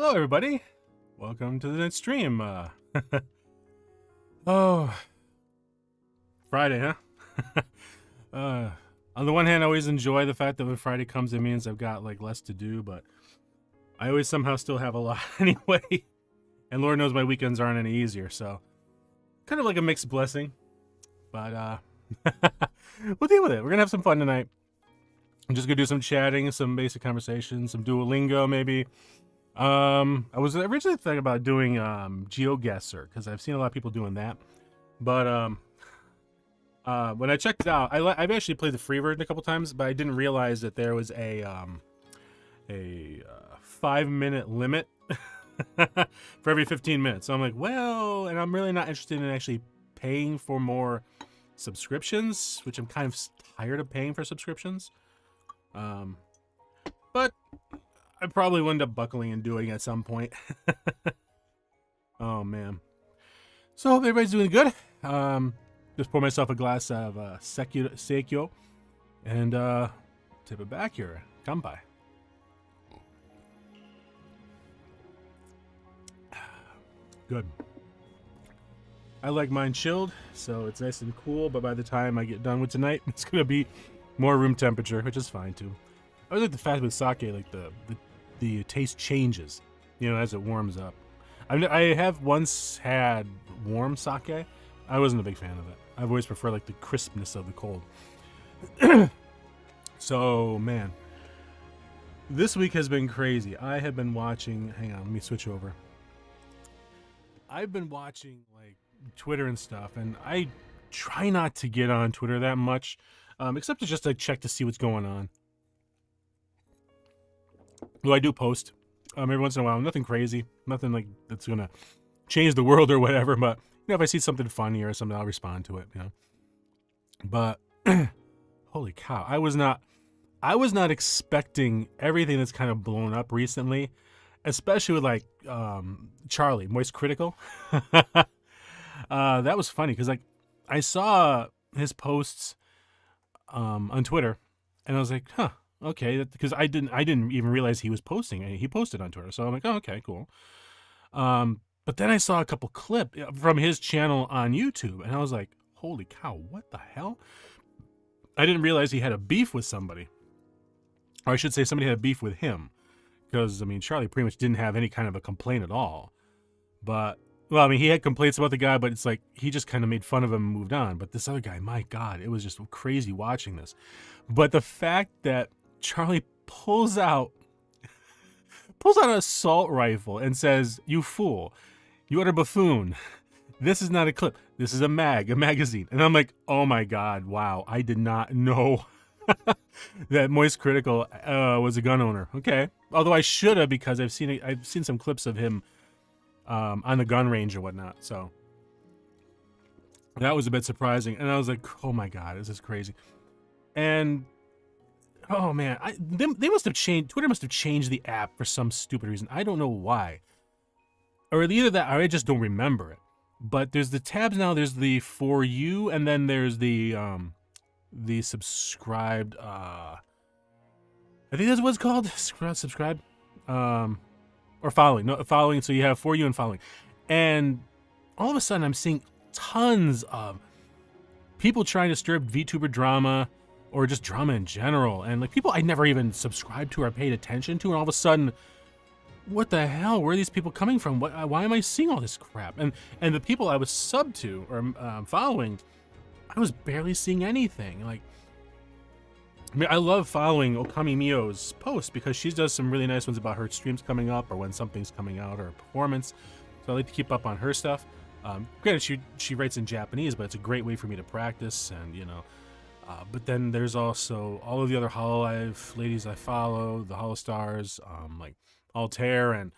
Hello, everybody. Welcome to the next stream. Oh, Friday, huh? On the one hand, I always enjoy the fact that when Friday comes, it means I've got like less to do, but I always somehow still have a lot anyway. And Lord knows my weekends aren't any easier, so kind of like a mixed blessing. But we'll deal with it. We're gonna have some fun tonight. I'm just gonna do some chatting, some basic conversation, some DuoLingo maybe. I was originally thinking about doing GeoGuessr because I've seen a lot of people doing that, but when I checked it out, I've actually played the free version a couple times, but I didn't realize that there was a 5-minute limit for every 15 minutes. So I'm like, well, and I'm really not interested in actually paying for more subscriptions, which I'm kind of tired of paying for subscriptions. But I probably will end up buckling and doing at some point. Oh man. So hope everybody's doing good. Just pour myself a glass of Seikyo and tip it back here. Kanpai. Good. I like mine chilled, so it's nice and cool, but by the time I get done with tonight, it's gonna be more room temperature, which is fine too. I like the fact with sake, like the taste changes, you know, as it warms up. I have once had warm sake. I wasn't a big fan of it. I've always preferred like the crispness of the cold. So man, this week has been crazy. I have been watching. Hang on, let me switch over. I've been watching like Twitter and stuff, and I try not to get on Twitter that much, except to just like check to see what's going on. Well, I do post every once in a while. Nothing crazy, nothing like that's gonna change the world or whatever. But you know, if I see something funny or something, I'll respond to it. You know. But holy cow, I was not expecting everything that's kind of blown up recently, especially with like Charlie Moist Critical. That was funny because like I saw his posts on Twitter, and I was like, huh. Okay, because I didn't even realize he was posting. He posted on Twitter, so I'm like, oh, okay, cool. But then I saw a couple clips from his channel on YouTube, and I was like, holy cow, what the hell? I didn't realize he had a beef with somebody, or I should say, somebody had a beef with him, because I mean, Charlie pretty much didn't have any kind of a complaint at all. But well, I mean, he had complaints about the guy, but it's like he just kind of made fun of him and moved on. But this other guy, my God, it was just crazy watching this. But the fact that Charlie pulls out an assault rifle and says, "You fool, you utter buffoon. This is not a clip. This is a magazine." And I'm like, "Oh my God, wow! I did not know that Moist Critical was a gun owner." Okay, although I should have, because I've seen some clips of him on the gun range or whatnot. So that was a bit surprising, and I was like, "Oh my God, this is crazy." And oh man, they must have changed. Twitter must have changed the app for some stupid reason. I don't know why, or either that, or I just don't remember it. But there's the tabs now. There's the For You, and then there's the subscribed. I think that's what it's called. Subscribe, or following. No, following. So you have For You and following, and all of a sudden I'm seeing tons of people trying to stir up VTuber drama, or just drama in general, and like people I never even subscribed to or paid attention to, and all of a sudden, what the hell? Where are these people coming from? Why am I seeing all this crap? And the people I was subbed to or following, I was barely seeing anything. Like, I mean, I love following Okami Mio's posts because she does some really nice ones about her streams coming up or when something's coming out or a performance. So I like to keep up on her stuff. Granted, she writes in Japanese, but it's a great way for me to practice, and you know. But then there's also all of the other Hololive ladies I follow, the Holostars, like Altair and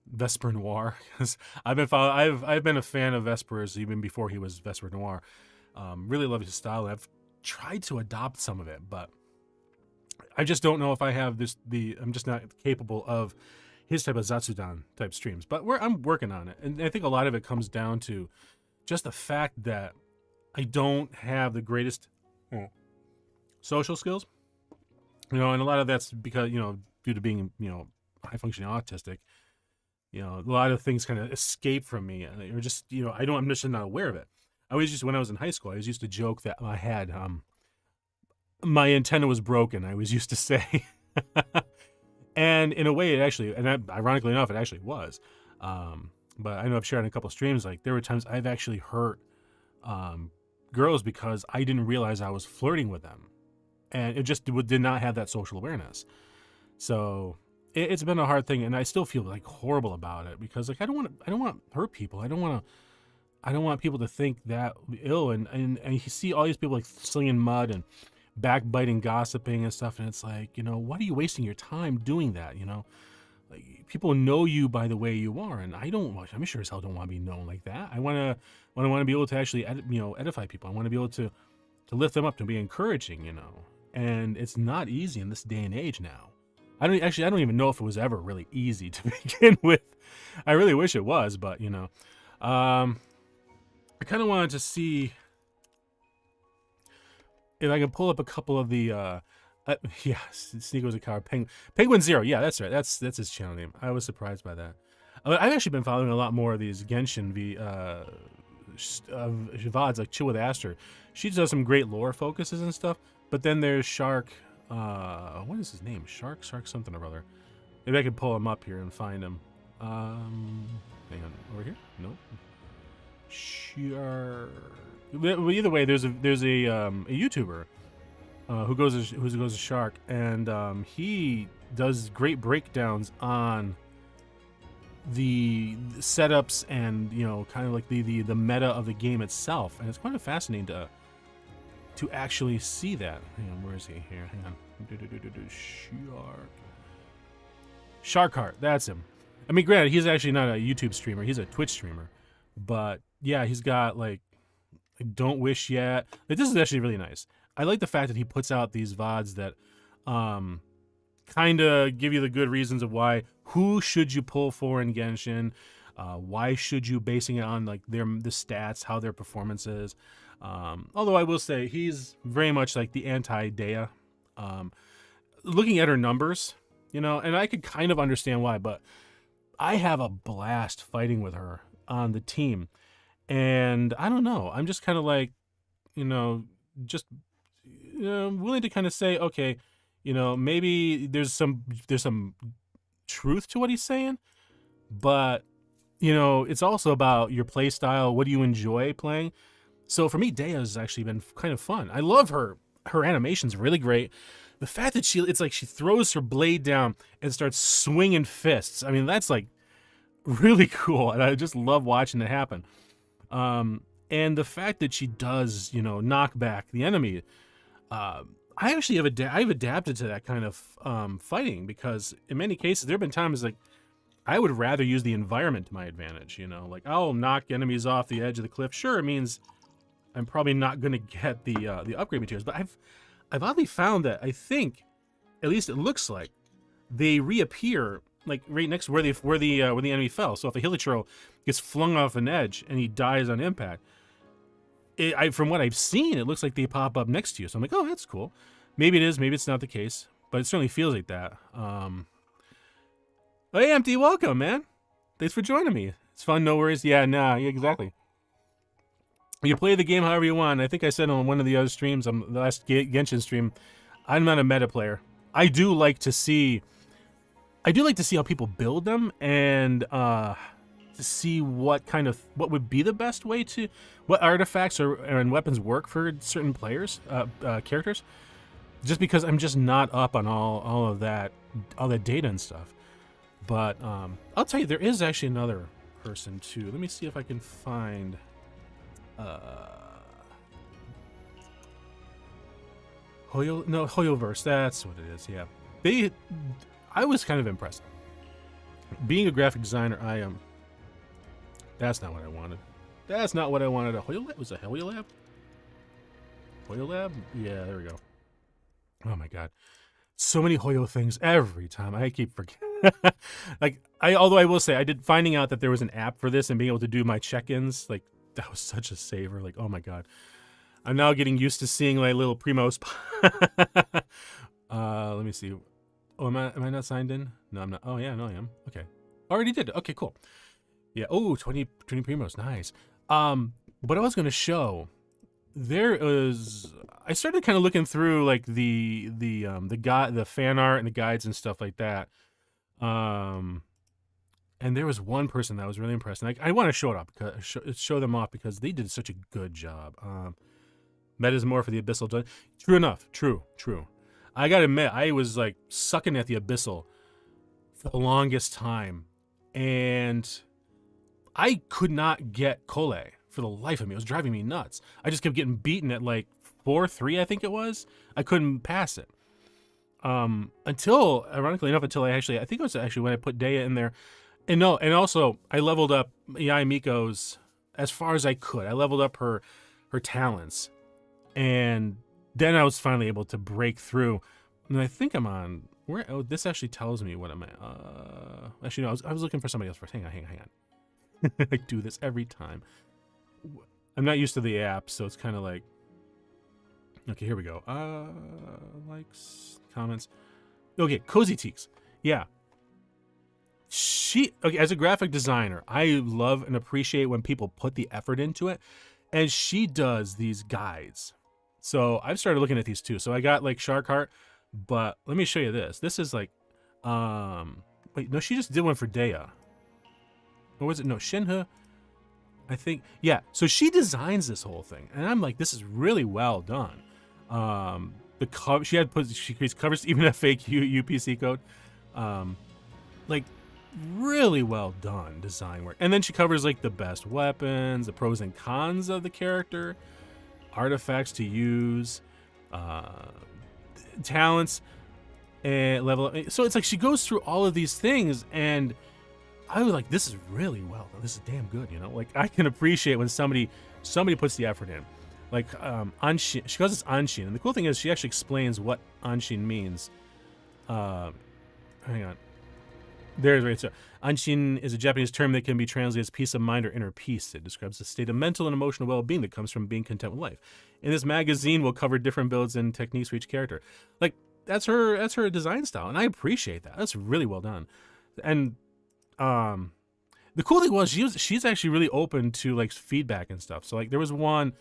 Vesper Noir. Because I've been a fan of Vesper's even before he was Vesper Noir. Really love his style. I've tried to adopt some of it, but I just don't know if I have I'm just not capable of his type of Zatsudan type streams. But I'm working on it, and I think a lot of it comes down to just the fact that I don't have the greatest social skills, you know, and a lot of that's because, you know, due to being, you know, high functioning autistic, a lot of things kind of escape from me, or just, I'm just not aware of it. I was just, when I was in high school, I was used to joke that I had, my antenna was broken. I was used to say, and in a way it actually, and ironically enough, it actually was. But I know I've shared on a couple streams, like there were times I've actually hurt, girls because I didn't realize I was flirting with them, and it just did not have that social awareness. So it's been a hard thing, and I still feel like horrible about it, because like I don't want to hurt people. I don't want people to think that ill, and you see all these people like slinging mud and backbiting, gossiping and stuff, and it's like, why are you wasting your time doing that? Like, people know you by the way you are, and I'm sure as hell don't want to be known like that. I want to be able to actually edify people. I want to be able to lift them up, to be encouraging, and it's not easy in this day and age now. I don't even know if it was ever really easy to begin with. I really wish it was, but I kind of wanted to see if I can pull up a couple of the yeah, Sneako's a coward. Penguin Zero, yeah, that's right. That's his channel name. I was surprised by that. I've actually been following a lot more of these Genshin VODs, like Chill with Aster. She does some great lore focuses and stuff. But then there's Shark. What is his name? Shark something or other. Maybe I could pull him up here and find him. Hang on, over here? Nope. Shark. Either way, there's a YouTuber who goes as Shark, and he does great breakdowns on the setups and kind of like the meta of the game itself, and it's kind of fascinating to actually see that. Hang on, where is he here? Hang on. Shark. That's him. I mean, granted, he's actually not a YouTube streamer; he's a Twitch streamer. But yeah, he's got like Don't Wish Yet. Like, this is actually really nice. I like the fact that he puts out these VODs that kind of give you the good reasons of who should you pull for in Genshin, why should you, basing it on like the stats, how their performance is. Although I will say he's very much like the anti-Dea. Looking at her numbers, and I could kind of understand why, but I have a blast fighting with her on the team. And I don't know, I'm just kind of like, just willing to kind of say, okay, maybe there's some truth to what he's saying, but it's also about your play style. What do you enjoy playing? So for me, Dea's actually been kind of fun. I love her animation's really great. The fact that it's like she throws her blade down and starts swinging fists, I mean, that's like really cool, and I just love watching it happen. And the fact that she does, knock back the enemy, I actually I've adapted to that kind of fighting, because in many cases there have been times like I would rather use the environment to my advantage. Like I'll knock enemies off the edge of the cliff. Sure, it means I'm probably not going to get the upgrade materials, but I've oddly found that I think, at least it looks like, they reappear like right next to where the enemy fell. So if a Hilichurl gets flung off an edge and he dies on impact, from what I've seen, it looks like they pop up next to you. So I'm like, oh, that's cool. Maybe it is, maybe it's not the case, but it certainly feels like that. Hey, Empty, welcome, man. Thanks for joining me. It's fun, no worries. Yeah, exactly. You play the game however you want. I think I said on one of the other streams, the last Genshin stream, I'm not a meta player. I do like to see how people build them, and to see what would be the best way to, what artifacts and weapons work for certain players, characters. Just because I'm just not up on all that data and stuff. But I'll tell you, there is actually another person too. Let me see if I can find. Hoyoverse. That's what it is. Yeah, I was kind of impressed. Being a graphic designer, I am. That's not what I wanted. That's not what I wanted. Was a Hoyolab? Hoyolab? Yeah, there we go. Oh my god, so many Hoyo things every time. I keep forgetting. Although I will say, finding out that there was an app for this and being able to do my check-ins, like that was such a saver. Like, oh my god, I'm now getting used to seeing my little Primos. Let me see. Oh, am I not signed in? No, I'm not. Oh, yeah, no, I am. Okay. Already did. Okay, cool. Yeah. Oh, 20 primos. Nice. What I was going to show, I started kind of looking through like the fan art and the guides and stuff like that. And there was one person that I was really impressed, and I want to show them off because they did such a good job. Metasmore for the Abyssal Dungeon. True enough. True. I gotta admit, I was like sucking at the Abyssal for the longest time, and I could not get Kole for the life of me. It was driving me nuts. I just kept getting beaten at like 4-3, I think it was. I couldn't pass it. Ironically enough, I think it was actually when I put Dea in there. And also I leveled up Yai Miko's as far as I could. I leveled up her talents. And then I was finally able to break through. And I think I'm on where. Oh, this actually tells me what I'm at. Actually, no, I was looking for somebody else first. Hang on. I do this every time. I'm not used to the app, so it's kind of like. Okay, here we go. Likes, comments. Okay, Cozy Teaks. Yeah. As a graphic designer, I love and appreciate when people put the effort into it, and she does these guides. So I've started looking at these too. So I got like Shark Heart, but let me show you this. This is like, wait, no, she just did one for Dea. Or was it? No, Shinha. I think, yeah. So she designs this whole thing, and I'm like, this is really well done. The cover she creates covers, even a fake UPC code. Like really well done design work. And then she covers like the best weapons, the pros and cons of the character, artifacts to use, talents, and level up. So it's like she goes through all of these things, and I was like, this is really well done. This is damn good, you know? Like I can appreciate when somebody puts the effort in. Like Anshin, she calls this Anshin, and the cool thing is she actually explains what Anshin means. Hang on. There's right. So Anshin is a Japanese term that can be translated as peace of mind or inner peace. It describes a state of mental and emotional well-being that comes from being content with life. In this magazine, we'll cover different builds and techniques for each character. Like that's her design style, and I appreciate that. That's really well done. And the cool thing was she's actually really open to like feedback and stuff. So like there was one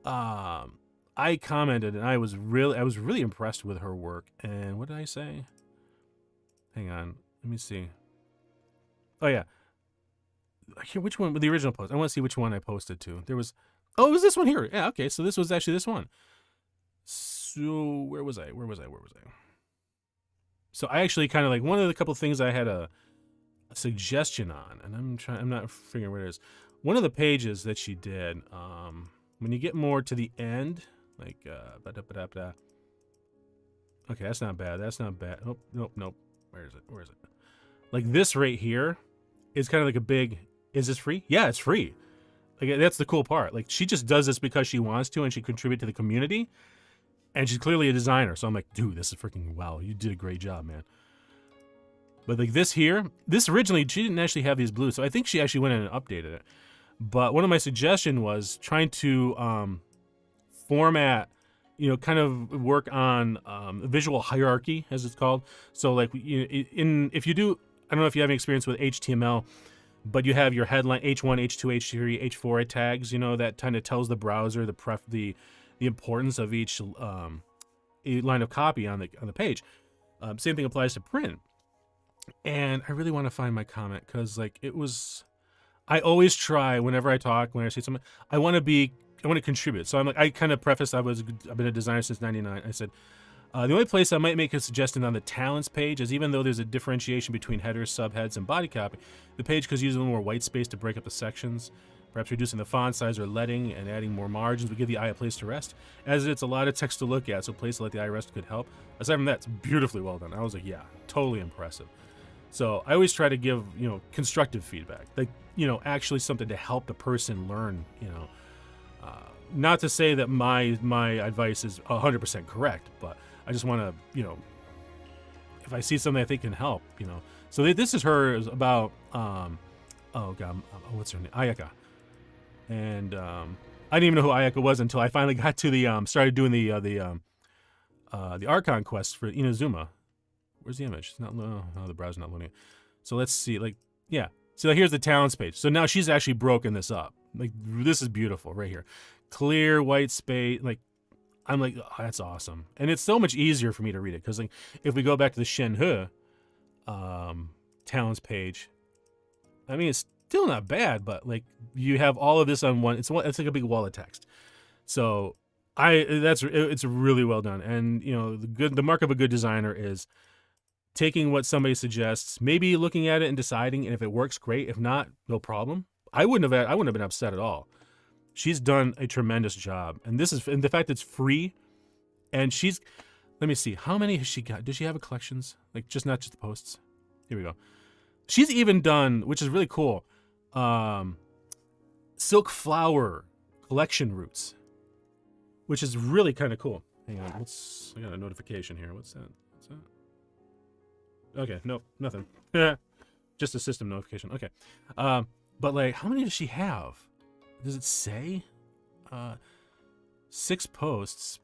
I commented, and I was really impressed with her work. And what did I say? Hang on, let me see. Oh yeah, which one? The original post. I want to see which one I posted to. There was, oh, it was this one here. Yeah, okay. So this was actually this one. So where was I? So I actually kind of like one of the couple things I had a suggestion on, and I'm not figuring where it is. One of the pages that she did. When you get more to the end, like okay, that's not bad. Oh, nope. Where is it? Like this right here is kind of like a big, is this free? Yeah, it's free. Like that's the cool part. Like she just does this because she wants to, and she contributes to the community, and she's clearly a designer. So I'm like, dude, this is freaking wow. You did a great job, man. But like this here, this originally, she didn't actually have these blues. So I think she actually went in and updated it. But one of my suggestions was trying to format, kind of work on visual hierarchy, as it's called. So like if you do, I don't know if you have any experience with HTML, but you have your headline H1, H2, H3, H4 tags, that kind of tells the browser the importance of each line of copy on the page. Same thing applies to print. And I really want to find my comment because like it was, I always try whenever I say something, I want to contribute. So I'm like, I kind of preface, I've been a designer since '99. I said, the only place I might make a suggestion on the talents page is even though there's a differentiation between headers, subheads, and body copy, the page could use a little more white space to break up the sections. Perhaps reducing the font size or leading and adding more margins would give the eye a place to rest. As it's a lot of text to look at, so a place to let the eye rest could help. Aside from that, it's beautifully well done. I was like, yeah, totally impressive. So I always try to give, constructive feedback, like, actually something to help the person learn, not to say that my advice is 100% correct, but I just want to, if I see something I think can help, So this is her about, what's her name? Ayaka. And I didn't even know who Ayaka was until I finally got to the, started doing the Archon quest for Inazuma. Where's the image? It's not. Oh, the browser's not loading it. So let's see. Like, yeah. So here's the talents page. So now she's actually broken this up. Like, this is beautiful right here. Clear white space. Like, I'm like, oh, that's awesome. And it's so much easier for me to read it because, like, if we go back to the Shenhe talents page, I mean, it's still not bad, but like, you have all of this on one. It's like a big wall of text. So it's really well done. And you know, the mark of a good designer is taking what somebody suggests, maybe looking at it and deciding, and if it works, great. If not, no problem. I wouldn't have been upset at all. She's done a tremendous job, and the fact it's free, and let me see, how many has she got? Does she have a collections? Like, not just the posts? Here we go. She's even done, which is really cool, silk flower collection roots, which is really kind of cool. Hang on, I got a notification here. What's that? Okay, nope, nothing. Just a system notification. Okay. But like, how many does she have? Does it say? 6 posts.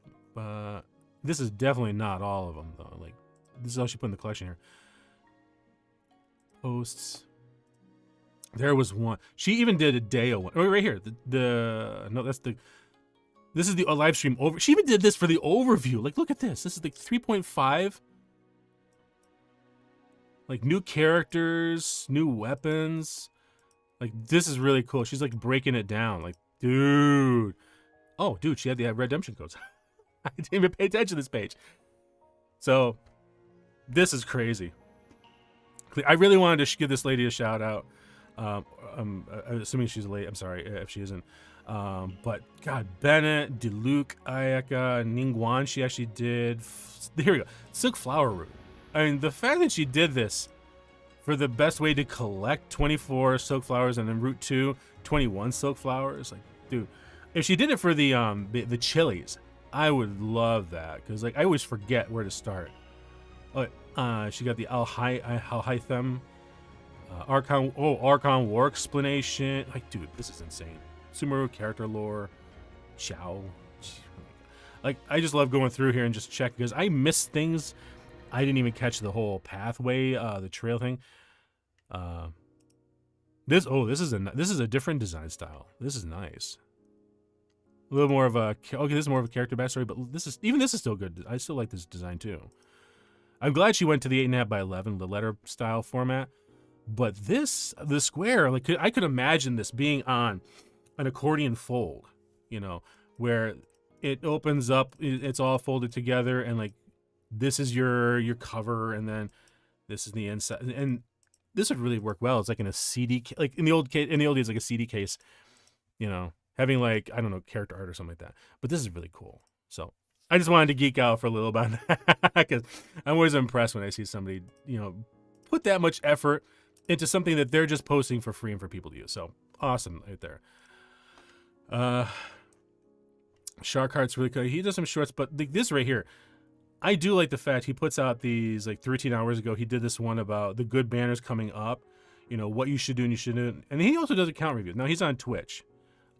This is definitely not all of them though. Like, this is all she put in the collection here. Posts. There was one. She even did a day one. Oh, right here. This is the live stream over. She even did this for the overview. Like, look at this. This is like 3.5. Like, new characters, new weapons. Like, this is really cool. She's like breaking it down. Like, dude. Oh, dude, she had the redemption codes. I didn't even pay attention to this page. So, this is crazy. I really wanted to give this lady a shout out. I'm assuming she's late. I'm sorry if she isn't. But God, Bennett, Diluc, Ayaka, Ningguan, she actually did. Here we go. Silk Flower Root. I mean, the fact that she did this for the best way to collect 24 silk flowers and then Route 2, 21 silk flowers, like, dude, if she did it for the chilies, I would love that because, like, I always forget where to start. Oh, she got the Alhaitham, Archon War explanation. Like, dude, this is insane. Sumeru character lore, Xiao. Like, I just love going through here and just check because I miss things. I didn't even catch the whole pathway, the trail thing. This is a different design style. This is nice. A little more of a this is more of a character backstory, but this is still good. I still like this design too. I'm glad she went to the 8.5 by 11, the letter style format. But the square, like, I could imagine this being on an accordion fold, you know, where it opens up, it's all folded together, and like, this is your cover, and then this is the inside, and this would really work well. It's like in a CD, like in the old days, like a CD case, you know, having like, I don't know, character art or something like that. But this is really cool. So I just wanted to geek out for a little bit because I'm always impressed when I see somebody, you know, put that much effort into something that they're just posting for free and for people to use. So awesome right there. Shark Heart's really cool. He does some shorts, but this right here, I do like the fact he puts out these, like, 13 hours ago, he did this one about the good banners coming up, you know, what you should do and you shouldn't. And he also does account reviews. Now, he's on Twitch.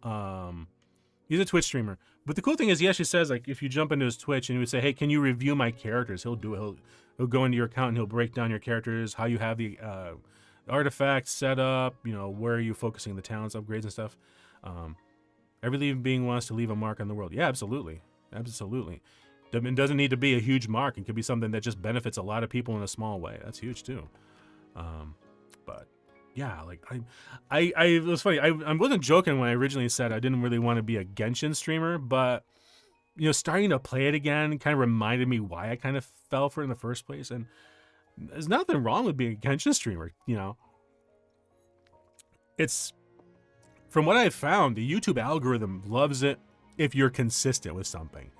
He's a Twitch streamer. But the cool thing is he actually says, like, if you jump into his Twitch and he would say, hey, can you review my characters? He'll do it. He'll go into your account and he'll break down your characters, how you have the artifacts set up, you know, where are you focusing the talents, upgrades, and stuff. Every living being wants to leave a mark on the world. Yeah, absolutely. Absolutely. It doesn't need to be a huge mark. It could be something that just benefits a lot of people in a small way. That's huge too. But yeah, like it was funny. I wasn't joking when I originally said I didn't really want to be a Genshin streamer, but you know, starting to play it again kind of reminded me why I kind of fell for it in the first place. And there's nothing wrong with being a Genshin streamer. You know, it's, from what I've found, the YouTube algorithm loves it if you're consistent with something.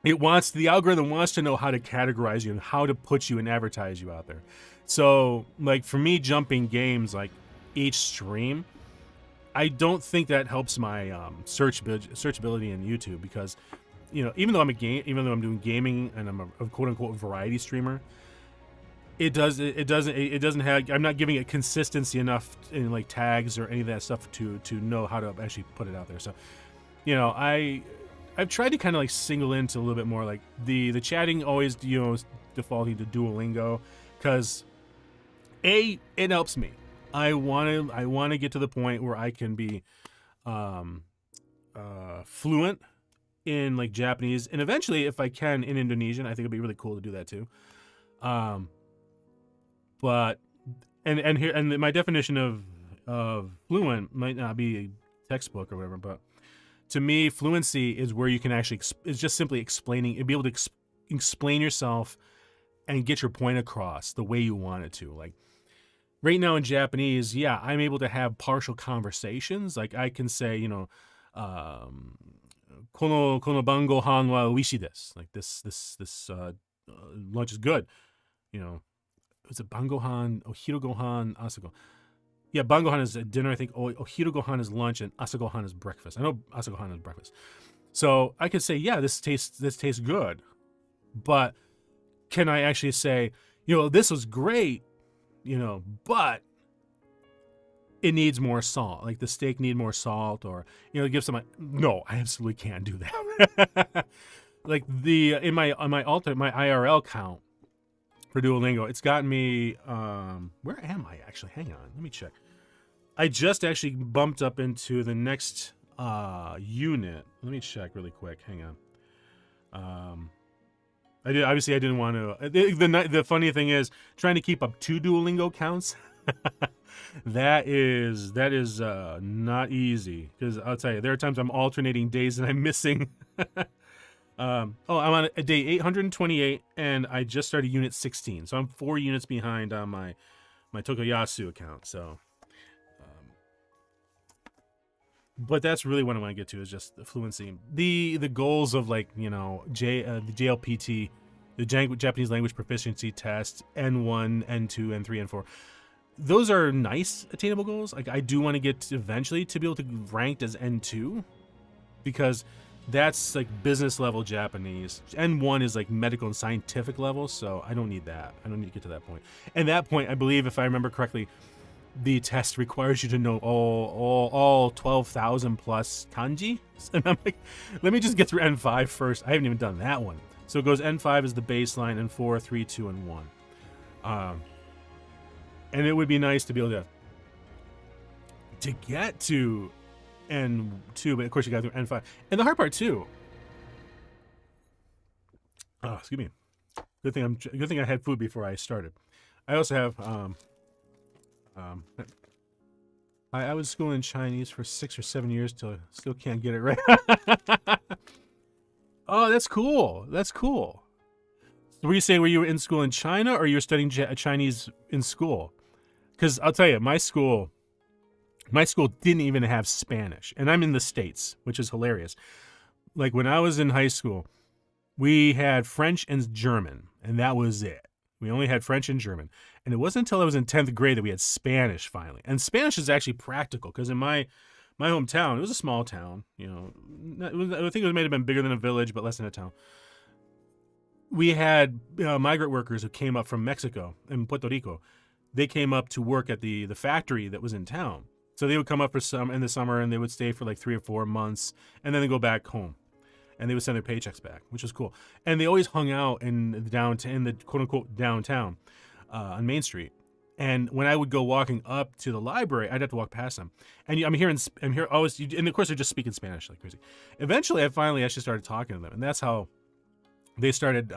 The algorithm wants to know how to categorize you and how to put you and advertise you out there. So, like, for me, jumping games like each stream, I don't think that helps my searchability in YouTube because, you know, even though I'm doing gaming and I'm a quote unquote variety streamer, it doesn't have, I'm not giving it consistency enough in like tags or any of that stuff to know how to actually put it out there. So, you know, I I've tried to kind of like single into a little bit more, like the chatting always, defaulting to Duolingo, because it helps me. I want to get to the point where I can be fluent in like Japanese, and eventually, if I can, in Indonesian. I think it'd be really cool to do that too. But and my definition of fluent might not be a textbook or whatever, but to me, fluency is where you can actually is just simply explaining, be able to explain yourself and get your point across the way you want it to. Like right now in Japanese, yeah, I'm able to have partial conversations. Like I can say, kono bangohan wa oishii desu. Like this lunch is good. It's a bangohan, ohiru gohan, asago. Yeah, bangohan is dinner. I think ohiru gohan is lunch, and asagohan is breakfast. I know asagohan is breakfast. So I could say, yeah, this tastes good, but can I actually say, this was great, but it needs more salt. Like the steak need more salt, or give some. No, I absolutely can't do that. Like in my IRL count for Duolingo, it's gotten me. Where am I actually? Hang on, let me check. I just actually bumped up into the next unit. Let me check really quick. Hang on. I didn't want to. The funny thing is trying to keep up 2 Duolingo counts. that is not easy, because I'll tell you, there are times I'm alternating days and I'm missing. I'm on a day 828, and I just started unit 16, so I'm 4 units behind on my Tokuyasu account. So, but that's really what I want to get to, is just the fluency. The goals of like the JLPT, the Japanese language proficiency test, N1, N2, N3, N4. Those are nice attainable goals. Like I do want to get eventually to be able to ranked as N2, because that's like business level Japanese. N1 is like medical and scientific level, so I don't need that. I don't need to get to that point. And that point, I believe, if I remember correctly, the test requires you to know all 12,000 plus kanji. And I'm like, let me just get through N5 first. I haven't even done that one. So it goes N5 is the baseline, N4, 3, 2, and 1. And it would be nice to be able to get to N2, but of course you got through N5. And the hard part too. Oh, excuse me. Good thing I had food before I started. I also have I was schooling Chinese for 6 or 7 years till I still can't get it right. Oh, that's cool. That's cool. So were you saying, were you in school in China, or you were studying Chinese in school? Because I'll tell you, my school didn't even have Spanish, and I'm in the States, which is hilarious. Like when I was in high school, we had French and German, and that was it. We only had French and German. And it wasn't until I was in 10th grade that we had Spanish finally. And Spanish is actually practical, because in my hometown, it was a small town, I think it might have been bigger than a village, but less than a town. We had migrant workers who came up from Mexico and Puerto Rico. They came up to work at the factory that was in town. So they would come up in the summer, and they would stay for like 3 or 4 months, and then they go back home. And they would send their paychecks back, which was cool. And they always hung out in the quote-unquote downtown on Main Street. And when I would go walking up to the library, I'd have to walk past them. And I'm here always, and of course they're just speaking Spanish like crazy. Eventually, I finally actually started talking to them, and that's how they started.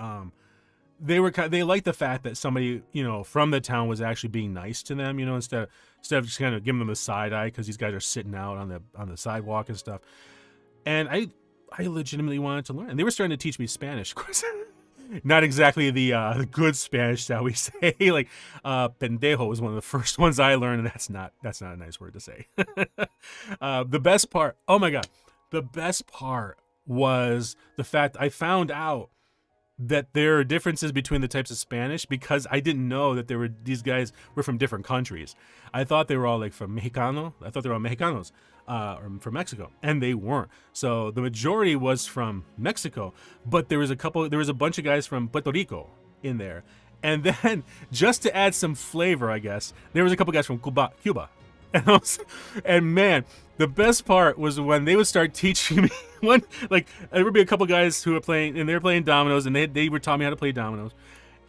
They liked the fact that somebody from the town was actually being nice to them, instead of just kind of giving them a side eye because these guys are sitting out on the sidewalk and stuff. And I legitimately wanted to learn, and they were starting to teach me Spanish, of course. Not exactly the good Spanish, shall we say. Like pendejo was one of the first ones I learned, and that's not a nice word to say. The best part, oh my god, the best part was the fact I found out that there are differences between the types of Spanish, because I didn't know that these guys were from different countries. I thought they were all like from Mexicano. I thought they were all Mexicanos, or from Mexico, and they weren't. So the majority was from Mexico, but there was a bunch of guys from Puerto Rico in there. And then just to add some flavor, I guess, there was a couple guys from Cuba. And man, the best part was when they would start teaching me. One, like, there would be a couple guys who were playing, and they were playing dominoes, and they were taught me how to play dominoes,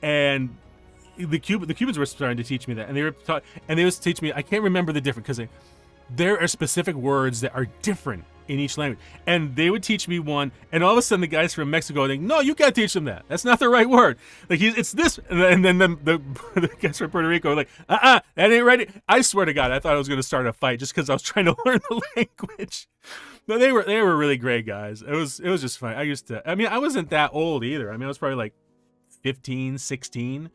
and the Cubans were starting to teach me that, and they was teaching me. I can't remember the difference because there are specific words that are different in each language, and they would teach me one, and all of a sudden the guys from Mexico are like, no, you can't teach them that. That's not the right word. Like, it's this, and then the guys from Puerto Rico were like, that ain't right. I swear to God, I thought I was going to start a fight just because I was trying to learn the language. No, they were really great guys. It was just fun. I wasn't that old either. I mean, I was probably like 15, 16.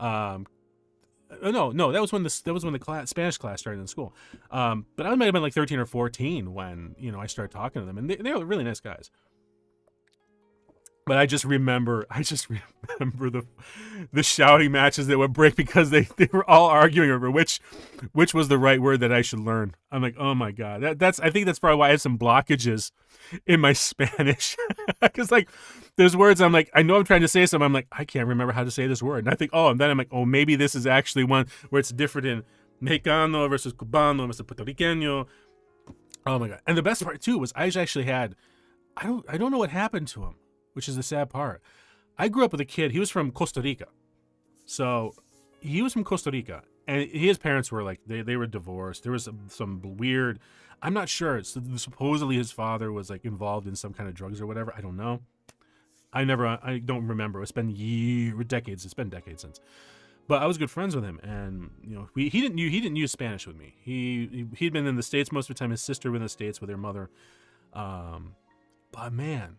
No, that was when the Spanish class started in school. But I might have been like 13 or 14 when, I started talking to them, and they were really nice guys. But I just remember the shouting matches that would break because they were all arguing over which was the right word that I should learn. I'm like, oh my God, I think that's probably why I have some blockages in my Spanish, because like there's words I'm like, I know I'm trying to say something, I'm like, I can't remember how to say this word, and I think, and then I'm like, maybe this is actually one where it's different in Mexicano versus Cubano versus Puerto Riqueño. Oh my God. And the best part too was I actually had, I don't know what happened to him, which is the sad part. I grew up with a kid. He was from Costa Rica. So he was from Costa Rica, and his parents were like, they were divorced. There was some weird, I'm not sure. Supposedly his father was like involved in some kind of drugs or whatever. I don't know. I don't remember. It's been decades. It's been decades since. But I was good friends with him, and he didn't use Spanish with me. He'd been in the States most of the time. His sister was in the States with her mother. But man,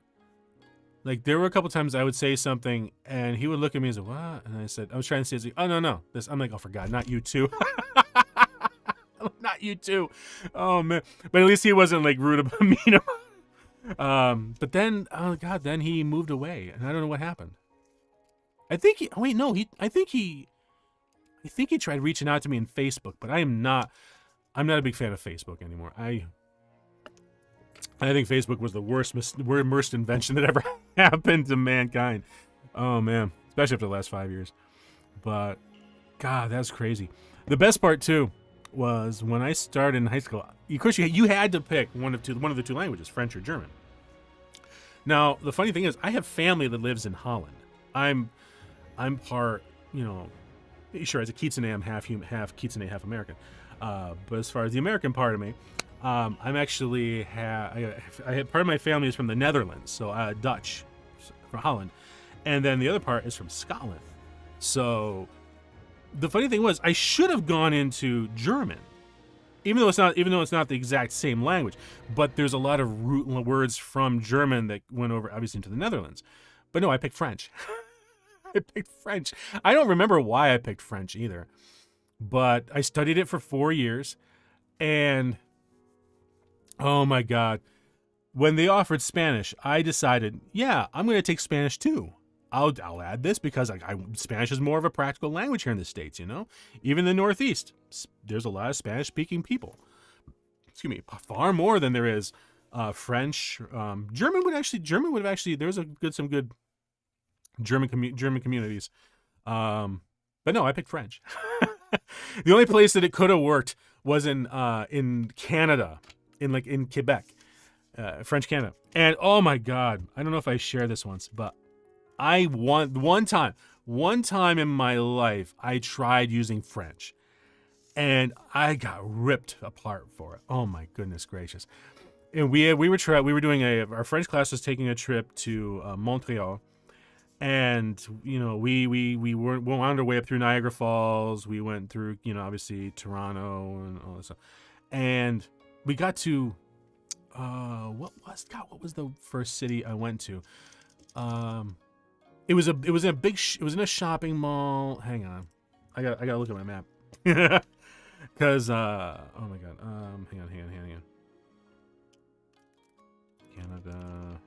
like there were a couple times I would say something, and he would look at me and say, "What?" And I was trying to say, "Oh no, this." I'm like, "Oh, for God, not you too." Not you too. Oh man, but at least he wasn't like rude about me. But then, oh God, then he moved away, and I don't know what happened. I think he tried reaching out to me on Facebook, but I'm not a big fan of Facebook anymore. I think Facebook was the worst invention that ever happened to mankind. Oh man, especially after the last 5 years. But God, that's crazy. The best part too was when I started in high school. Of course, you had to pick one of the two languages, French or German. Now, the funny thing is, I have family that lives in Holland. I'm part, sure, as a Kitsune, I'm half Kitsune, half American. But as far as the American part of me, I'm actually I had part of my family is from the Netherlands, so Dutch, from Holland, and then the other part is from Scotland. So the funny thing was, I should have gone into German, even though it's not the exact same language. But there's a lot of root words from German that went over obviously into the Netherlands. But no, I picked French. I picked French. I don't remember why I picked French either, but I studied it for 4 years, and oh my God, when they offered Spanish, I decided, yeah, I'm going to take Spanish too. I'll add this because Spanish is more of a practical language here in the States, Even in the Northeast, there's a lot of Spanish-speaking people. Excuse me, far more than there is French. German would have actually. There's some good German communities. But no, I picked French. The only place that it could have worked was in Canada, in Quebec, French Canada. And oh my God, I don't know if I shared this once, but one time in my life, I tried using French, and I got ripped apart for it. Oh my goodness gracious! And we were doing our French class was taking a trip to Montreal, and we wound our way up through Niagara Falls. We went through obviously Toronto and all this stuff, and we got to what was the first city I went to? It was in a shopping mall. Hang on, I gotta look at my map because oh my God, hang on. Canada,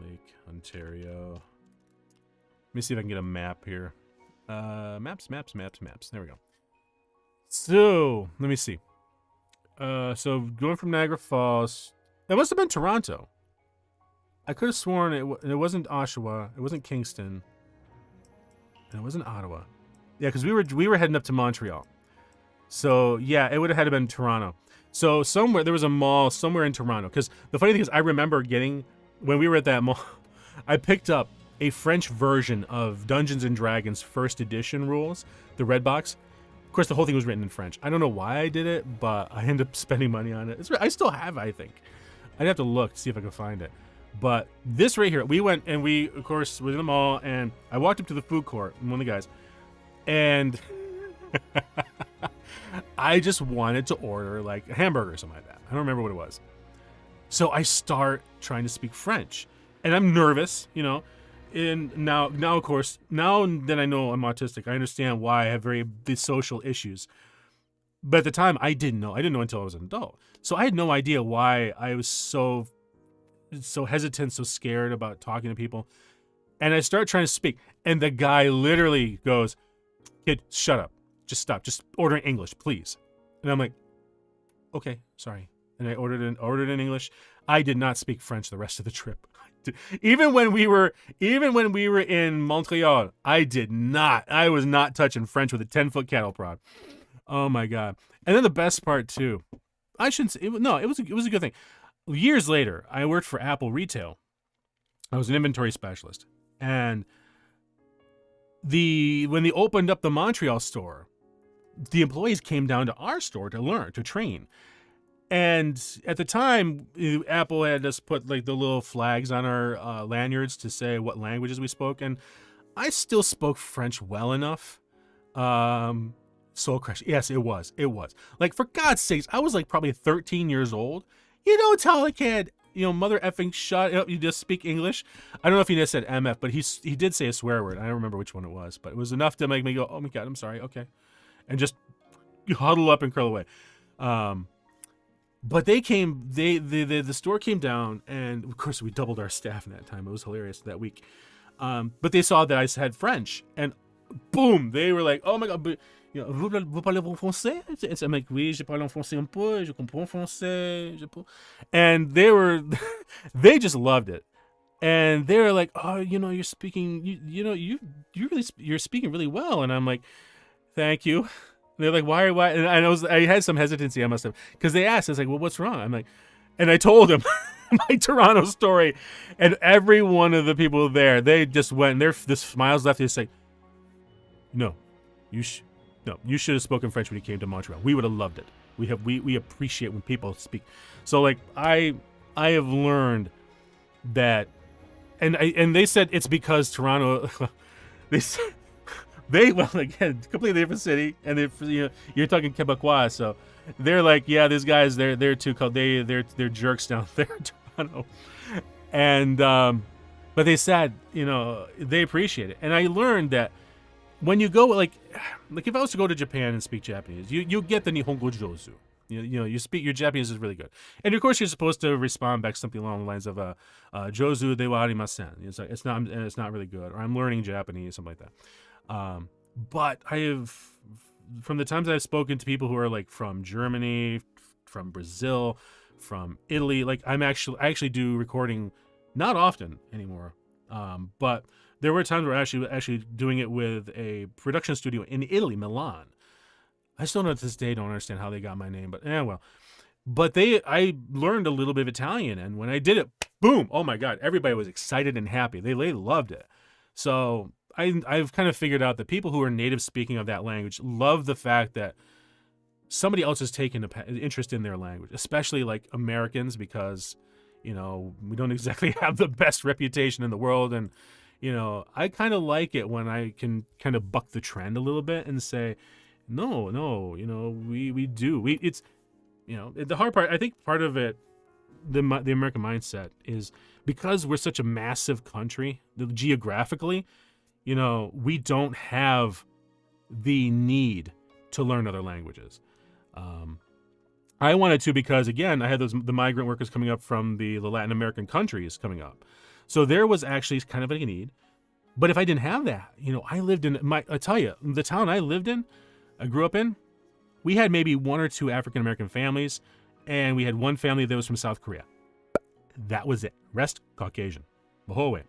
Lake Ontario. Let me see if I can get a map here. Maps. There we go. So let me see. So going from Niagara Falls, that must have been Toronto. I could have sworn it wasn't Oshawa, it wasn't Kingston, and it wasn't Ottawa. Yeah, because we were heading up to Montreal. So yeah, it would have had to been Toronto. So somewhere there was a mall somewhere in Toronto. Because the funny thing is, I remember getting when we were at that mall, I picked up a French version of Dungeons and Dragons First Edition rules, the red box. Of course, the whole thing was written in French. I don't know why I did it, but I ended up spending money on it. I still have, I think. I'd have to look to see if I can find it. But this right here, we went and we, of course, were in the mall, and I walked up to the food court, one of the guys, and I just wanted to order like a hamburger or something like that. I don't remember what it was. So I start trying to speak French, and I'm nervous, you know. And now, of course, now that I know I'm autistic, I understand why I have these social issues. But at the time, I didn't know. I didn't know until I was an adult. So I had no idea why I was so hesitant, so scared about talking to people. And I start trying to speak, and the guy literally goes, "Kid, shut up. Just stop. Just order in English, please." And I'm like, "Okay, sorry." And I ordered in English. I did not speak French the rest of the trip. Even when we were in Montreal, I was not touching French with a 10-foot cattle prod. Oh my God. And then the best part too, I shouldn't say, it was a good thing. Years later, I worked for Apple Retail. I was an inventory specialist. And when they opened up the Montreal store, the employees came down to our store to train. And at the time, Apple had us put like the little flags on our lanyards to say what languages we spoke. And I still spoke French well enough. Soul Crush. Yes, it was. Like, for God's sakes, I was like probably 13 years old. You don't tell a kid, mother effing shut up, you just speak English. I don't know if he just said MF, but he did say a swear word. I don't remember which one it was, but it was enough to make me go, "Oh my God, I'm sorry, okay." And just huddle up and curl away. But the store came down, and of course we doubled our staff in that time. It was hilarious that week. But they saw that I had French, and boom, they were like, "Oh my God, but, vous parlez français?" I'm like, "Oui, je parle en français un peu, je comprends français." And they just loved it. And they were like, "Oh, you're speaking, you're speaking really well." And I'm like, "Thank you." They're like, why? And I had some hesitancy, I must have, because they asked. I was like, "Well, what's wrong?" I'm like, and I told them my Toronto story, and every one of the people there, they just went, and the smiles left. They say, "No, you should have spoken French when you came to Montreal. We would have loved it. We appreciate when people speak." So like I have learned that, and they said it's because Toronto, well, again, completely different city, and you're talking Quebecois, so they're like, "Yeah, these guys, they're too cold. They're jerks down there in Toronto," and but they said, they appreciate it, and I learned that when you go like if I was to go to Japan and speak Japanese, you get the Nihongo Jozu. You speak, your Japanese is really good, and of course you're supposed to respond back something along the lines of Jozu de wa arimasen. It's not really good, or "I'm learning Japanese," something like that. But I have, from the times I've spoken to people who are like from Germany, from Brazil, from Italy, like I actually do recording, not often anymore. But there were times where I actually doing it with a production studio in Italy, Milan. I still to this day don't understand how they got my name, but well. But I learned a little bit of Italian, and when I did it, boom! Oh my God, everybody was excited and happy. They loved it. So I've kind of figured out that people who are native speaking of that language love the fact that somebody else has taken an interest in their language, especially like Americans, because, we don't exactly have the best reputation in the world. And, I kind of like it when I can kind of buck the trend a little bit and say, no, we do. It's, the hard part, I think part of it, the American mindset is because we're such a massive country, geographically, we don't have the need to learn other languages. I wanted to because, again, I had the migrant workers coming up from the Latin American countries coming up. So there was actually kind of a need. But if I didn't have that, I lived in I tell you, the town I lived in, I grew up in, we had maybe one or two African-American families, and we had one family that was from South Korea. That was it. Rest, Caucasian. The whole way.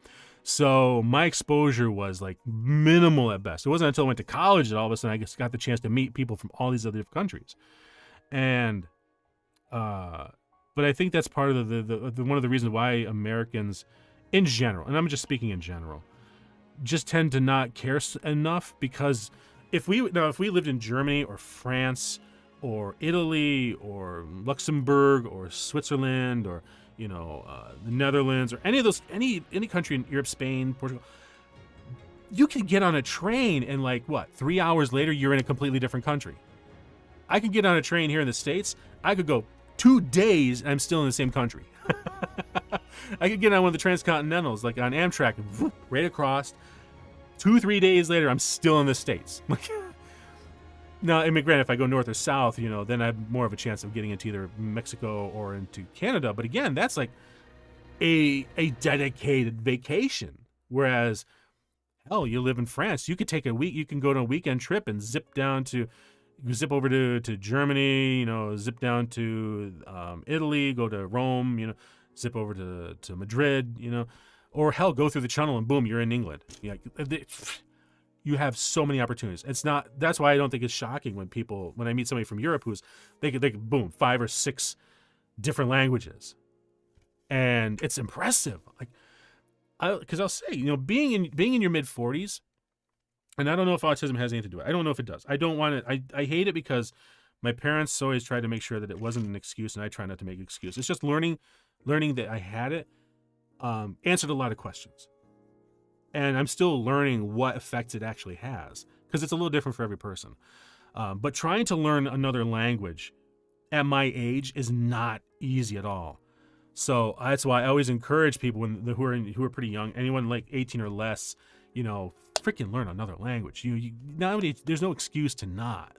So my exposure was like minimal at best. It wasn't until I went to college that all of a sudden I just got the chance to meet people from all these other different countries. And, but I think that's part of the one of the reasons why Americans in general, and I'm just speaking in general, just tend to not care enough, because if we lived in Germany or France or Italy or Luxembourg or Switzerland or the Netherlands or any of those any country in Europe, Spain, Portugal, you could get on a train and 3 hours later you're in a completely different country. I could get on a train here in the States. I could go 2 days and I'm still in the same country. I could get on one of the transcontinentals, like on Amtrak, right across. 2-3 days later, I'm still in the States. Now, I mean, granted, if I go north or south, then I have more of a chance of getting into either Mexico or into Canada. But again, that's like a dedicated vacation. Whereas, hell, you live in France, you could take a week, you can go on a weekend trip and zip over to Germany, zip down to Italy, go to Rome, zip over to Madrid, or hell, go through the channel and boom, you're in England. You have so many opportunities. That's why I don't think it's shocking when I meet somebody from Europe they could boom, 5 or 6 different languages. And it's impressive. Because I'll say, being in your mid 40s, and I don't know if autism has anything to do with it. I don't know if it does. I don't want it. I hate it because my parents always tried to make sure that it wasn't an excuse, and I try not to make an excuse. It's just learning that I had it, answered a lot of questions. And I'm still learning what effects it actually has, because it's a little different for every person. But trying to learn another language at my age is not easy at all. So that's why I always encourage people who are pretty young, anyone like 18 or less, freaking learn another language. Nowadays there's no excuse to not.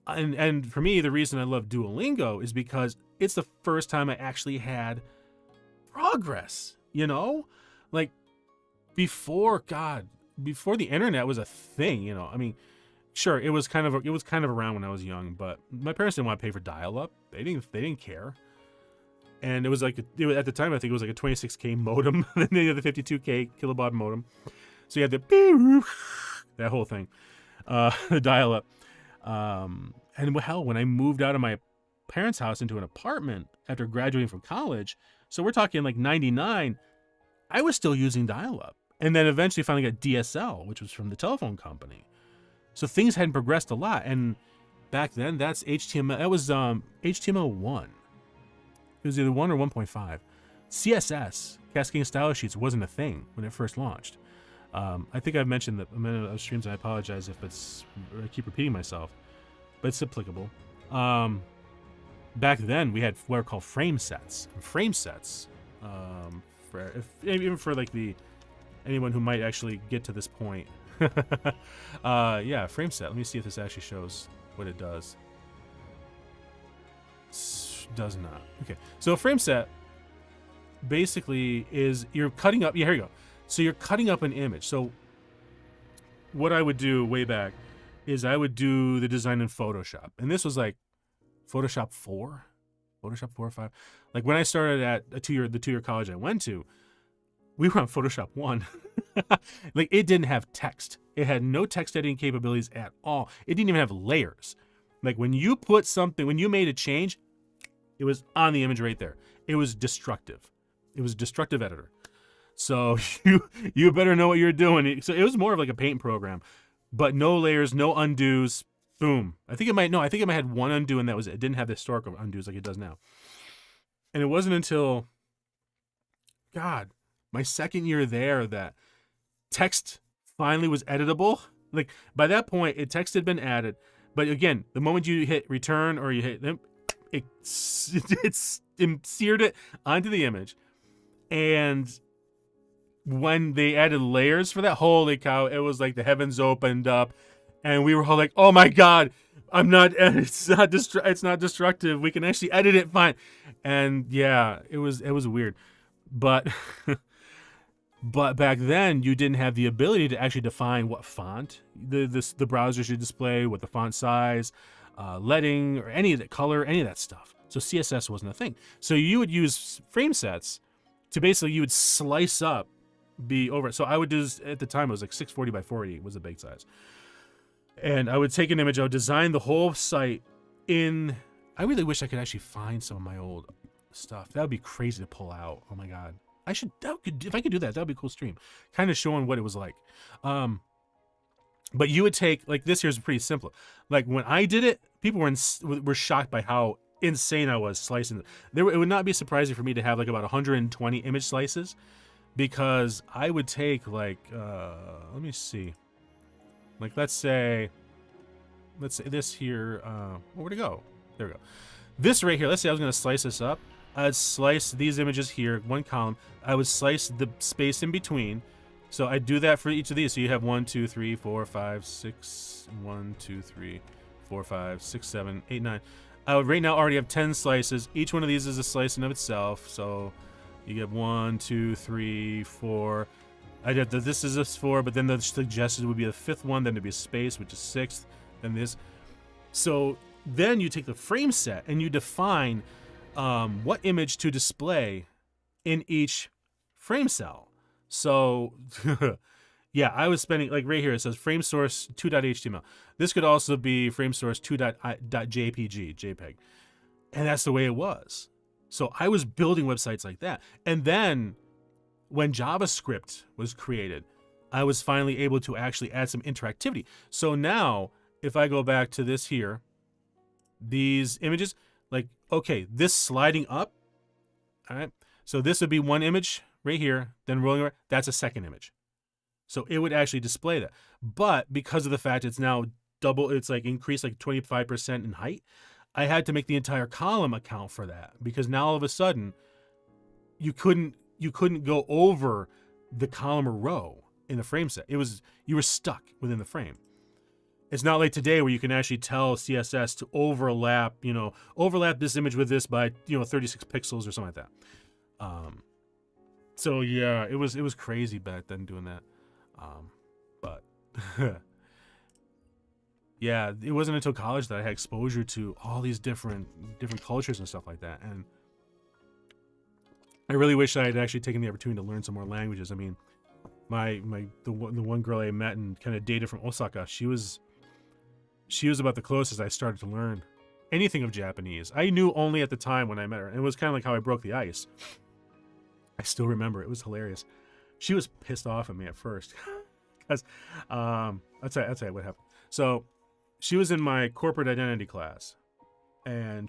And for me, the reason I love DuoLingo is because it's the first time I actually had progress. Before the internet was a thing, I mean, sure, it was kind of around when I was young, but my parents didn't want to pay for dial-up. They didn't care. And it was at the time, I think it was like a 26K modem, then they had the 52K kilobaud modem. So you had that whole thing, the dial-up. And hell, when I moved out of my parents' house into an apartment after graduating from college, so we're talking like 99, I was still using dial-up. And then eventually finally got DSL, which was from the telephone company. So things hadn't progressed a lot. And back then, that's HTML. That was HTML1. It was either 1 or 1.5. CSS, cascading style sheets, wasn't a thing when it first launched. I think I've mentioned that a minute of streams, and I apologize if I keep repeating myself, but it's applicable. Back then, we had what are called frame sets. And frame sets, even for anyone who might actually get to this point. Yeah, frame set. Let me see if this actually shows what it does. Does not. Okay, so a frame set basically is you're cutting up. Yeah, here you go. So you're cutting up an image. So what I would do way back is I would do the design in Photoshop, and this was like Photoshop 4 or 5. Like when I started at the 2-year college I went to, we were on Photoshop 1. Like it didn't have text. It had no text editing capabilities at all. It didn't even have layers. Like when you made a change, it was on the image right there. It was destructive. It was a destructive editor. So you better know what you're doing. So it was more of like a paint program, but no layers, no undos. Boom. I think it might have one undo, and that was it. It didn't have the historical undos like it does now. And it wasn't until, God, my second year there that text finally was editable. Like by that point, text had been added. But again, the moment you hit return or you hit them, it's seared it onto the image. And when they added layers for that, holy cow, it was like the heavens opened up, and we were all like, "Oh my God, it's not destructive. We can actually edit it fine." And yeah, it was weird, but but back then you didn't have the ability to actually define what font the browser should display, what the font size, leading, or any of the color, any of that stuff. So CSS wasn't a thing. So you would use frame sets to basically, you would slice up be over. So I would do this, at the time it was like 640 by 480 was a big size. And I would take an image, I would design the whole site in, I really wish I could actually find some of my old stuff. That would be crazy to pull out. Oh my God. If I could do that, that would be a cool stream. Kind of showing what it was like. But you would take, like this here's pretty simple. Like when I did it, people were shocked by how insane I was slicing. It would not be surprising for me to have like about 120 image slices, because I would take like, let me see. Like let's say this here, where'd it go? There we go. This right here, let's say I was gonna slice this up. I'd slice these images here, one column. I would slice the space in between. So I do that for each of these. So you have 1, 2, 3, 4, 5, 6, 1, 2, 3, 4, 5, 6, 7, 8, 9. I would right now already have 10 slices. Each one of these is a slice in of itself. So you get 1, 2, 3, 4. I did this is a 4, but then the suggested would be the 5th one. Then there'd be a space, which is 6th. Then this. So then you take the frame set and you define what image to display in each frame cell. So, yeah, I was spending, like right here, it says frame source 2.html. This could also be frame source 2.jpg, and that's the way it was. So I was building websites like that. And then when JavaScript was created, I was finally able to actually add some interactivity. So now, if I go back to this here, these images, like, okay, this sliding up, all right, so this would be one image right here, then rolling over, that's a second image. So it would actually display that. But because of the fact it's now double, it's like increased like 25% in height, I had to make the entire column account for that, because now all of a sudden you couldn't go over the column or row in the frame set. You were stuck within the frame. It's not like today where you can actually tell CSS to overlap this image with this by 36 pixels or something like that. So yeah, it was crazy back then doing that. But yeah, it wasn't until college that I had exposure to all these different cultures and stuff like that. And I really wish I had actually taken the opportunity to learn some more languages. I mean, the one girl I met and kind of dated from Osaka, she was about the closest I started to learn anything of Japanese. I knew only at the time when I met her, and it was kind of like how I broke the ice. I still remember, it was hilarious. She was pissed off at me at first, because I'll tell you what happened. So she was in my corporate identity class, and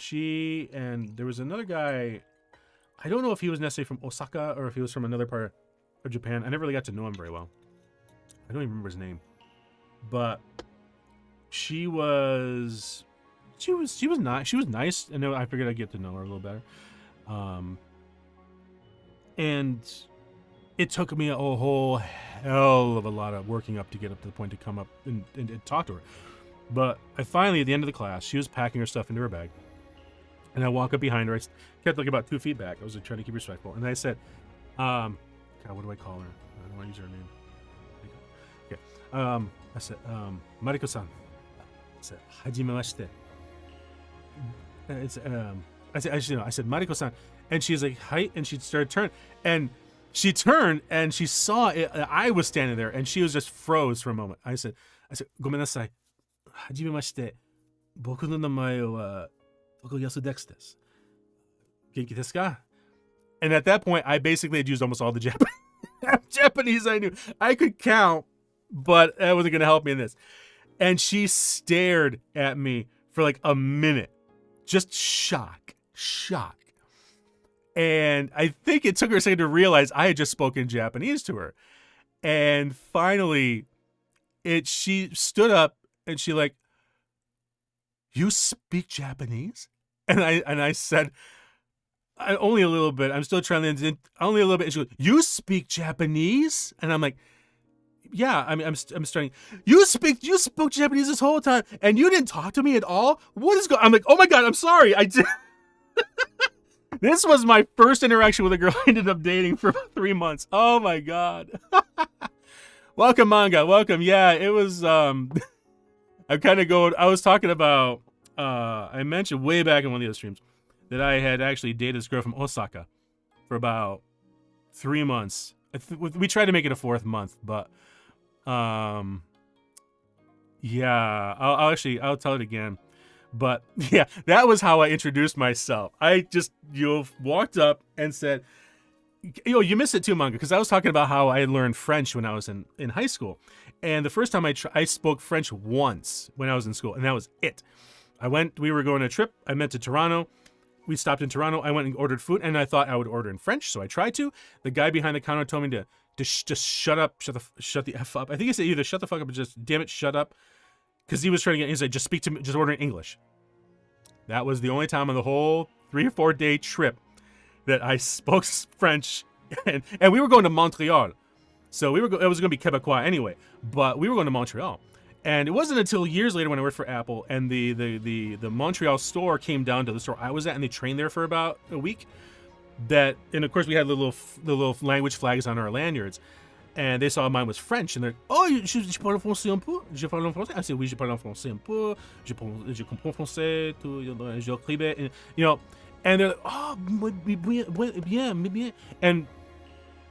there was another guy. I don't know if he was necessarily from Osaka or if he was from another part of Japan. I never really got to know him very well. I don't even remember his name, but she was nice, and I figured I'd get to know her a little better. And it took me a whole hell of a lot of working up to get up to the point to come up and talk to her. But I finally, at the end of the class, she was packing her stuff into her bag, and I walk up behind her. I kept like about 2 feet back. I was like, trying to keep respectful, and I said, God, what do I call her? I don't want to use her name. Okay. I said, Mariko-san. I said, hajimemashite. I said, Mariko-san. And she's like, hi, and she started turning. And she turned, and she saw it. I was standing there, and she was just froze for a moment. I said, gomenasai. Hajimemashite. Boku no namae wa Tokuyasu Dex desu. Genki desu ka? And at that point, I basically had used almost all the Japanese I knew. I could count, but that wasn't going to help me in this. And she stared at me for like a minute. Just shock. And I think it took her a second to realize I had just spoken Japanese to her. And finally, she stood up and she like, you speak Japanese? And I said, only a little bit. I'm still trying to, only a little bit. And she goes, you speak Japanese? And I'm like, yeah, I'm starting. You spoke Japanese this whole time, and you didn't talk to me at all? What is going on? I'm like, oh my God, I'm sorry. I did. This was my first interaction with a girl I ended up dating for 3 months. Oh my God. Welcome, manga. Welcome. Yeah, it was, I'm kind of going, I was talking about, I mentioned way back in one of the other streams that I had actually dated this girl from Osaka for about 3 months. we tried to make it a 4th month, but yeah, I'll tell it again. But yeah, that was how I introduced myself. I just walked up and said, you missed it too, Manga, because I was talking about how I learned French when I was in high school. And the first time I spoke French once when I was in school, and that was it. We were going on a trip. I went to Toronto. We stopped in Toronto. I went and ordered food, and I thought I would order in French, so I tried to. The guy behind the counter told me to just shut up, shut the F up. I think he said either shut the fuck up or just, damn it, shut up. Because he was trying to he said, just speak to me, just order in English. That was the only time on the whole 3 or 4 day trip that I spoke French. And we were going to Montreal. So it was going to be Quebecois anyway. But we were going to Montreal. And it wasn't until years later when I worked for Apple and the Montreal store came down to the store I was at, and they trained there for about a week. And of course we had the little language flags on our lanyards. And they saw mine was French, and they're like, oh, je parle français un peu? Je parle en français? I said, oui, je parle en français un peu. Je comprends français, je écrivais, and they're like, oh, bien. And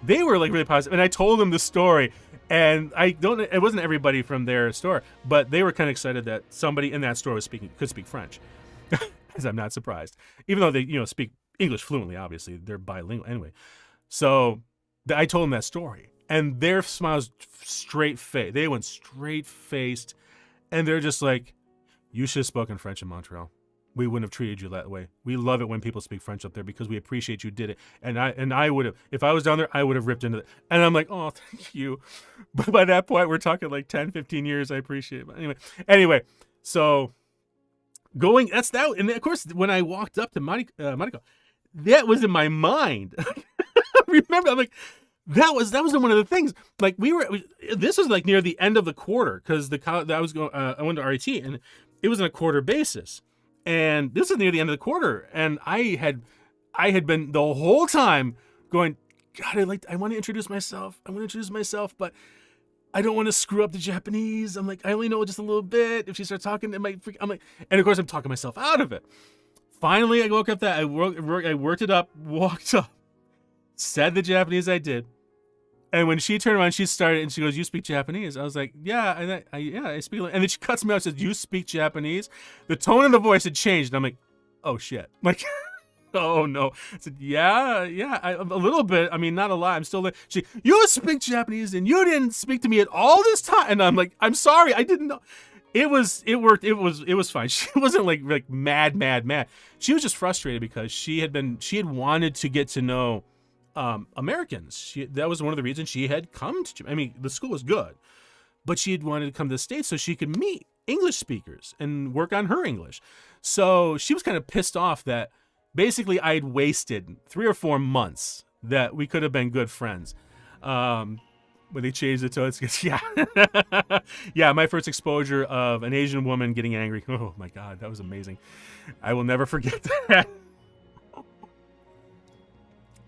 they were like really positive, and I told them the story, and it wasn't everybody from their store, but they were kind of excited that somebody in that store could speak French, because I'm not surprised, even though they speak English fluently. Obviously, they're bilingual anyway. So I told them that story. And their smiles they went straight-faced, and they're just like, you should have spoken French in Montreal. We wouldn't have treated you that way. We love it when people speak French up there because we appreciate you did it. And I would have, if I was down there, I would have ripped into it. And I'm like, oh, thank you. But by that point, we're talking like 10, 15 years. I appreciate it. But anyway, so that's that. And of course, when I walked up to Mariko, that was in my mind. Remember, I'm like, That was one of the things. Like this was like near the end of the quarter because I went to RIT and it was on a quarter basis, and this is near the end of the quarter, and I had been the whole time going, God, I want to introduce myself. But I don't want to screw up the Japanese. I'm like, I only know just a little bit. If she starts talking, it might freak. I'm like, and of course I'm talking myself out of it. Finally, I woke up I worked it up, walked up, said the Japanese I did. And when she turned around, she started, and she goes, you speak Japanese? I was like, yeah, and I speak. And then she cuts me out and says, you speak Japanese? The tone of the voice had changed. And I'm like, oh, shit. Like, oh, no. I said, yeah, a little bit. I mean, not a lot. I'm still there. You speak Japanese, and you didn't speak to me at all this time. And I'm like, I'm sorry. I didn't know. It worked. It was fine. She wasn't like mad. She was just frustrated because she had wanted to get to know Americans. That was one of the reasons she had come to Japan. I mean, the school was good, but she had wanted to come to the States so she could meet English speakers and work on her English. So she was kind of pissed off that basically I'd wasted 3 or 4 months that we could have been good friends. When they changed it to it's yeah. Yeah, my first exposure of an Asian woman getting angry. Oh my God, that was amazing. I will never forget that.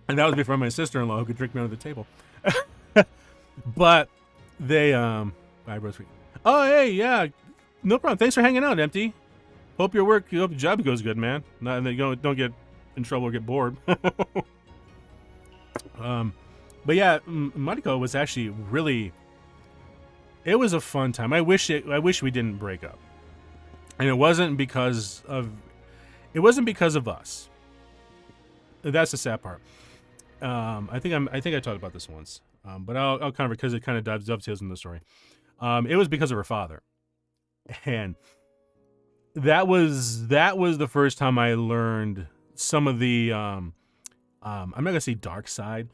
And that was before my sister-in-law who could drink me under the table. But they, oh, hey, yeah, no problem. Thanks for hanging out, Empty. Hope your job goes good, man. And they don't get in trouble or get bored. But yeah, Mariko was actually it was a fun time. I wish we didn't break up. And it wasn't because of us. That's the sad part. I think I talked about this once, but I'll cover it because it kind of dovetails in the story. It was because of her father, and that was the first time I learned some of the I'm not gonna say dark side,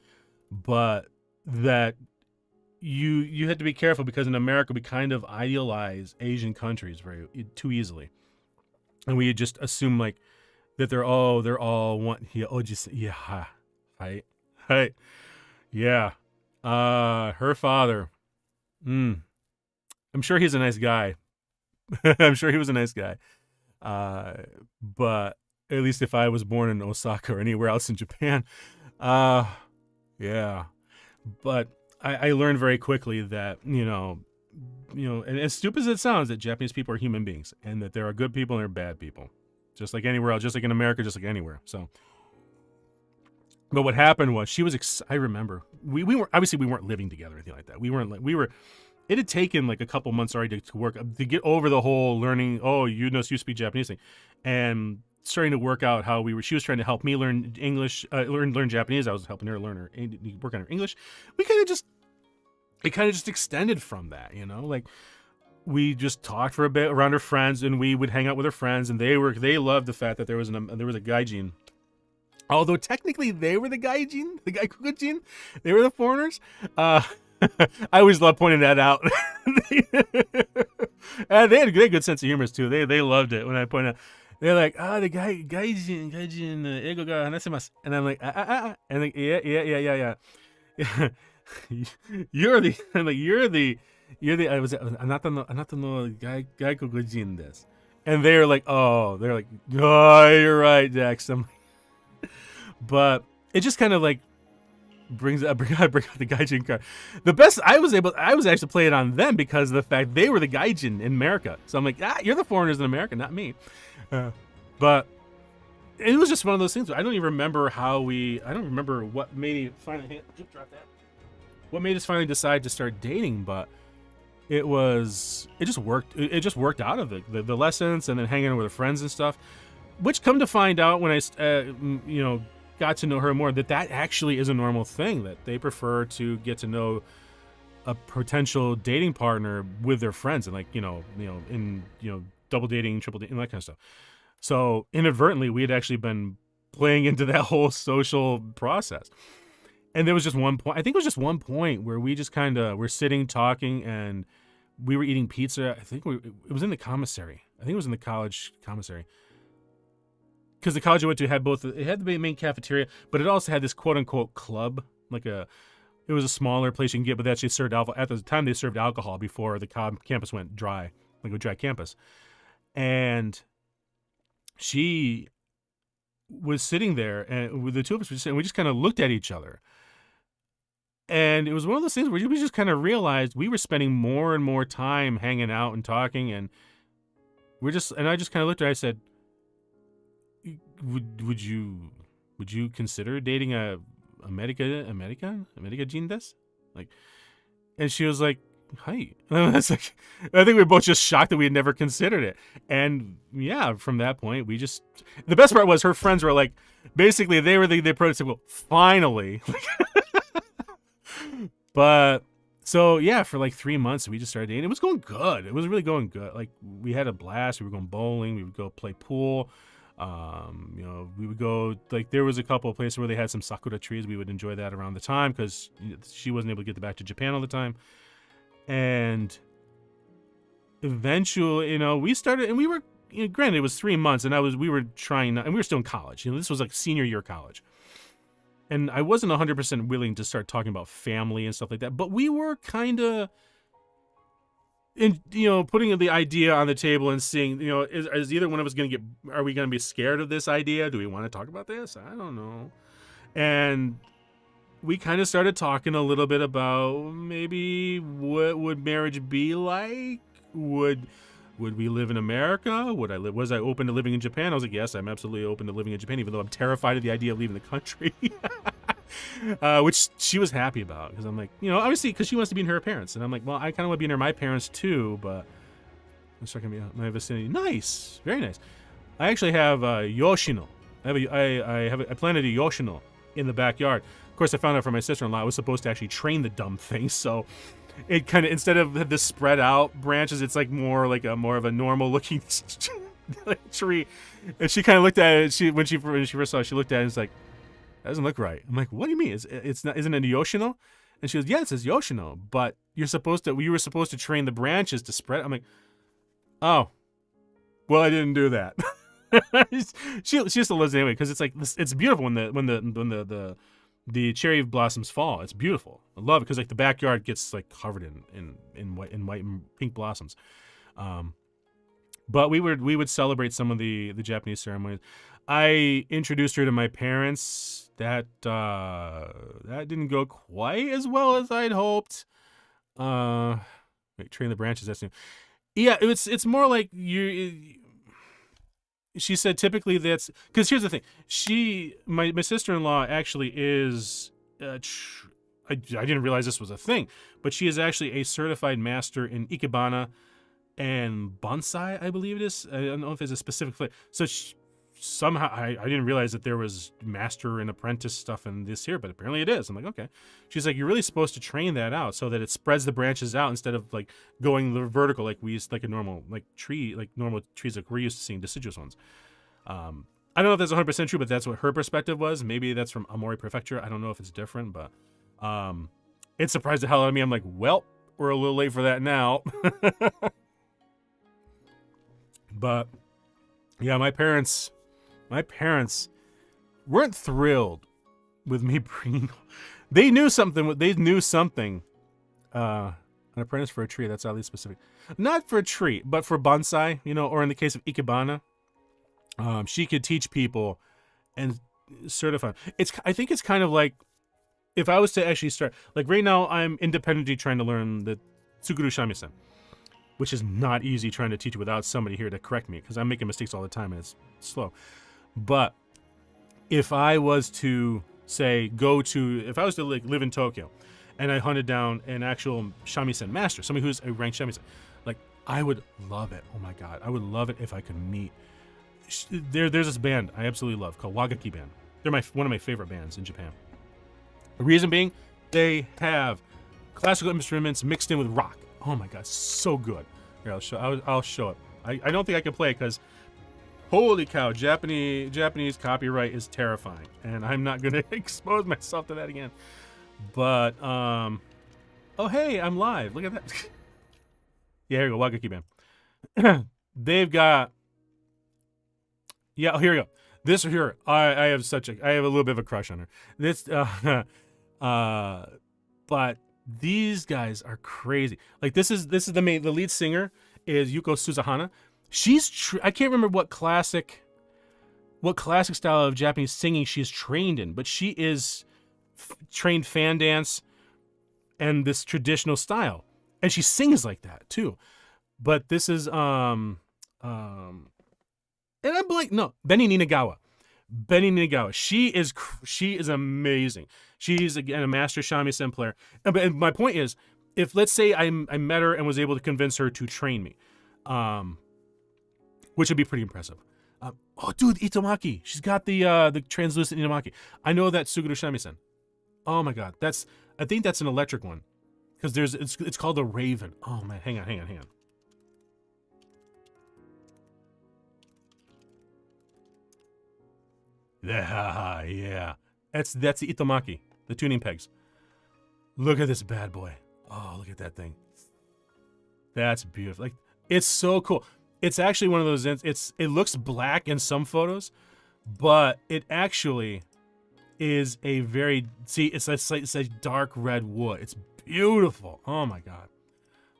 but that you had to be careful because in America we kind of idealize Asian countries too easily, and we just assume like that they're all one. Yeah, right. Yeah. Her father. I'm sure he's a nice guy. I'm sure he was a nice guy. But at least if I was born in Osaka or anywhere else in Japan, yeah. But I learned very quickly that, and as stupid as it sounds, that Japanese people are human beings and that there are good people and there are bad people. Just like anywhere else, just like in America, just like anywhere. So But what happened was she was. I remember we weren't obviously we weren't living together or anything like that. We weren't like we were. It had taken like a couple months already to work to get over the whole learning. Oh, you speak Japanese thing, and starting to work out how we were. She was trying to help me learn English, learn Japanese. I was helping her learn work on her English. We kind of just it kind of just extended from that, you know, like. We just talked for a bit around her friends, and we would hang out with her friends, and they loved the fact that there was a gaijin. Although technically they were the gaijin, the gaikokujin, they were the foreigners. I always love pointing that out. And they had a good sense of humor too. They loved it when I point out. They're like, the gaijin, ego ga hanasemasu, and I'm like, and like, yeah. You're the, I'm like, you're the, I was, anata no gaikokujin desu. And they're like, oh, you're right, Dex. But it just kind of like brings out the gaijin card. The best I was actually play it on them because of the fact they were the gaijin in America. So I'm like, you're the foreigners in America, not me. But it was just one of those things. I don't even remember I don't remember what made what made us finally decide to start dating, but it just worked. It just worked out of it. The lessons and then hanging out with her friends and stuff, which come to find out when I, got to know her more, that actually is a normal thing, that they prefer to get to know a potential dating partner with their friends, and like, double dating, triple dating, that kind of stuff. So inadvertently, we had actually been playing into that whole social process. And there was just one point, I think it was just one point where we just kind of were sitting talking, and we were eating pizza. I think it was in the commissary. I think it was in the college commissary. Because the college I went to had it had the main cafeteria, but it also had this quote unquote club. It was a smaller place you can get, but they actually served alcohol. At the time, they served alcohol before the campus went dry, like a dry campus. And she was sitting there, and with the two of us were sitting, we just kind of looked at each other. And it was one of those things where we just kind of realized we were spending more and more time hanging out and talking, and I just kind of looked at her. I said, would you consider dating a America Jin desu? Like, and she was like, hi. I think we were both just shocked that we had never considered it. And yeah, from that point, the best part was her friends were like, basically they were the prototypical, finally. But so yeah, for like 3 months we just started dating. It was going good. It was really going good. Like, we had a blast. We were going bowling. We would go play pool. We would go, like, there was a couple of places where they had some sakura trees. We would enjoy that around the time because she wasn't able to get back to Japan all the time. And eventually, we started, and we were, granted, it was 3 months, and we were trying, and we were still in college. This was like senior year college. And I wasn't 100% willing to start talking about family and stuff like that, but we were kind of, putting the idea on the table and seeing, is either one of us are we going to be scared of this idea? Do we want to talk about this? I don't know. And we kind of started talking a little bit about maybe what would marriage be like? Would we live in America? Was I open to living in Japan? I was like, yes, I'm absolutely open to living in Japan, even though I'm terrified of the idea of leaving the country. Which she was happy about, because I'm like, obviously, because she wants to be near her parents. And I'm like, well, I kind of want to be near my parents too, but I'm not going to be out my vicinity. Nice. Very nice. I actually have Yoshino. I planted a Yoshino in the backyard. Of course, I found out from my sister-in-law I was supposed to actually train the dumb thing, so it kind of, instead of the spread out branches, it's like more of a normal looking tree. And she kind of looked at it. When she first saw it, she looked at it and was like, that doesn't look right. I'm like, what do you mean? It's not? Isn't it a Yoshino? And she goes, yeah, it says Yoshino, but we were supposed to train the branches to spread. I'm like, oh, well, I didn't do that. She still lives anyway, because it's like it's beautiful when the cherry blossoms fall. It's beautiful. I love it because like the backyard gets like covered in white and pink blossoms. But we would celebrate some of the Japanese ceremonies. I introduced her to my parents. That didn't go quite as well as I'd hoped. Train the branches. That's new. Yeah, it's more like she said typically that's because here's the thing. My sister-in-law actually is. I didn't realize this was a thing, but she is actually a certified master in ikebana and bonsai, I believe it is. I don't know if it's a specific flavor. So somehow I didn't realize that there was master and apprentice stuff in this here, but apparently it is. I'm like, okay. She's like, you're really supposed to train that out so that it spreads the branches out instead of like going the vertical like we used, like a normal normal trees like we're used to seeing deciduous ones. I don't know if that's 100% true, but that's what her perspective was. Maybe that's from Amori Prefecture. I don't know if it's different, but it surprised the hell out of me. I'm like, well, we're a little late for that now. But yeah, my parents weren't thrilled with me bringing. They knew something. An apprentice for a tree. That's oddly specific. Not for a tree, but for bonsai. Or in the case of ikebana, she could teach people and certify. I think it's kind of like if I was to actually start. Like right now, I'm independently trying to learn the tsuguru shamisen, which is not easy trying to teach without somebody here to correct me because I'm making mistakes all the time and it's slow. But if I was to say if I was to like live in Tokyo and I hunted down an actual shamisen master, somebody who's a ranked shamisen, like I would love it. Oh my God. I would love it if I could meet. There's this band I absolutely love called Wagaki Band. They're one of my favorite bands in Japan. The reason being, they have classical instruments mixed in with rock. Oh my God, so good. Here, I'll show it. I don't think I can play it because, holy cow, Japanese copyright is terrifying, and I'm not gonna expose myself to that again. But oh hey, I'm live. Look at that. Yeah, here we go, Wagaki Band. They've got. Yeah, oh, here we go. This here, I have a little bit of a crush on her. This, but these guys are crazy. Like this is the lead singer is Yuko Suzahana. I can't remember what classic style of Japanese singing she's trained in, but she is trained fan dance and this traditional style, and she sings like that too. But this is and I'm like, no, Benny Ninagawa. She is amazing. She's again a master shamisen player. And my point is, if let's say I met her and was able to convince her to train me, which would be pretty impressive. Oh, dude, Itomaki. She's got the translucent Itomaki. I know that Suguru shamisen. Oh my God, I think that's an electric one, because it's called the Raven. Oh man, hang on. Yeah. That's the Itomaki, the tuning pegs. Look at this bad boy. Oh, look at that thing. That's beautiful. Like, it's so cool. It's actually one of those. It looks black in some photos, but it actually is a very it's a dark red wood. It's beautiful. Oh my God.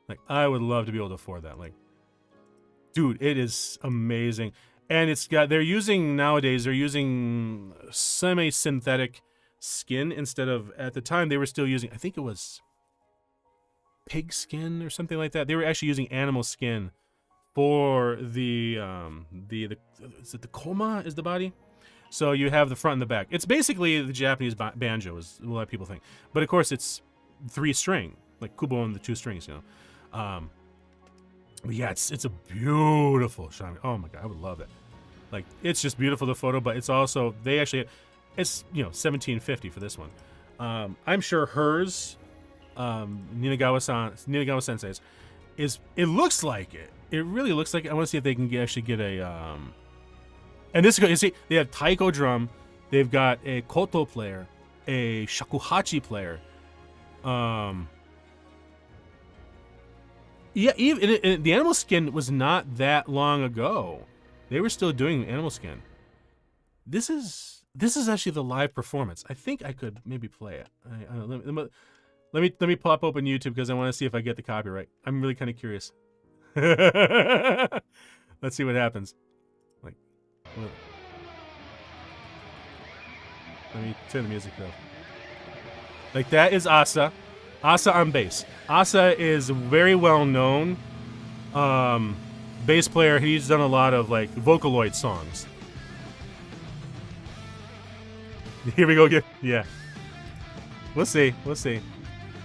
Like, I would love to be able to afford that. Like, dude, it is amazing. And they're using semi-synthetic skin instead of, at the time they were still using, I think it was pig skin or something like that. They were actually using animal skin for the is it the koma is the body? So you have the front and the back. It's basically the Japanese banjo, is a lot of people think. But of course it's 3-string, like kubo and the 2 strings, But yeah, it's a beautiful shiny. Oh my God, I would love it. Like, it's just beautiful, the photo, but it's also, it's $17.50 for this one. I'm sure hers, Ninagawa Sensei's, it looks like it. It really looks like it. I want to see if they can actually get a and this is, you see, they have taiko drum, they've got a koto player, a shakuhachi player, yeah, even the animal skin was not that long ago. They were still doing animal skin. This is actually the live performance. I think I could maybe play it. Let me pop open YouTube because I want to see if I get the copyright. I'm really kind of curious. Let's see what happens. Like, let me turn the music up. Like, that is Asa. Asa on bass. Asa is very well known bass player. He's done a lot of like Vocaloid songs. Here we go again. Yeah. We'll see. We'll see.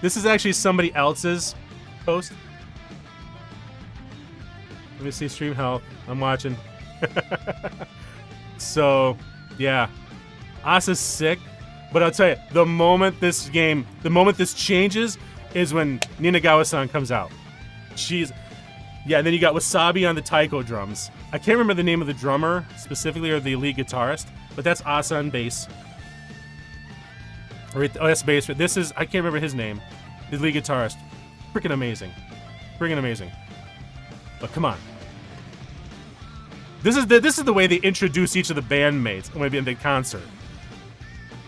This is actually somebody else's post. Let me see stream health. I'm watching. So, yeah. Asa's sick. But I'll tell you, the moment this changes is when Ninagawa-san comes out. She's... Yeah, and then you got Wasabi on the taiko drums. I can't remember the name of the drummer specifically or the lead guitarist, but that's Asa on bass. Oh, that's bass. This is... I can't remember his name. His lead guitarist. Freaking amazing. Freaking amazing. But come on. This is the way they introduce each of the bandmates when we in the concert.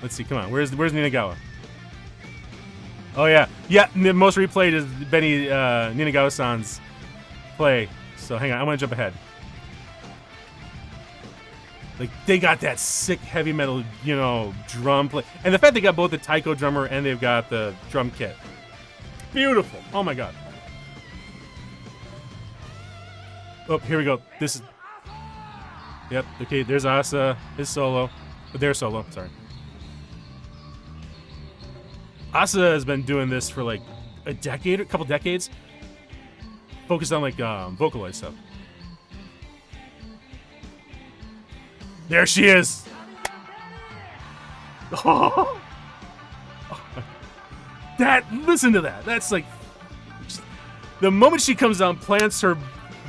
Let's see, come on. Where's Ninagawa? Oh yeah. Yeah, the most replayed is Benny Ninagawa-san's play. So hang on, I want to jump ahead. Like they got that sick heavy metal, drum play. And the fact they got both the taiko drummer and they've got the drum kit. Beautiful. Oh my god. Oh, here we go. This is... Yep, okay, there's Asa, his solo. Their solo, sorry. Asa has been doing this for like a couple decades. Focused on like Vocaloid stuff. There she is! Oh. Listen to that. That's like... The moment she comes out and plants her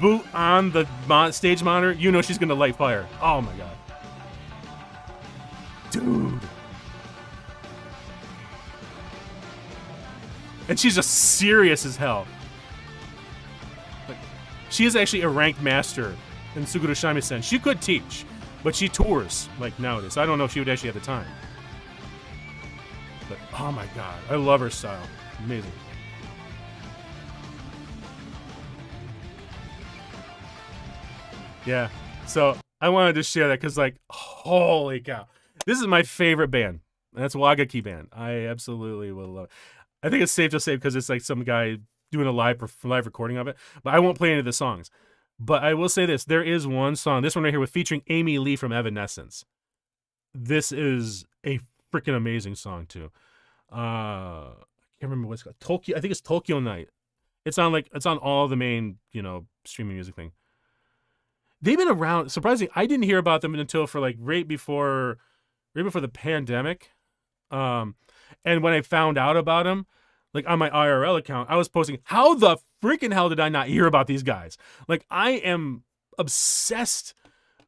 boot on the stage monitor, you know she's gonna light fire. Oh my god. Dude. And she's just serious as hell. Like, she is actually a ranked master in Suguru Shamisen. She could teach, but she tours like nowadays. I don't know if she would actually have the time. But oh my god, I love her style. Amazing. Yeah, so I wanted to share that because, like, holy cow. This is my favorite band. That's Wagaki Band. I absolutely will love it. I think it's safe to say because it's like some guy doing a live recording of it. But I won't play any of the songs. But I will say this. There is one song, this one right here, with featuring Amy Lee from Evanescence. This is a freaking amazing song, too. I can't remember what it's called. Tokyo. I think it's Tokyo Night. It's on all the main, streaming music thing. They've been around. Surprisingly, I didn't hear about them until for like right before the pandemic. And when I found out about them, like on my IRL account, I was posting, how the freaking hell did I not hear about these guys? Like, I am obsessed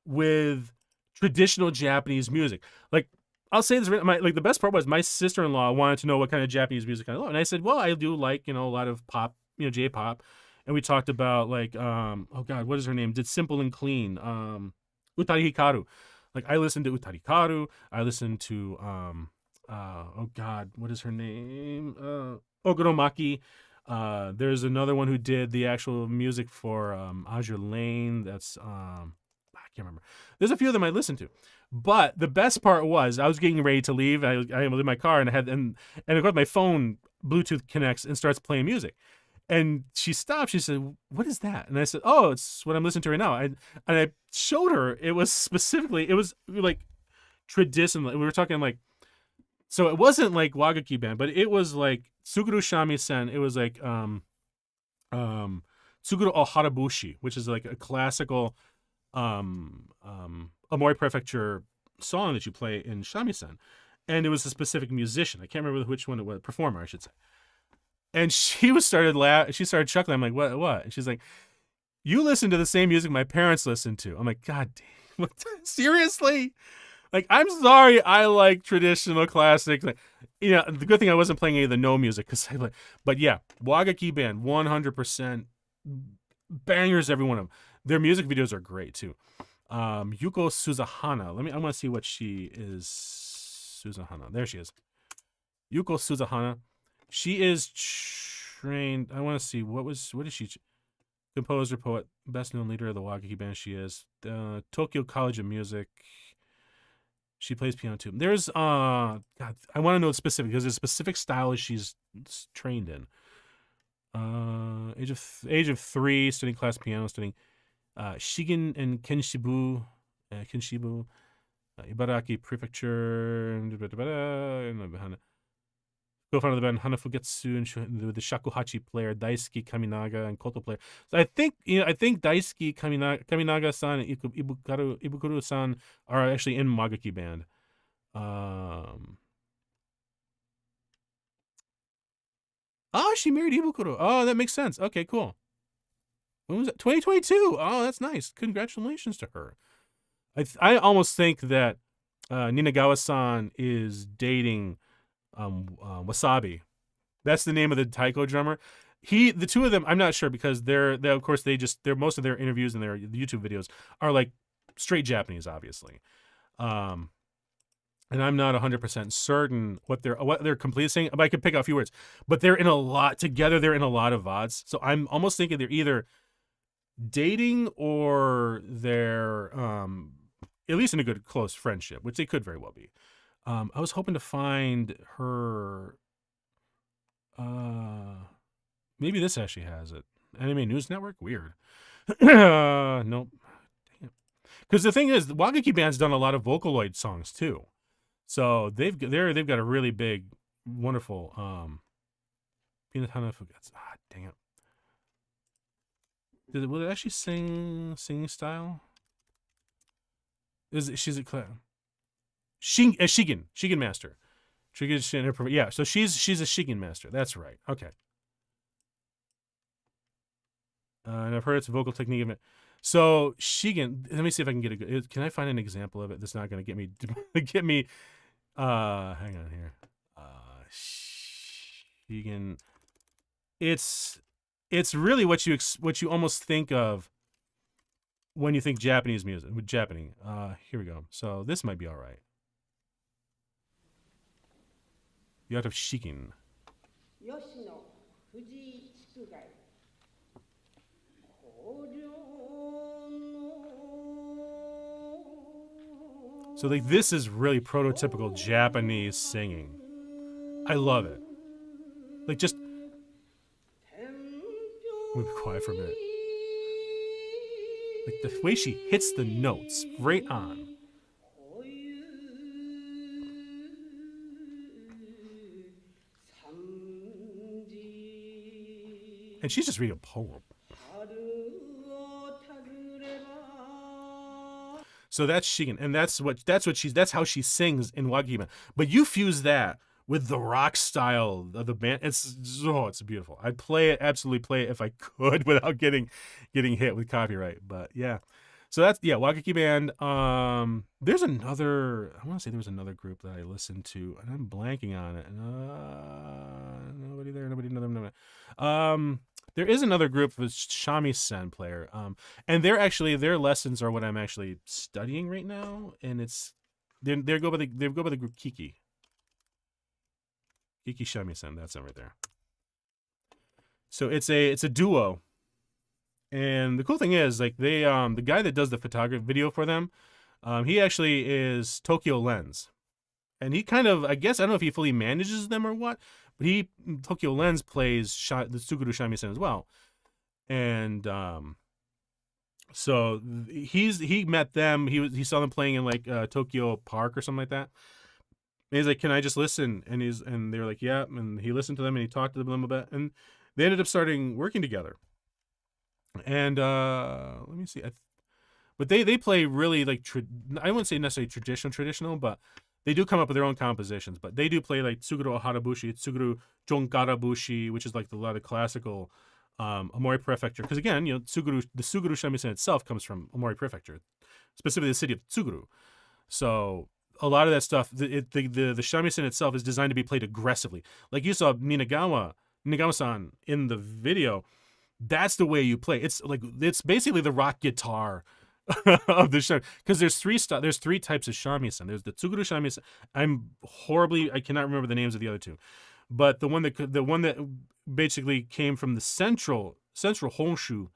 with traditional Japanese music. Like, I'll say this, the best part was my sister-in-law wanted to know what kind of Japanese music I love. And I said, well, I do like, a lot of pop, J-pop. And we talked about like, oh god, what is her name? Did Simple and Clean, Utari Hikaru. Like I listened to Utari Hikaru. I listened to, oh god, what is her name? Oguromaki. There's another one who did the actual music for Azure Lane. That's I can't remember. There's a few of them I listened to. But the best part was I was getting ready to leave. I was in my car and and of course my phone Bluetooth connects and starts playing music. And she stopped. She said, "What is that?" And I said, "Oh, it's what I'm listening to right now." And I showed her. It was like traditional. We were talking like, so it wasn't like Wagaki Band, but it was like Suguru Shamisen. It was like Tsuguru o Harabushi, which is like a classical Aomori Prefecture song that you play in shamisen. And it was a specific musician. I can't remember which one it was, performer, I should say. And she started chuckling. I'm like, what? And she's like, you listen to the same music my parents listened to. I'm like, God damn, seriously? Like, I'm sorry, I like traditional classics. Like, the good thing I wasn't playing any of the no music, but yeah, Wagaki Band, 100% bangers, every one of them. Their music videos are great too. Yuko Suzahana. I want to see what she is. Suzahana. There she is. Yuko Suzahana. She is trained. I want to see what is she? Composer, poet, best known leader of the Wagaki Band. She is Tokyo College of Music. She plays piano too. There's God, I want to know the specific because there's a specific style she's trained in. Age of 3, studying class piano, studying Shigen and Kenshibu, Ibaraki Prefecture, co-founder of the band Hanafugetsu and the shakuhachi player Daisuke Kaminaga and koto player. So I think Daisuke Kaminaga-san and Ibukuro-san are actually in Magaki band. She married Ibukuro. Oh, that makes sense. Okay, cool. When was that? 2022. Oh, that's nice. Congratulations to her. I almost think that Ninagawa-san is dating Wasabi. That's the name of the taiko drummer. The two of them, I'm not sure because they're of course they're most of their interviews and their YouTube videos are like straight Japanese, obviously. And I'm not 100% certain what they're completely saying, but I could pick out a few words. But they're in a lot together. They're in a lot of VODs, so I'm almost thinking they're either dating or they're at least in a good close friendship, which they could very well be. I was hoping to find her. Maybe this actually has it. Anime News Network. Weird. Nope. Because the thing is, the Wagaki band's done a lot of Vocaloid songs too. So they've got a really big, wonderful Peanut Hanafugetsu. Dang it. Will it actually singing style? She's a Shigen master. Yeah, so she's a Shigen master. That's right. Okay. And I've heard it's a vocal technique of it. So Shigen, let me see if I can get can I find an example of it that's not going to get me hang on here. Shigen. It's really what you almost think of when you think Japanese music with Japanese. Here we go. So this might be all right. The art of Shigen. So like this is really prototypical Japanese singing. I love it. Like just let me be quiet for a minute. Like the way she hits the notes right on. And she's just reading a poem. So that's Shigen, and that's how she sings in Wagima. But you fuse that with the rock style of the band. It's beautiful. I'd absolutely play it if I could without getting hit with copyright. But yeah. So that's Wagaki band. There's another, I want to say there was another group that I listened to, and I'm blanking on it. Nobody there, nobody. There is another group of shamisen player, and their lessons are what I'm actually studying right now, and they go by the group Kiki shamisen. That's it right there. So it's a duo, and the cool thing is like they the guy that does the photography video for them, he actually is Tokyo Lens, and he kind of, I guess, I don't know if he fully manages them or what. But Tokyo Lens plays the Tsuguru shamisen as well, and so he met them. He saw them playing in like Tokyo Park or something like that. And he's like, "Can I just listen?" And they were like, "Yeah." And he listened to them and he talked to them a bit, and they ended up starting working together. And let me see, but they play really like I wouldn't say necessarily traditional, but they do come up with their own compositions, but they do play like Tsuguru Oharabushi, Tsuguru Jonkarabushi, which is like a lot of classical Omori Prefecture. Because again, the Tsuguru shamisen itself comes from Omori Prefecture, specifically the city of Tsuguru. So a lot of that stuff, the shamisen itself is designed to be played aggressively. Like you saw Ninagawa-san in the video. That's the way you play. It's basically the rock guitar of the shamisen, because there's three types of shamisen. There's the Tsuguru shamisen. I cannot remember the names of the other two, but the one that basically came from the central Honshu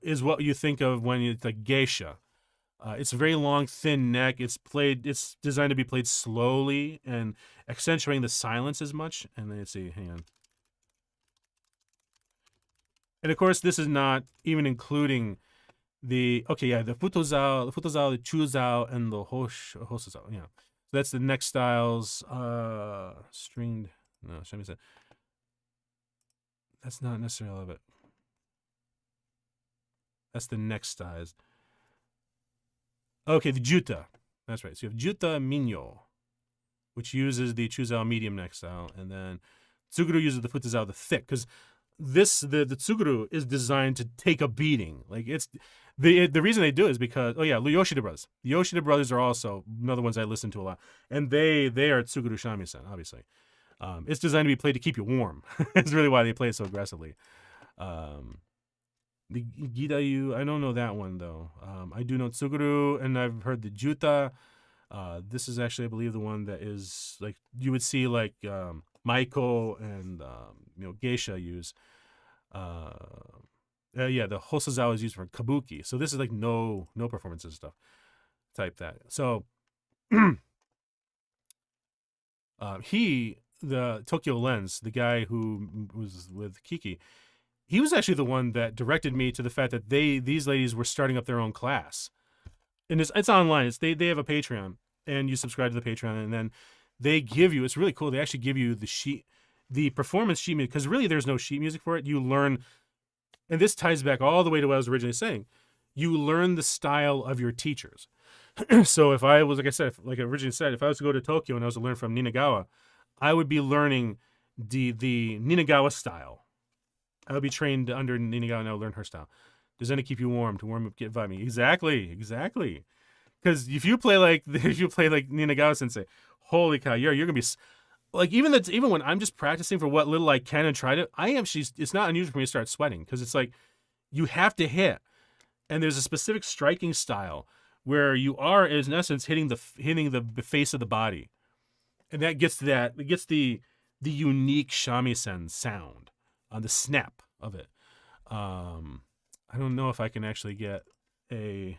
is what you think of when it's like geisha. It's a very long, thin neck. It's designed to be played slowly and accentuating the silence as much. And then let's see, hang on. And of course, this is not even including the futozao, the chuzao, and the hosazao. Yeah, so that's the neck styles. Stringed. No, show me that. That's not necessarily all of it. That's the neck styles. Okay, the juta. That's right. So you have juta minyo, which uses the chuzao medium neck style, and then tsuguru uses the futozao, the thick, because the tsuguru is designed to take a beating. Like it's the reason they do it is because the Yoshida brothers. The Yoshida brothers are also another ones I listen to a lot, and they are tsuguru shamisen, obviously. It's designed to be played to keep you warm. That's really why they play it so aggressively. The Gidayu, I don't know that one though. I do know tsuguru, and I've heard the juta. This is actually, I believe, the one that is like you would see like Maiko and geisha use. The hosozawa is used for kabuki. So this is like no performances stuff. Type that. So the Tokyo Lens, the guy who was with Kiki, he was actually the one that directed me to the fact that these ladies were starting up their own class. And it's online. They have a Patreon, and you subscribe to the Patreon, and then they give you, it's really cool, they actually give you the performance sheet music, because really there's no sheet music for it. You learn, and this ties back all the way to what I was originally saying, you learn the style of your teachers. So if I was, like I said, like I originally said, if I was to go to Tokyo and I was to learn from Ninagawa, I would be learning the Ninagawa style. I would be trained under Ninagawa, and I would learn her style. Doesn't it keep you warm, to warm up, get vibing? Exactly. Because if you play like Ninagawa Sensei, holy cow, you're gonna be like, even when I'm just practicing for what little I can and try to, it's not unusual for me to start sweating, because it's like you have to hit, and there's a specific striking style where you are, in essence, hitting the face of the body, and it gets the unique shamisen sound on the snap of it. I don't know if I can actually get a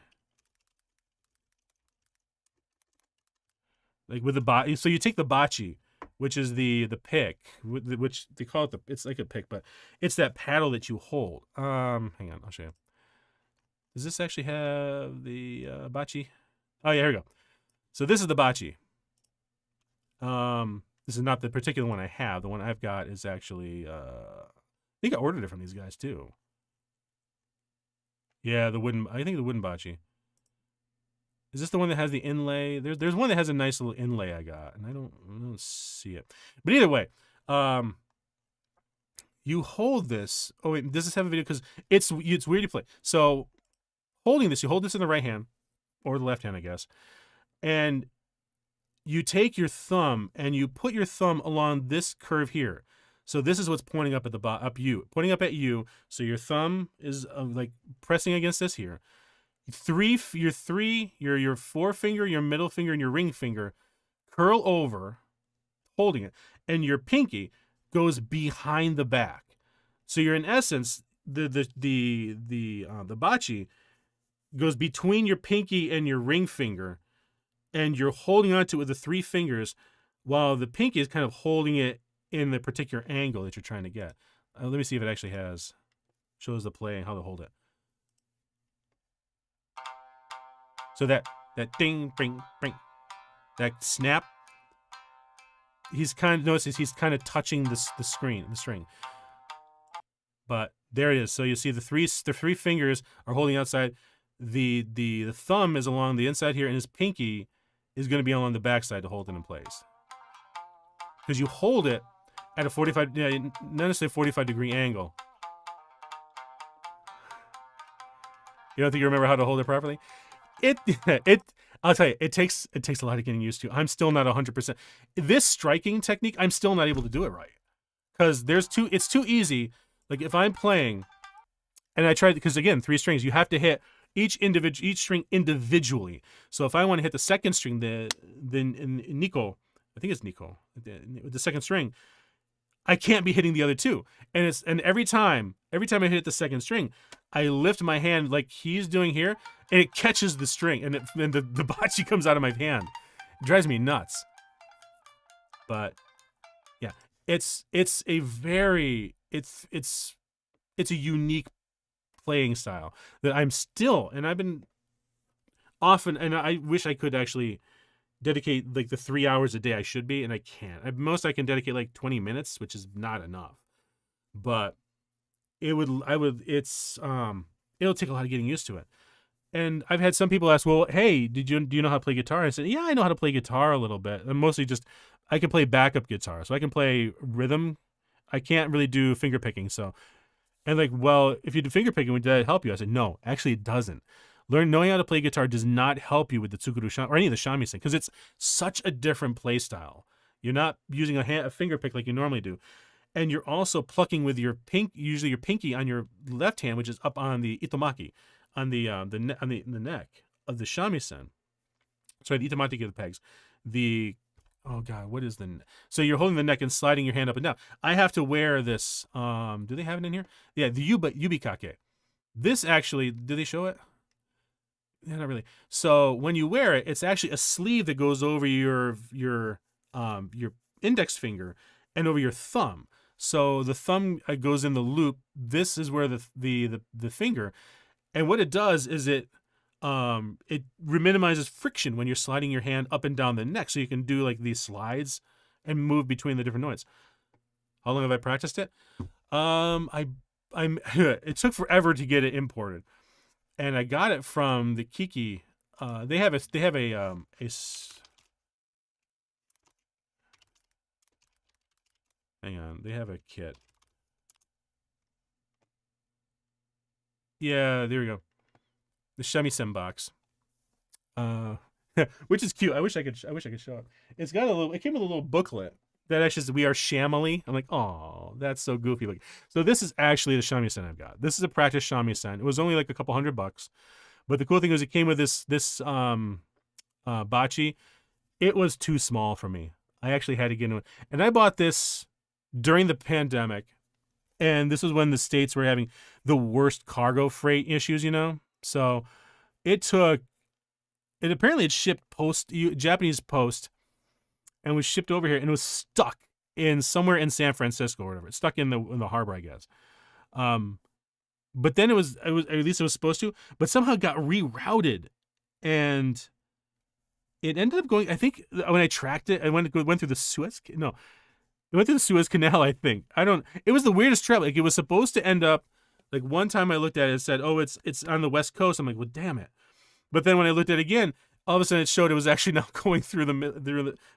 like with the bot. So you take the bachi, which is the pick, which they call it it's like a pick, but it's that paddle that you hold. Hang on, I'll show you. Does this actually have the bachi? Oh yeah, here we go. So this is the bachi. This is not the particular one I have. The one I've got is actually I think I ordered it from these guys too. Yeah, I think the wooden bachi. Is this the one that has the inlay? There's one that has a nice little inlay I got, and I don't see it. But either way, you hold this. Oh wait, does this have a video? Because it's weird to play. So holding this, you hold this in the right hand or the left hand, I guess, and you take your thumb and you put your thumb along this curve here. So this is what's pointing up at the pointing up at you. So your thumb is like pressing against this here. Your forefinger, your middle finger, and your ring finger curl over, holding it, and your pinky goes behind the back. So you're, in essence, the bachi goes between your pinky and your ring finger, and you're holding onto it with the three fingers, while the pinky is kind of holding it in the particular angle that you're trying to get. Let me see if it actually shows the play and how to hold it. So that ding, bing, bing, that snap, he's kind of touching the string. But there it is. So you see the three fingers are holding outside. The thumb is along the inside here, and his pinky is going to be along the backside to hold it in place. Because you hold it at a 45, not necessarily 45-degree angle. You don't think you remember how to hold it properly? I'll tell you, it takes a lot of getting used to. I'm still not 100%. This striking technique, I'm still not able to do it right. Because it's too easy. Like if I'm playing, and I tried, because again, 3 strings, you have to hit each string individually. So if I want to hit the second string, the Nico, I think it's Nico, the second string, I can't be hitting the other two. And every time I hit the second string, I lift my hand like he's doing here, and it catches the string, and the bachi comes out of my hand. It drives me nuts. But yeah, it's a unique playing style that I'm still, and I've been often, and I wish I could actually dedicate like the 3 hours a day I should be, and I can't. At most I can dedicate like 20 minutes, which is not enough. But it'll take a lot of getting used to it. And I've had some people ask, well, hey, do you know how to play guitar? And I said, yeah, I know how to play guitar a little bit. And mostly just, I can play backup guitar. So I can play rhythm. I can't really do finger picking. So, and like, well, if you do finger picking, would that help you? I said, no, actually it doesn't. Knowing how to play guitar does not help you with the tsukuru shan or any of the shamisen because it's such a different play style. You're not using a finger pick like you normally do. And you're also plucking with your usually your pinky on your left hand, which is up on the itomaki, on the neck of the shamisen. Sorry, the itomaki of the pegs. Oh god, what is so you're holding the neck and sliding your hand up and down. I have to wear this. Do they have it in here? Yeah, the yubikake. This actually, do they show it? Yeah, not really. So when you wear it, it's actually a sleeve that goes over your index finger and over your thumb. So the thumb goes in the loop. This is where the finger, and what it does is it minimizes friction when you're sliding your hand up and down the neck, so you can do like these slides and move between the different notes. How long have I practiced it? It took forever to get it imported, and I got it from the Kiki. They have a hang on, they have a kit. Yeah, there we go. The shamisen box. Which is cute. I wish I could show it. It came with a little booklet that actually says we are shamily. I'm like, oh, that's so goofy. Like, so this is actually the shamisen I've got. This is a practice shamisen. It was only like a couple $100, but the cool thing was it came with this bachi. It was too small for me. I actually had to get into it, and I bought this during the pandemic, and this was when the States were having the worst cargo freight issues, So it apparently it shipped Japanese post and was shipped over here, and it was stuck in somewhere in San Francisco or whatever. It's stuck in the harbor, I guess. But then it was at least it was supposed to, but somehow it got rerouted, and it ended up going. I think when I tracked it, I went through the Suez. No, it went through the Suez Canal. I think It was the weirdest travel. Like, it was supposed to end up. Like, one time I looked at it, it said, "Oh, it's on the West Coast." I'm like, "Well, damn it!" But then when I looked at it again, all of a sudden it showed it was actually now going through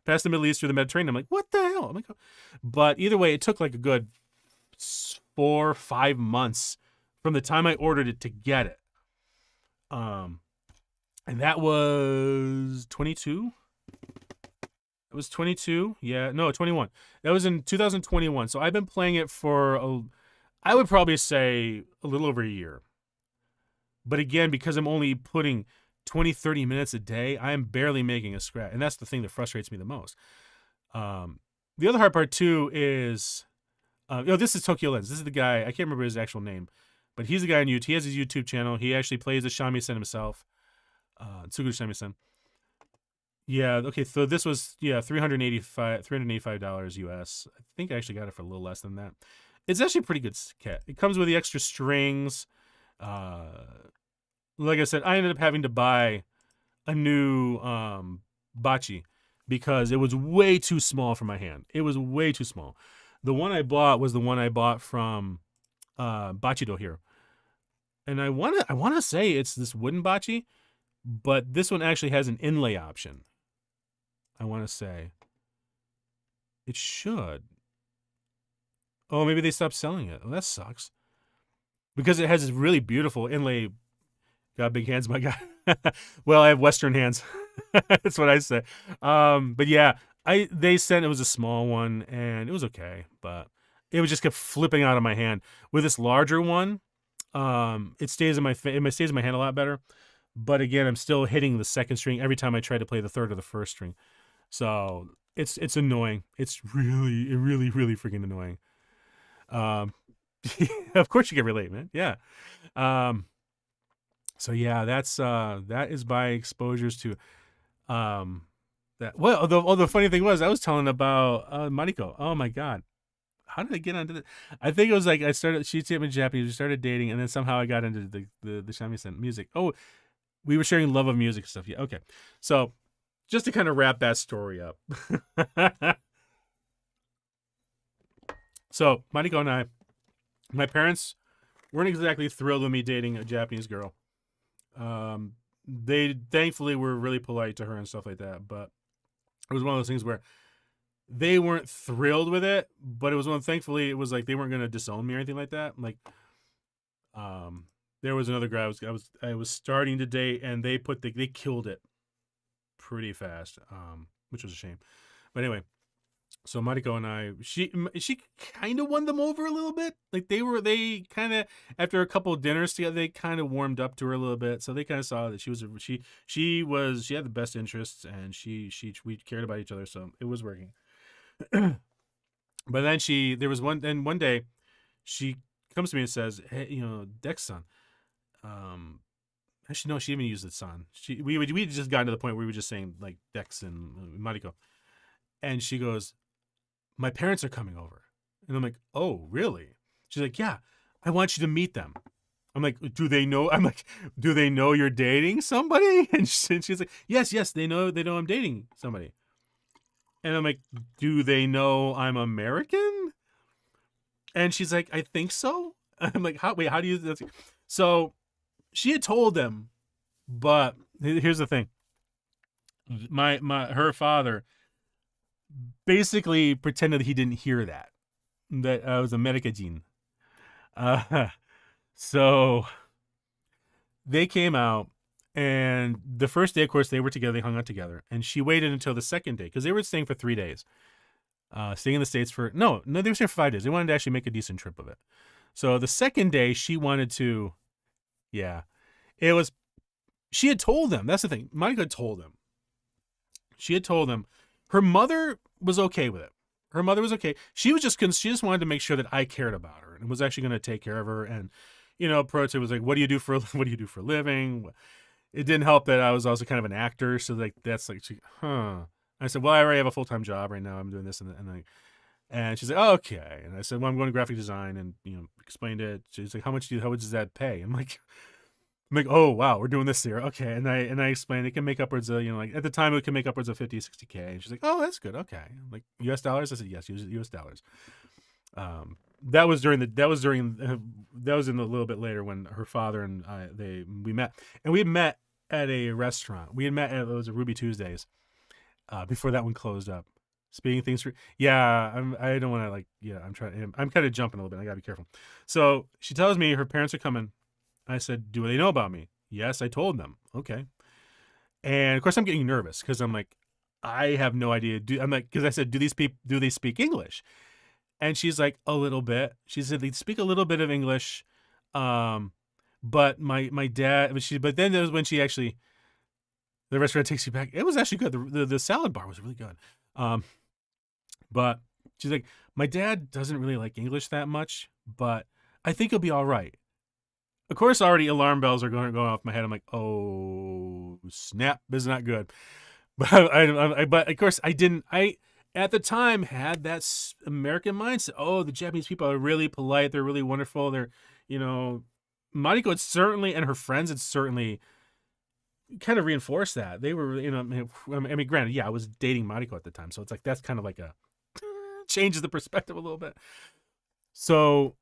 past the Middle East through the Mediterranean. I'm like, "What the hell?" I'm like, but either way, it took like a good 4 or 5 months from the time I ordered it to get it. And that was 22. It was 22. Yeah, no, 21. That was in 2021. So I've been playing it for I would probably say a little over a year. But again, because I'm only putting 20, 30 minutes a day, I am barely making a scratch. And that's the thing that frustrates me the most. The other hard part, too, is... this is Tokyo Lens. This is the guy. I can't remember his actual name. But he's the guy on YouTube. He has his YouTube channel. He actually plays the shamisen himself. Tsukuru shamisen. Yeah, okay, so this was, $385 US. I think I actually got it for a little less than that. It's actually a pretty good kit. It comes with the extra strings. Like I said, I ended up having to buy a new bachi because it was way too small for my hand. It was way too small. The one I bought was the one I bought from Bachido here. And I wanna say it's this wooden bachi, but this one actually has an inlay option. I want to say. It should. Oh, maybe they stopped selling it. Oh, that sucks. Because it has this really beautiful inlay. Got big hands, my guy. Well, I have Western hands. That's what I say. But yeah, they said it was a small one, and it was okay. But it just kept flipping out of my hand. With this larger one, it stays in my hand a lot better. But again, I'm still hitting the second string every time I try to play the third or the first string. So it's annoying. It's really freaking annoying. Of course you can relate, man. Yeah. So yeah, that is by exposures to that. Well, the funny thing was I was telling about Mariko. Oh my God. how did I get onto the? I think it was like she took me Japanese, we started dating, and then somehow I got into the shamisen music. Oh, we were sharing love of music and stuff. Yeah, okay. So just to kind of wrap that story up. So Mariko and I, my parents weren't exactly thrilled with me dating a Japanese girl. They thankfully were really polite to her and stuff like that, but it was one of those things where they weren't thrilled with it, but it was thankfully it was like they weren't going to disown me or anything like that. Like, there was another guy I was starting to date, and they killed it pretty fast, which was a shame. But anyway, so Mariko and I, she kind of won them over a little bit. Like they kind of, after a couple of dinners together, they kind of warmed up to her a little bit. So they kind of saw that she had the best interests, and we cared about each other. So it was working. But then one day she comes to me and says, "Hey, Dex-san." Actually, no, she didn't even use the san. We just got to the point where we were just saying like Dex and Mariko, and she goes, "My parents are coming over," and I'm like, "Oh, really?" She's like, "Yeah, I want you to meet them." I'm like, "Do they know?" I'm like, "Do they know you're dating somebody?" And she's like, "Yes, they know I'm dating somebody." And I'm like, "Do they know I'm American?" And she's like, "I think so." I'm like, how do you? So she had told them, but here's the thing. Her father basically pretended he didn't hear that I was a American. So they came out, and the first day, of course, they were together. They hung out together, and she waited until the second day because they were staying for 3 days. Staying in the States they were staying for 5 days. They wanted to actually make a decent trip of it. So the second day, she wanted to, yeah, she had told them. That's the thing. Monica told them. She had told them. Her mother was okay with it. Her mother was okay. She just wanted to make sure that I cared about her and was actually going to take care of her. And, approach it was like, what do you do for a living? It didn't help that I was also kind of an actor. So like, that's like, I said, well, I already have a full-time job right now. I'm doing this. And she's like, oh, okay. And I said, well, I'm going to graphic design, and, explained it. She's like, how much does that pay? I'm like, oh, wow, we're doing this here. Okay. And I explained it can make upwards of, like at the time it can make upwards of 50, 60K. And she's like, oh, that's good. Okay. I'm like, US dollars? I said, yes, US dollars. That was in a little bit later when her father and we met, and we had met at a restaurant. We had met it was a Ruby Tuesdays, before that one closed up. Speaking things through. Yeah. I don't want to I'm kind of jumping a little bit. I gotta be careful. So she tells me her parents are coming. I said, do they know about me? Yes, I told them. Okay. And of course I'm getting nervous because I'm like, I have no idea. Because I said, do they speak English? And she's like, a little bit. She said they speak a little bit of English. But my dad, but then there was when she actually, the restaurant takes you back. It was actually good. The salad bar was really good. But she's like, my dad doesn't really like English that much, but I think he'll be all right. Of course, already alarm bells are going off my head. I'm like, oh, snap, this is not good. But but of course, I at the time had that American mindset. Oh, the Japanese people are really polite. They're really wonderful. They're, Mariko had certainly, and her friends had certainly kind of reinforced that. They were, granted, yeah, I was dating Mariko at the time. So it's like, that's kind of like changes the perspective a little bit. So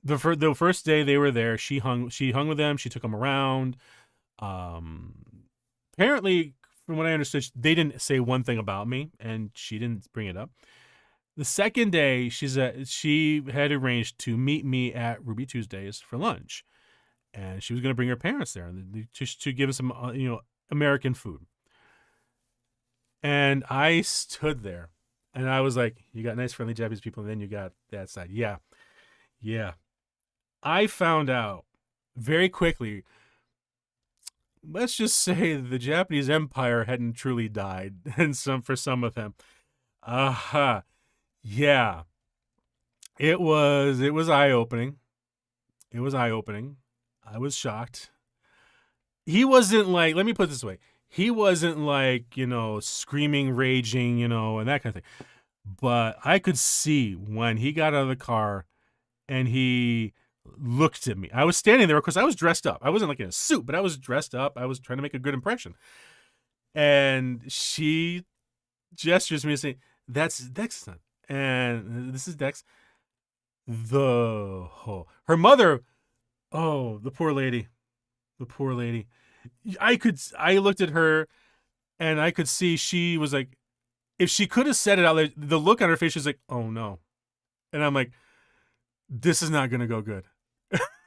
the first day they were there, she hung with them. She took them around. Apparently, from what I understood, they didn't say one thing about me, and she didn't bring it up. The second day, she had arranged to meet me at Ruby Tuesdays for lunch, and she was going to bring her parents there just to give us some, American food. And I stood there, and I was like, "You got nice, friendly Japanese people, and then you got that side." Yeah. I found out very quickly, let's just say the Japanese Empire hadn't truly died, and for some of them. Yeah. It was eye-opening. It was eye-opening. I was shocked. He wasn't like, let me put it this way. He wasn't like, screaming, raging, and that kind of thing. But I could see when he got out of the car and he looked at me. I was standing there because I was dressed up. I wasn't like in a suit, but I was dressed up. I was trying to make a good impression. And she gestures to me and saying, "That's Dex's son." And this is Dex. Her mother, oh, the poor lady. The poor lady. I looked at her and I could see she was like, if she could have said it out, the look on her face was like, "Oh no." And I'm like, this is not going to go good.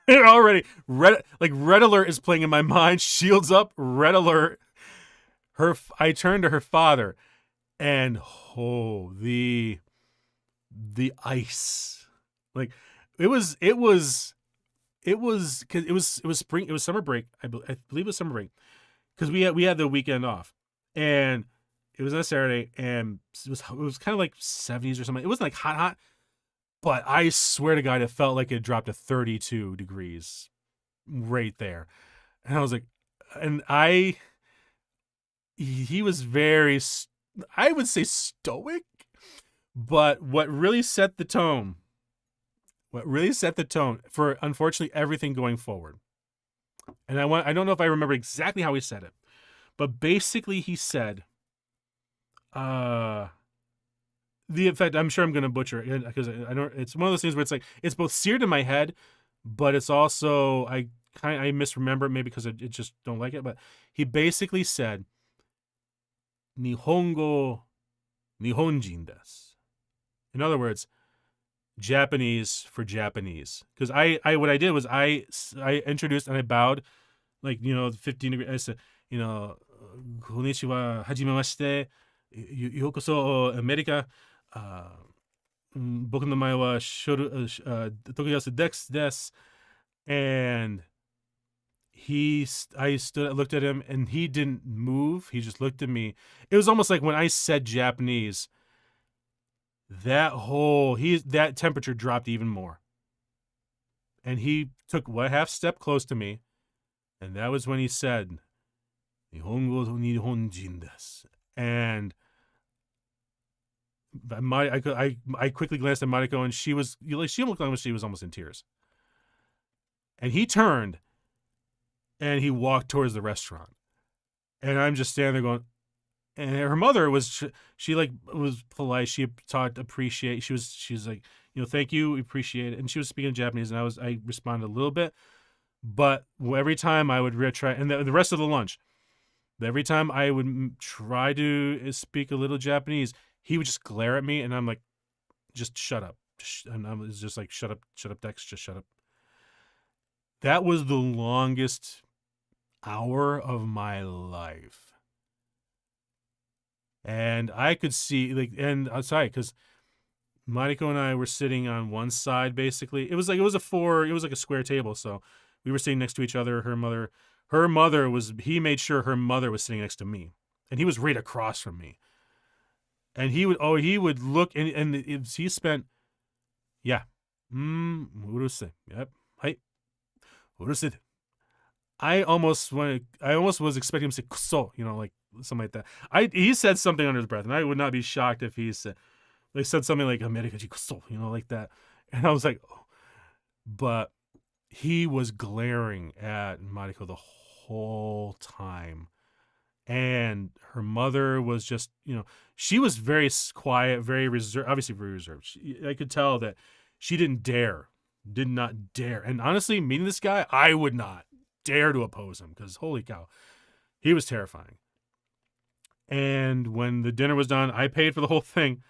And already, red alert is playing in my mind. Shields up, red alert. I turned to her father, and the ice, like because it was spring, it was summer break. I believe it was summer break because we had the weekend off, and it was on a Saturday, and it was kind of like 70s or something. It wasn't like hot, but I swear to God, it felt like it dropped to 32 degrees right there. And I was like, and he was very, I would say stoic, but what really set the tone for, unfortunately, everything going forward. And I don't know if I remember exactly how he said it, but basically he said, the effect, I'm sure I'm going to butcher it because I don't, it's one of those things where it's like, it's both seared in my head, but it's also, I misremember it maybe because I just don't like it. But he basically said, Nihongo, Nihonjin desu. In other words, Japanese for Japanese. Because what I did was I introduced and I bowed, like, 15 degrees. I said, konnichiwa, hajimemashite, yokoso, America. 僕の名前は徳安Dexです. And I looked at him, and he didn't move. He just looked at me. It was almost like when I said Japanese, that temperature dropped even more. And he took a half step close to me, and that was when he said, Nihongo Nihonjin desu. And I quickly glanced at Mariko, and she looked like she was almost in tears. And he turned, and he walked towards the restaurant. And I'm just standing there going, and her mother was, she was polite. She appreciate. She's like, thank you, we appreciate it. And she was speaking Japanese, and I responded a little bit. But every time I would try, and the rest of the lunch, every time I would try to speak a little Japanese, he would just glare at me, and I'm like, just shut up. And I was just like, shut up, Dex, just shut up. That was the longest hour of my life. And I could see, and I'm sorry, because Mariko and I were sitting on one side, basically. It was like a square table, so we were sitting next to each other. He made sure her mother was sitting next to me, and he was right across from me. And he would look, and he spent, yeah, urusei, yep, hi, urusei. I almost was expecting him to say kuso, like something like that. He said something under his breath, and I would not be shocked if he said something like America kuso, like that. And I was like, oh. But he was glaring at Mariko the whole time. And her mother was just, she was very quiet, very reserved, obviously very reserved. I could tell that she did not dare. And honestly, meeting this guy, I would not dare to oppose him, because holy cow, he was terrifying. And when the dinner was done, I paid for the whole thing.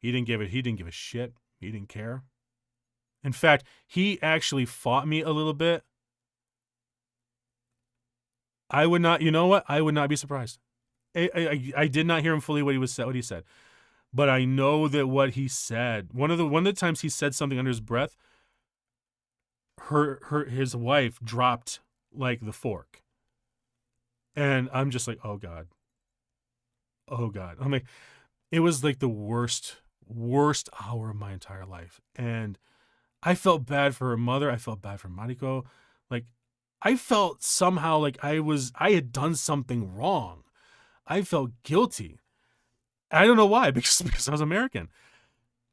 He didn't give a shit. He didn't care. In fact, he actually fought me a little bit. I would not, I would not be surprised. I did not hear him fully what he said, but I know that what he said, one of the times he said something under his breath, his wife dropped like the fork. And I'm just like, oh God. I'm like, it was like the worst hour of my entire life. And I felt bad for her mother. I felt bad for Mariko. Like, I felt somehow like I had done something wrong. I felt guilty. I don't know why, because I was American.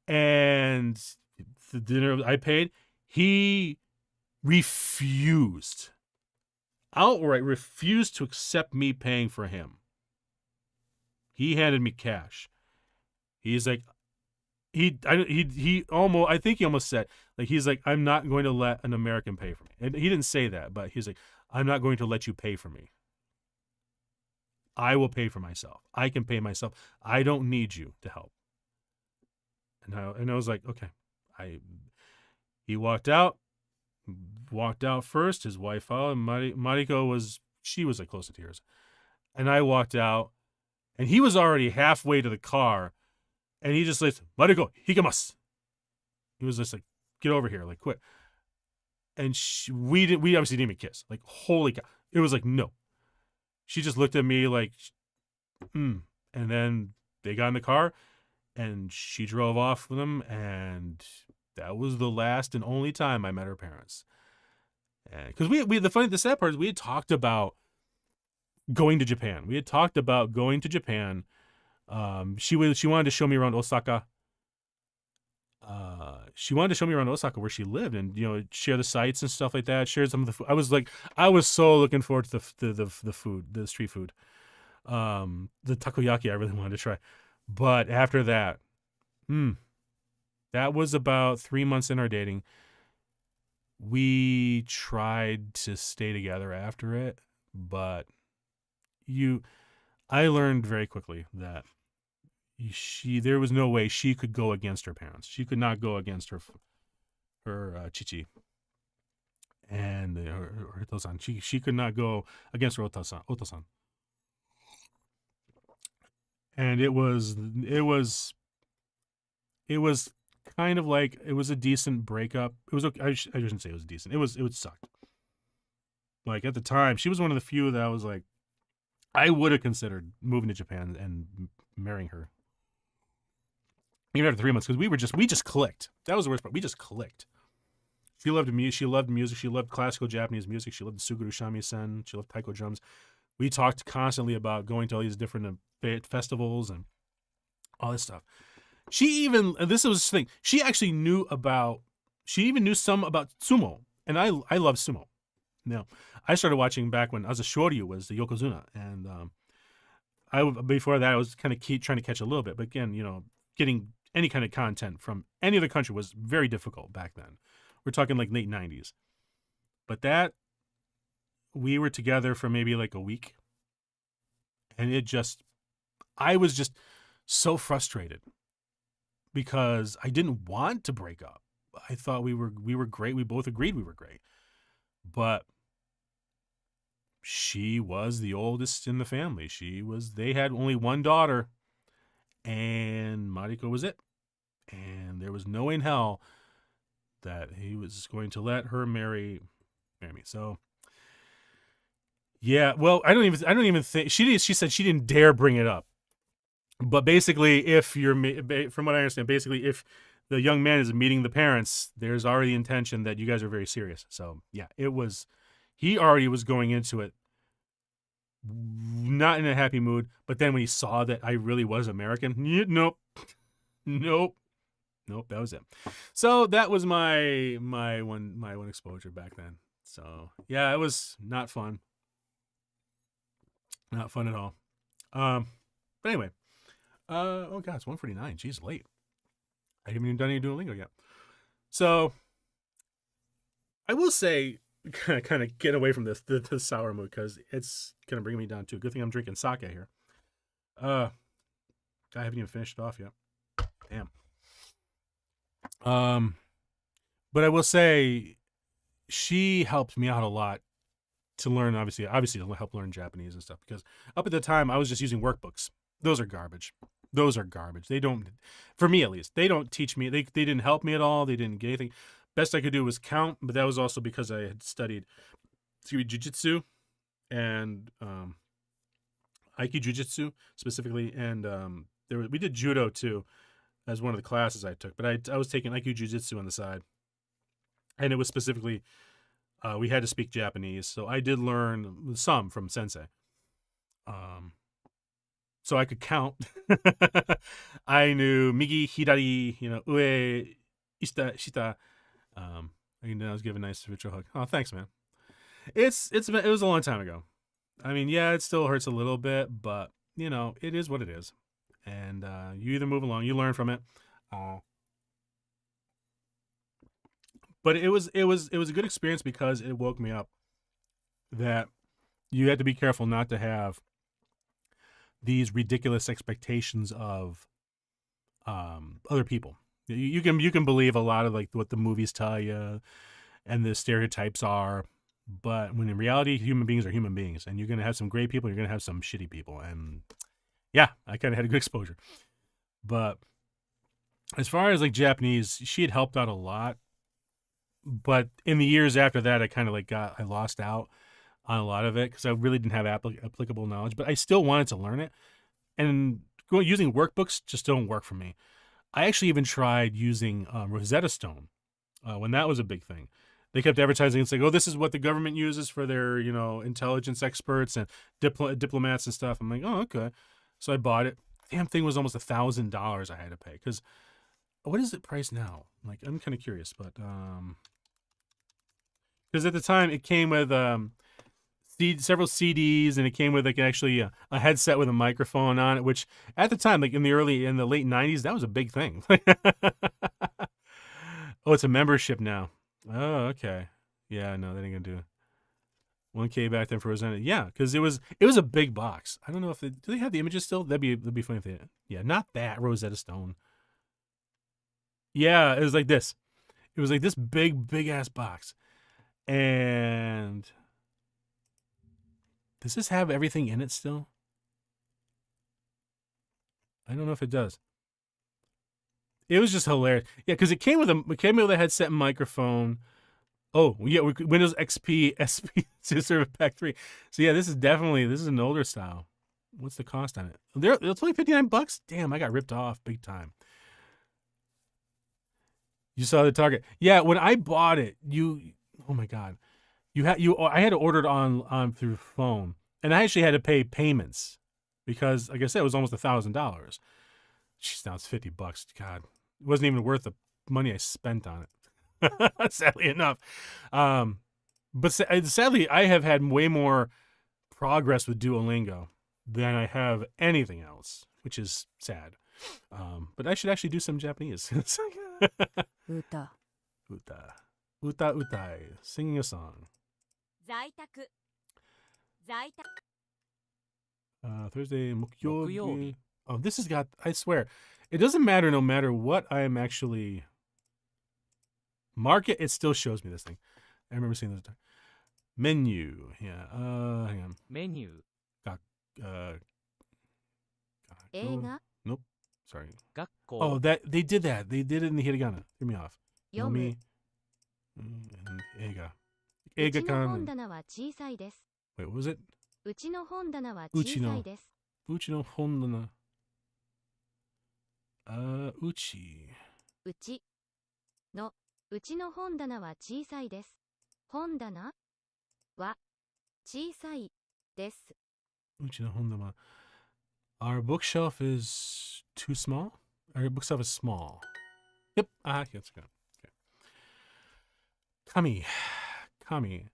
And the dinner I paid, he refused, outright refused to accept me paying for him. He handed me cash. He's like, he almost, I think he almost said, like, he's like, I'm not going to let an American pay for me. And he didn't say that, but he's like, I'm not going to let you pay for me. I will pay for myself. I can pay myself. I don't need you to help. And I was like, okay. He walked out first. His wife followed. Mariko was like close to tears. And I walked out, and he was already halfway to the car, and he just like, Mariko, hikamasu. He was just like, get over here, like, quick. And we obviously didn't even kiss. Like, holy cow. It was like, no. She just looked at me like, And then they got in the car, and she drove off with him, and that was the last and only time I met her parents. Because the sad part is we had talked about going to Japan. We had talked about going to Japan. She wanted to show me around Osaka. She wanted to show me around Osaka where she lived, and share the sights and stuff like that. Share some of the food. I was so looking forward to the food, the street food. The takoyaki I really wanted to try, but after that, that was about 3 months in our dating. We tried to stay together after it, but I learned very quickly that there was no way she could go against her parents. She could not go against her chichi and her otosan. She could not go against her otosan. And it was kind of like, it was a decent breakup. It was okay. I shouldn't say it was decent. It sucked. Like, at the time, she was one of the few that I was like, I would have considered moving to Japan and marrying her. Even after 3 months, because we just clicked. That was the worst part. We just clicked. She loved music. She loved classical Japanese music. She loved the suguru shamisen. She loved taiko drums. We talked constantly about going to all these different festivals and all this stuff. This was the thing, she actually knew some about sumo, and I love sumo. Now, I started watching back when as a shoryu was the Yokozuna, and before that I was kind of trying to catch a little bit, but again, getting any kind of content from any other country was very difficult back then. We're talking like late 90s. But we were together for maybe like a week, and I was just so frustrated because I didn't want to break up. I thought we were great. We both agreed we were great. But she was the oldest in the family. They had only one daughter, and Mariko was it. And there was no way in hell that he was going to let her marry me. So yeah, well, I don't even think she said she didn't dare bring it up. But basically, from what I understand, if the young man is meeting the parents, there's already intention that you guys are very serious. So yeah, he already was going into it not in a happy mood. But then when he saw that I really was American, nope, that was it. So that was my one exposure back then. So yeah, it was not fun. Not fun at all. But anyway, oh god, it's 1:49. Jeez, late. I haven't even done any DuoLingo yet. So I will say, kind of get away from the sour mood, because it's gonna bring me down too. Good thing I'm drinking sake here. I haven't even finished it off yet. Damn. But I will say, she helped me out a lot to learn, obviously to help learn Japanese and stuff, because up at the time I was just using workbooks. Those are garbage. They don't, for me at least, they don't teach me. They didn't help me at all. They didn't get anything. Best I could do was count, but that was also because I had studied jiu-jitsu and Aiki jiu-jitsu specifically, and we did judo too as one of the classes I took, but I was taking Aiki jiu-jitsu on the side, and it was specifically we had to speak Japanese, so I did learn some from sensei. so I could count. I knew migi, hidari, ue, ishita, shita. I was giving a nice virtual hug. Oh, thanks, man. It was a long time ago. I mean, yeah, it still hurts a little bit, but it is what it is. And you either move along, you learn from it. But it was a good experience because it woke me up that you had to be careful not to have these ridiculous expectations of other people. You can believe a lot of like what the movies tell you and the stereotypes are, but when in reality human beings are human beings, and you're gonna have some great people, you're gonna have some shitty people, and yeah, I kind of had a good exposure. But as far as like Japanese, she had helped out a lot, but in the years after that, I kind of like I lost out on a lot of it because I really didn't have applicable knowledge, but I still wanted to learn it, and using workbooks just don't work for me. I actually even tried using Rosetta Stone when that was a big thing. They kept advertising. It's like, oh, this is what the government uses for their, intelligence experts and diplomats and stuff. I'm like, oh, okay. So I bought it. Damn thing was almost $1,000 I had to pay. Because what is it priced now? Like, I'm kind of curious, but because at the time it came with several CDs, and it came with like actually a headset with a microphone on it, which at the time, like in the late 90s, that was a big thing. Oh, it's a membership now. Oh, okay. Yeah, no, that ain't gonna do it. 1K back then for Rosanna. Yeah, because it was a big box. I don't know if do they have the images still? That'd be funny if they did. Yeah, not that Rosetta Stone. Yeah, it was like this. It was like this big ass box. And does this have everything in it still? I don't know if it does. It was just hilarious. Yeah, because it came with a headset and microphone. Oh, yeah, Windows XP SP Server Pack 3. So yeah, this is an older style. What's the cost on it? It's only $59. Damn, I got ripped off big time. You saw the Target. Yeah, when I bought it, oh my god. I had to order it on through phone. And I actually had to pay payments because, like I said, it was almost $1,000. Jeez, now it's $50. God, it wasn't even worth the money I spent on it. Sadly enough. But sadly, I have had way more progress with DuoLingo than I have anything else, which is sad. But I should actually do some Japanese. Uta. Utai. Singing a song. Thursday, Mokyobi. Oh, this has got, I swear, it doesn't matter no matter what I am actually mark it still shows me this thing. I remember seeing this. Menu. Yeah. Hang on. Menu. Eiga. Nope. Sorry. Gakko. Oh, they did that. They did it in the hiragana. Threw me off. Yomi. And eiga. Eiga-kan. Wait, what was it? Uchi no hondana. Uchi. Uchi no うちの本棚は小さいです。本棚は小さいです。うちの本棚. Our bookshelf is too small? Our bookshelf is small. Yep. Okay, that's good. Okay. Kami. Kami.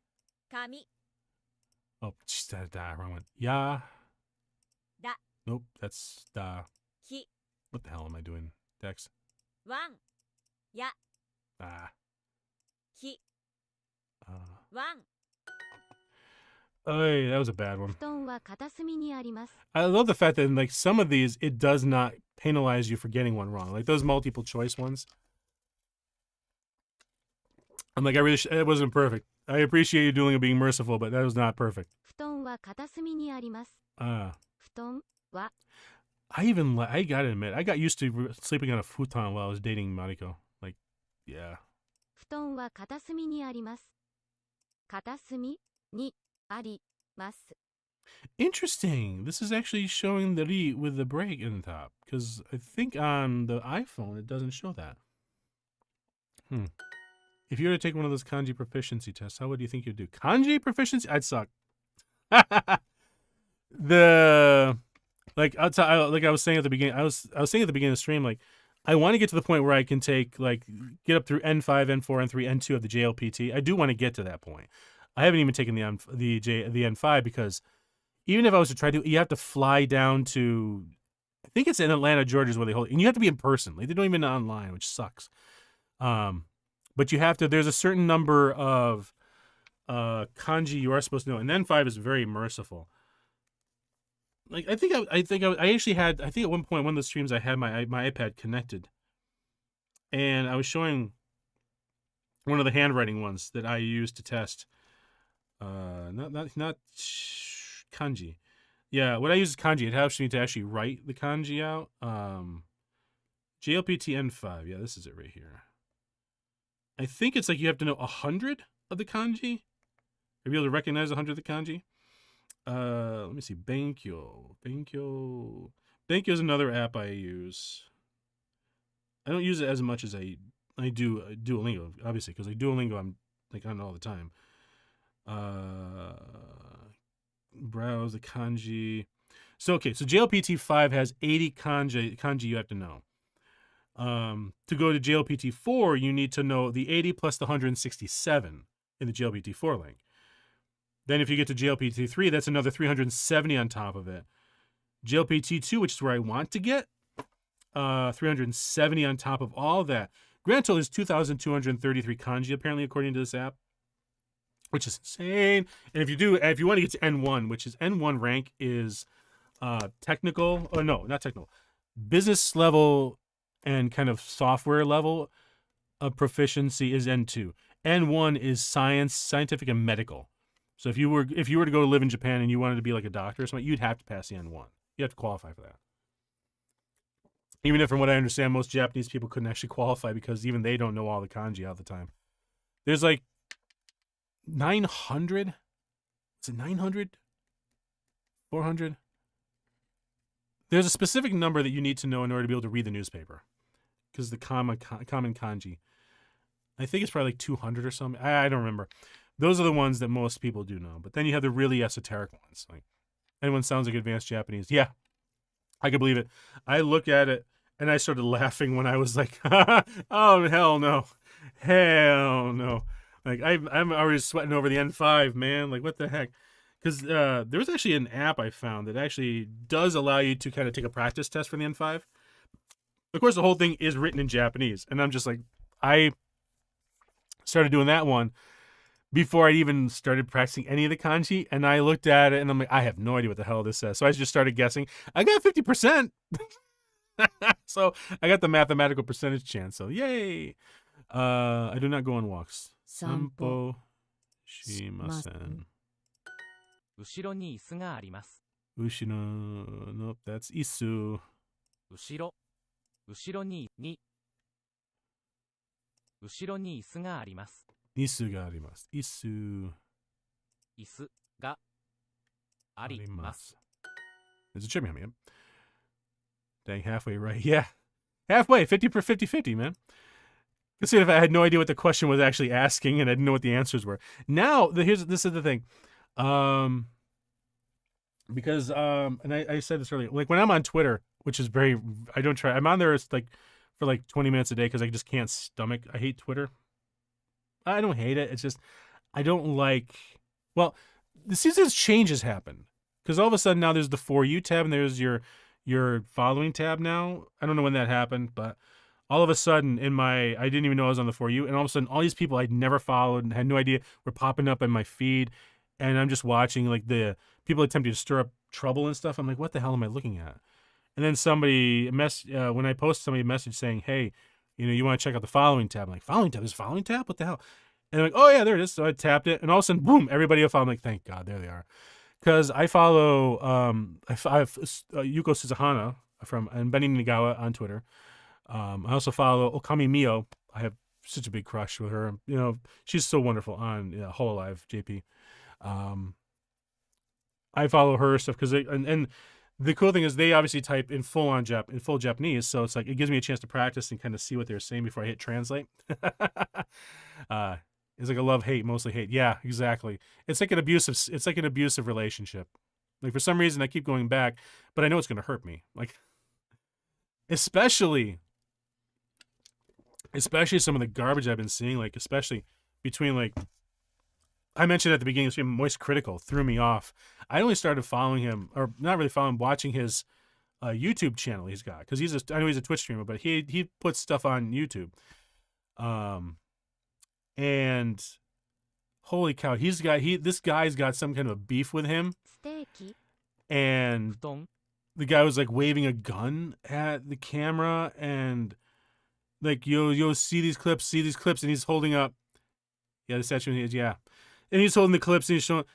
Oh, da, wrong one. Ya. Da. Nope, that's da. Hi. What the hell am I doing? Dex. Wan. Ya. Ah. Hi. Wan. Oh, that was a bad one. 布団は片隅にあります。 I love the fact that in like some of these, it does not penalize you for getting one wrong. Like those multiple choice ones. I'm like, it wasn't perfect. I appreciate you doing it being merciful, but that was not perfect. 布団は片隅にあります。布団は I gotta admit, I got used to sleeping on a futon while I was dating Mariko. Like, yeah. 布団は片隅にあります。片隅にあります。 Interesting. This is actually showing the ri with the break in the top. Because I think on the iPhone, it doesn't show that. If you were to take one of those kanji proficiency tests, how would you think you'd do? Kanji proficiency? I'd suck. The Like like I was saying at the beginning, I was saying at the beginning of the stream, like I want to get to the point where I can take like get up through N5, N4, N3, N2 of the JLPT. I do want to get to that point. I haven't even taken the N5 because even if I was to try to, you have to fly down to, I think it's in Atlanta, Georgia, is where they hold it, and you have to be in person. Like they don't even online, which sucks. But you have to. There's a certain number of kanji you are supposed to know, and N5 is very merciful. Like I think I actually had, I think at one point one of the streams I had my iPad connected, and I was showing one of the handwriting ones that I used to test. Not kanji. Yeah, what I use is kanji. It helps me to actually write the kanji out. JLPT N5. Yeah, this is it right here. I think it's like you have to know 100 of the kanji. Or be able to recognize 100 of the kanji. Let me see. Benkyo. Benkyo is another app I use. I don't use it as much as I do DuoLingo, obviously, because like DuoLingo I'm like on all the time. Browse the kanji. So okay, so JLPT 5 has 80 kanji you have to know. To go to JLPT 4, you need to know the 80 plus the 167 in the JLPT 4 link. Then if you get to JLPT 3, that's another 370 on top of it. JLPT 2, which is where I want to get, 370 on top of all that. Grand total is 2,233 kanji, apparently, according to this app, which is insane. And if you want to get to N1, which is N1 rank is technical, or no, not technical, business level and kind of software level of proficiency is N2. N1 is scientific and medical. So if you were to go live in Japan and you wanted to be like a doctor or something, you'd have to pass the N1. You have to qualify for that. Even if, from what I understand, most Japanese people couldn't actually qualify because even they don't know all the kanji all the time. There's like 900. Is it 900? 400? There's a specific number that you need to know in order to be able to read the newspaper, because the common kanji. I think it's probably like 200 or something. I don't remember. Those are the ones that most people do know. But then you have the really esoteric ones. Like, anyone sounds like advanced Japanese. Yeah, I can believe it. I look at it and I started laughing when I was like, oh, hell no. Hell no. Like, I'm already sweating over the N5, man. Like, what the heck? Because there's actually an app I found that actually does allow you to kind of take a practice test for the N5. Of course, the whole thing is written in Japanese. And I'm just like, I started doing that one before I even started practicing any of the kanji, and I looked at it, and I'm like, I have no idea what the hell this says. So I just started guessing. I got 50%. So I got the mathematical percentage chance. So yay! I do not go on walks. Sanpo shimasen. 後ろに椅子があります。 Ushino. Nope, that's isu. 後ろに椅子があります。 Isu ga arimasu. Isu 椅子があります。 There's a chip behind me. Dang, halfway right. Yeah. Halfway, 50-50, man. Consider if I had no idea what the question was actually asking and I didn't know what the answers were. Now, this is the thing. Because and I said this earlier, like when I'm on Twitter, which is I'm on there like for like 20 minutes a day because I just can't stomach. I hate Twitter. I don't hate it. It's just I don't like. Well, since changes happen, because all of a sudden now there's the For You tab and there's your following tab now. I don't know when that happened, but all of a sudden I didn't even know I was on the For You, and all of a sudden all these people I'd never followed and had no idea were popping up in my feed, and I'm just watching like the people attempting to stir up trouble and stuff. I'm like, what the hell am I looking at? And then when I post somebody a message saying, hey, you want to check out the following tab. I'm like, following tab? There's a following tab? What the hell? And they're like, oh yeah, there it is. So I tapped it, and all of a sudden, boom, everybody will follow. I'm like, thank God, there they are. Because I follow I have Yuko Suzuhana and Benny Nigawa on Twitter. I also follow Okami Mio. I have such a big crush with her. She's so wonderful on Hololive JP. I follow her stuff because and the cool thing is they obviously type in full Japanese, so it's like it gives me a chance to practice and kind of see what they're saying before I hit translate. It's like a love-hate, mostly hate. Yeah, exactly. It's like an abusive relationship. Like, for some reason, I keep going back, but I know it's going to hurt me. Like, especially some of the garbage I've been seeing, like, especially between, like, I mentioned at the beginning of the stream, Moist Critical threw me off. I only started following him, or not really following him, watching his YouTube channel he's got. Because I know he's a Twitch streamer, but he puts stuff on YouTube. And holy cow, this guy's got some kind of a beef with him. ステーキ And 布団 the guy was like waving a gun at the camera, and like you'll see these clips, and he's holding up, the statue, and he's holding the clips, and he's showing,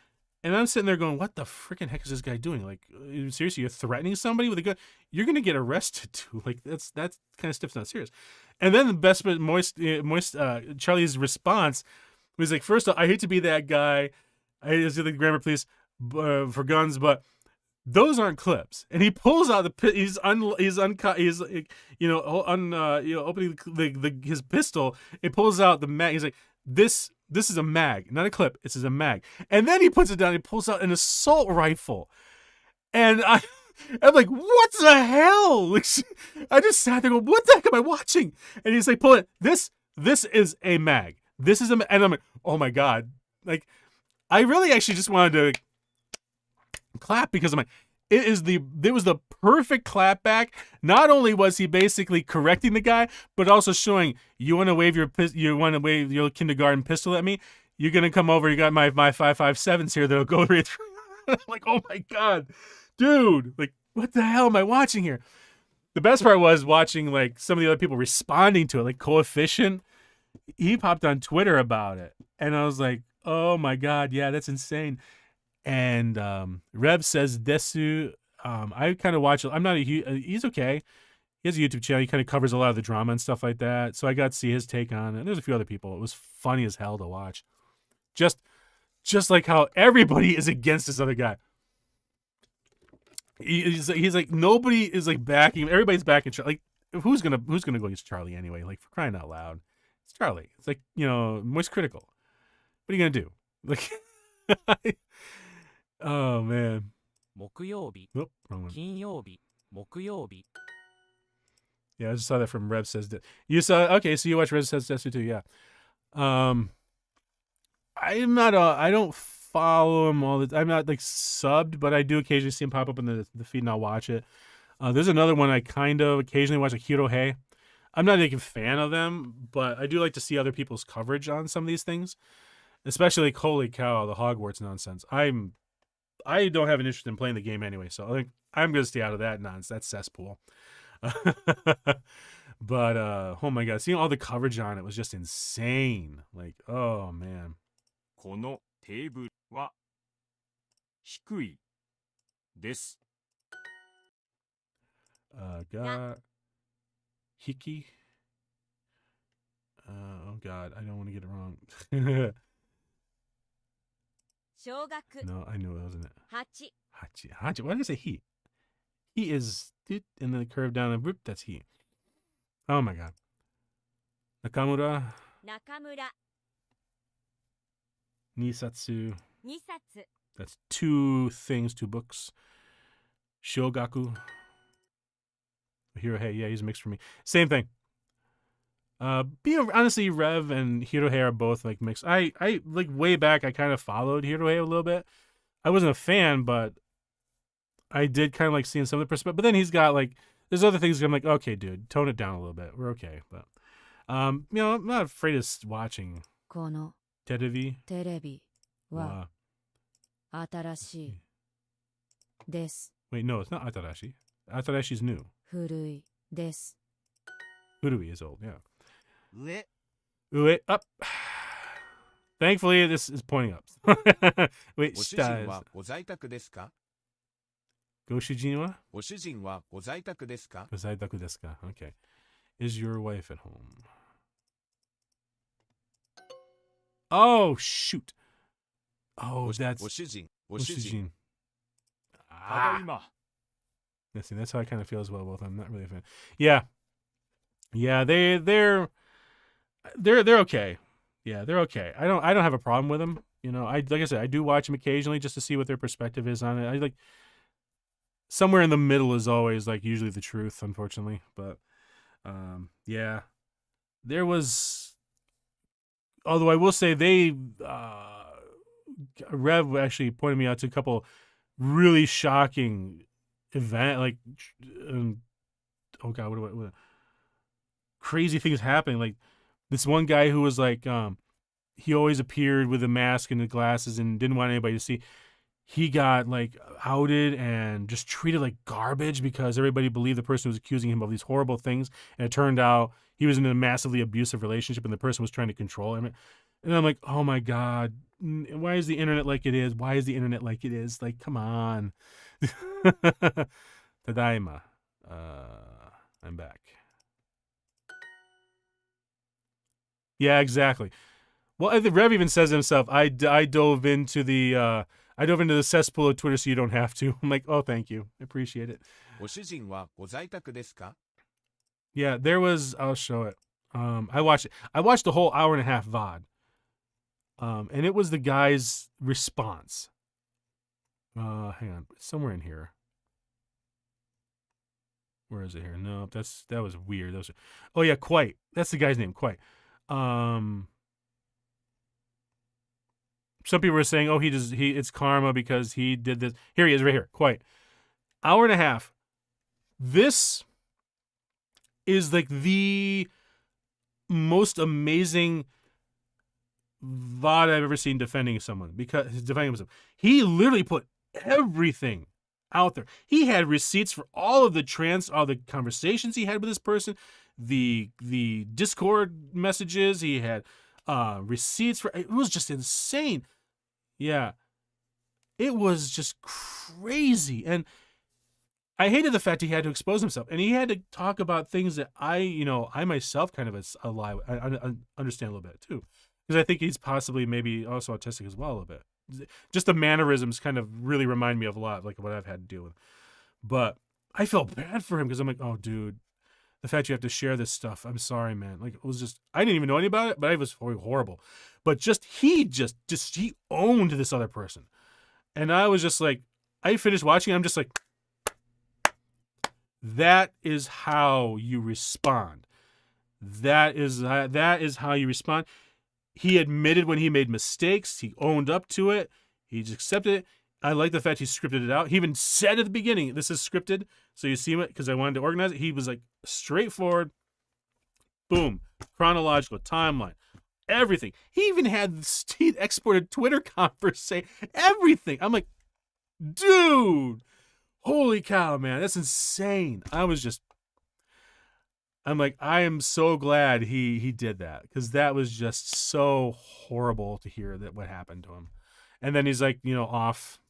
and I'm sitting there going, what the freaking heck is this guy doing? Like, seriously, you're threatening somebody with a gun? You're gonna get arrested too. Like, that's kind of stuff's not serious. And then the best bit, Charlie's response was like, first off, I hate to be that guy. I hate to see the grammar police for guns, but those aren't clips. And he pulls out opening his pistol. It pulls out the mag. He's like, this is a mag, not a clip. This is a mag. And then he puts it down. He pulls out an assault rifle, and I'm like, what the hell? Like, I just sat there going, what the heck am I watching? And he's like, pull it. This is a mag. This is and I'm like, oh my god. Like, I really actually just wanted to clap, because I'm like, it was the perfect clap back. Not only was he basically correcting the guy, but also showing, you want to wave your kindergarten pistol at me? You're gonna come over. You got my 5.57s here that'll go right through. I'm like, oh my god, dude! Like, what the hell am I watching here? The best part was watching like some of the other people responding to it, like Coefficient. He popped on Twitter about it, and I was like, oh my god, yeah, that's insane. And Rev says Desu. I kind of watch it. I'm not a he's okay. He has a YouTube channel. He kind of covers a lot of the drama and stuff like that. So I got to see his take on it. And there's a few other people. It was funny as hell to watch. Just like how everybody is against this other guy. He's like, nobody is like backing him. Everybody's backing Charlie. Like, who's gonna go against Charlie anyway? Like, for crying out loud, it's Charlie. It's like, Moist Critical. What are you gonna do? Like, oh man. 木曜日 Whoop, wrong one. 金曜日木曜日 Yeah, I just saw that from Rev Says that. You saw, okay, so you watch Rev Says Desu too, yeah. I don't follow him I'm not like subbed, but I do occasionally see him pop up in the feed, and I'll watch it. There's another one I kind of occasionally watch, like Hirohei. I'm not a fan of them, but I do like to see other people's coverage on some of these things. Especially like, holy cow, the Hogwarts nonsense. I don't have an interest in playing the game anyway, so I think I'm gonna stay out of that nonsense. That cesspool. But oh my god, seeing all the coverage on it was just insane. Like, oh man. このテーブルは低いです。God. Hiki. Oh god, I don't want to get it wrong. 小学 No, I knew it, wasn't it? 8 Hachi. Why did I say he? He is, and then the curve down and whoop, that's he. Oh my god. Nakamura, 中村 Nisatsu. 2冊 That's 2 things, 2 books. Shogaku. Hirohei, yeah, he's mixed for me. Same thing. Honestly, Rev and Hirohei are both like mixed. I like way back, I kind of followed Hirohei a little bit. I wasn't a fan, but I did kind of like seeing some of the perspective. But then he's got like, there's other things I'm like, okay, dude, tone it down a little bit. We're okay. But I'm not afraid of watching この Terevi. テレビは Wow. 新しいです Wait, no, it's not Atarashi. Atarashi's new. 古いです Urui is old, yeah. 上 Ue, up. Thankfully, this is pointing up. Wait, ご主人 stars. はご在宅ですか Goshujin wa? ご主人はご在宅ですか Gozaidaku desu ka? Okay. Is your wife at home? Oh, shoot. Oh, that's ご主人ご主人 Goshujin. ただい Ah. ま That's how I kind of feel as well. Both. I'm not really a fan. Yeah. Yeah, they're okay. Yeah, they're okay. I don't have a problem with them. You know, like I said, I do watch them occasionally just to see what their perspective is on it. I like somewhere in the middle is always like usually the truth, unfortunately. But yeah, there was. Although I will say Rev actually pointed me out to a couple really shocking event, oh god, what crazy things happening. Like this one guy who was like, he always appeared with a mask and the glasses and didn't want anybody to see. He got like outed and just treated like garbage because everybody believed the person was accusing him of these horrible things, and it turned out he was in a massively abusive relationship and the person was trying to control him. And I'm like, oh my god, why is the internet like it is? Why is the internet like it is? Like, come on. Tadaima. I'm back. Yeah, exactly. Well, I think Rev even says himself, I dove into the cesspool of Twitter so you don't have to. I'm like, oh, thank you. I appreciate it. ご主人はご在宅ですか? Yeah, there was, I'll show it. I watched the whole hour and a half VOD. And it was the guy's response. Hang on, somewhere in here. Where is it here? No, that was weird. Oh yeah, Quite. That's the guy's name, Quite. Some people were saying, oh, it's karma because he did this. Here he is, right here, Quite. Hour and a half. This is like the most amazing VOD I've ever seen defending someone, because defending himself. He literally put everything out there. He had receipts for all the conversations he had with this person, the Discord messages. He had receipts for it. Was just insane. Yeah, it was just crazy, and I hated the fact he had to expose himself, and he had to talk about things that I myself kind of I understand a little bit too, because I think he's possibly maybe also autistic as well a little bit. Just the mannerisms kind of really remind me of a lot, like what I've had to deal with. But I felt bad for him because I'm like, oh, dude, the fact you have to share this stuff, I'm sorry, man. Like, it was just, I didn't even know anything about it, but it was horrible. But he owned this other person. And I was just like, I finished watching, I'm just like, that is how you respond. That is how you respond. He admitted when he made mistakes. He owned up to it. He just accepted it. I like the fact he scripted it out. He even said at the beginning, this is scripted. So you see it, because I wanted to organize it. He was like, straightforward. Boom. Chronological timeline. Everything. He even had Steve exported Twitter conversation. Everything. I'm like, dude. Holy cow, man. That's insane. I'm like, I am so glad he did that, because that was just so horrible to hear that what happened to him. And then he's like, off.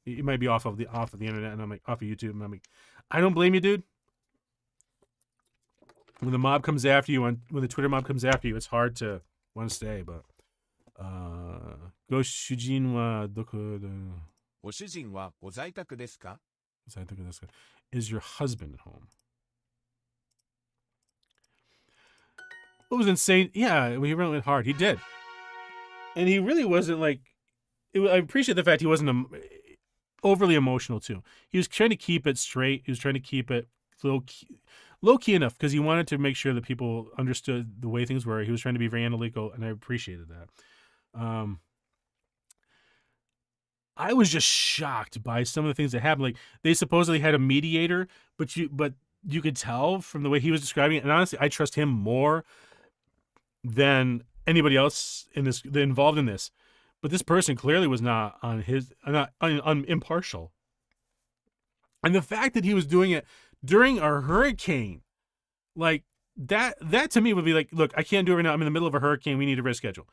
He might be off of the internet, and I'm like, off of YouTube, and I'm like, I don't blame you, dude. When the mob comes after you, when the Twitter mob comes after you, it's hard to want to stay. But go shujin wa doko de. ご主人はご在宅ですか? Is your husband at home? It was insane. Yeah, he went hard. He did. And he really wasn't like... I appreciate the fact he wasn't overly emotional, too. He was trying to keep it straight. He was trying to keep it low-key enough, because he wanted to make sure that people understood the way things were. He was trying to be very analytical, and I appreciated that. I was just shocked by some of the things that happened. Like, they supposedly had a mediator, but you could tell from the way he was describing it. And honestly, I trust him more than anybody else involved in this. But this person clearly was not impartial. And the fact that he was doing it during a hurricane, like that to me would be like, look, I can't do it right now. I'm in the middle of a hurricane. We need to reschedule.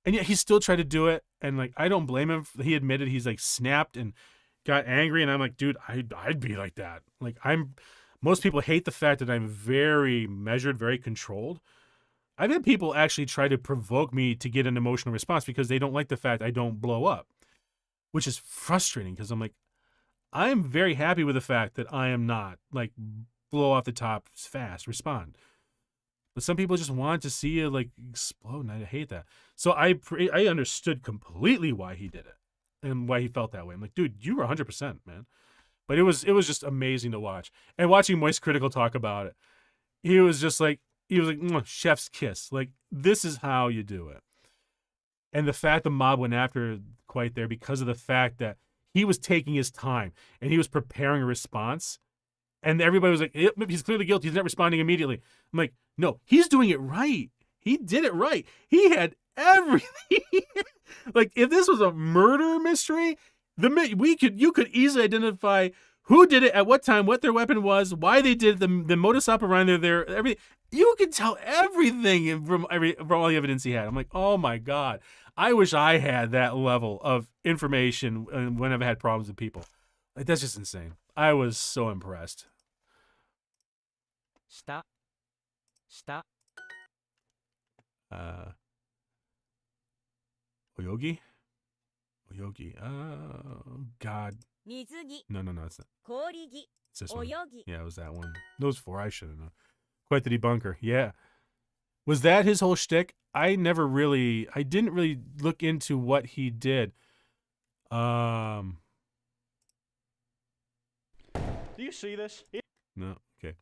And yet he still tried to do it. And like, I don't blame him. He admitted he's like snapped and got angry. And I'm like, dude, I'd be like that. Like, most people hate the fact that I'm very measured, very controlled. I've had people actually try to provoke me to get an emotional response because they don't like the fact I don't blow up, which is frustrating, because I'm like, I'm very happy with the fact that I am not like blow off the top fast, respond. But some people just want to see you like explode, and I hate that. So I understood completely why he did it and why he felt that way. I'm like, dude, you were 100%, man. But it was just amazing to watch. And watching Moist Critical talk about it, he was like, chef's kiss. Like, this is how you do it. And the fact the mob went after Quite there because of the fact that he was taking his time and he was preparing a response. And everybody was like, yep, he's clearly guilty. He's not responding immediately. I'm like, no, he's doing it right. He did it right. He had everything. Like, if this was a murder mystery, you could easily identify who did it, at what time, what their weapon was, why they did it, the modus operandi there, everything. You could tell everything from all the evidence he had. I'm like, oh my God. I wish I had that level of information when I've had problems with people. Like, that's just insane. I was so impressed. 下 Oyogi? Oh, God. 水着 No, it's not. 氷着 It's this one. 泳ぎ Yeah, it was that one. Those four, I should have known. Quite the debunker. Yeah. Was that his whole shtick? I didn't really look into what he did. Do you see this? No, okay.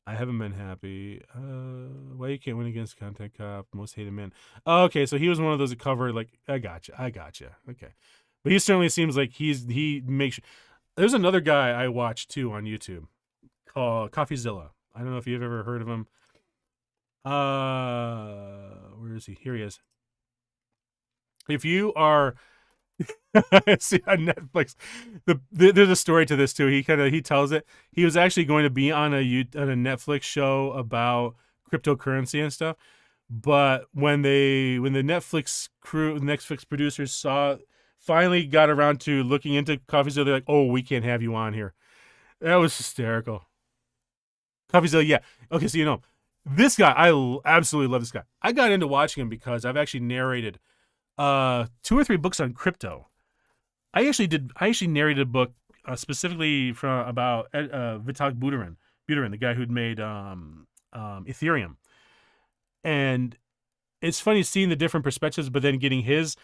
I haven't been happy. Why you can't win against Content Cop, most hated man. Oh, okay, so he was one of those that covered, like, I gotcha. Okay. But he certainly seems like he makes sure. There's another guy I watch too on YouTube called CoffeeZilla. I don't know if you've ever heard of him. Where is he? Here he is. If you are see on Netflix, there's a story to this too. He tells it. He was actually going to be on a Netflix show about cryptocurrency and stuff, but when the Netflix producers finally got around to looking into CoffeeZilla, they're like, "Oh, we can't have you on here." That was hysterical. CoffeeZilla, yeah. Okay, so this guy, I absolutely love this guy. I got into watching him because I've actually narrated 2 or 3 books on crypto. I actually narrated a book specifically about Vitalik Buterin, the guy who'd made Ethereum. And it's funny seeing the different perspectives, but then getting his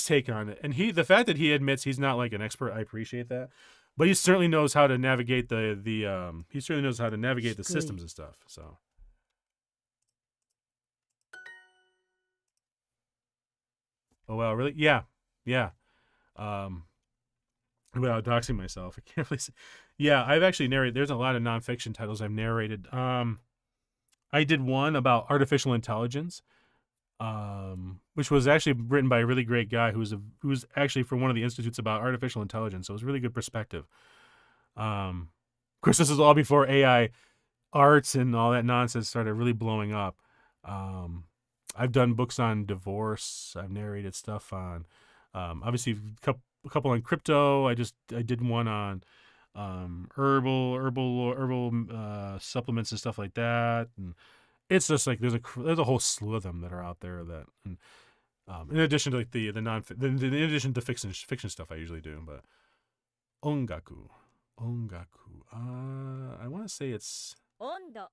take on it. And the fact that he admits he's not like an expert, I appreciate that. But he certainly knows how to navigate the systems and stuff. So. Oh wow, really? Yeah. Without doxing myself, I can't really say. Yeah, I've actually narrated. There's a lot of nonfiction titles I've narrated. I did one about artificial intelligence, which was actually written by a really great guy who was actually from one of the institutes about artificial intelligence. So it was really good perspective. Of course, this is all before AI arts and all that nonsense started really blowing up. I've done books on divorce. I've narrated stuff on, obviously a couple on crypto. I did one on herbal supplements and stuff like that. And it's just like there's a whole slew of them that are out there that, and, in addition to like in addition to fiction stuff I usually do, but ongaku. I want to say it's 温度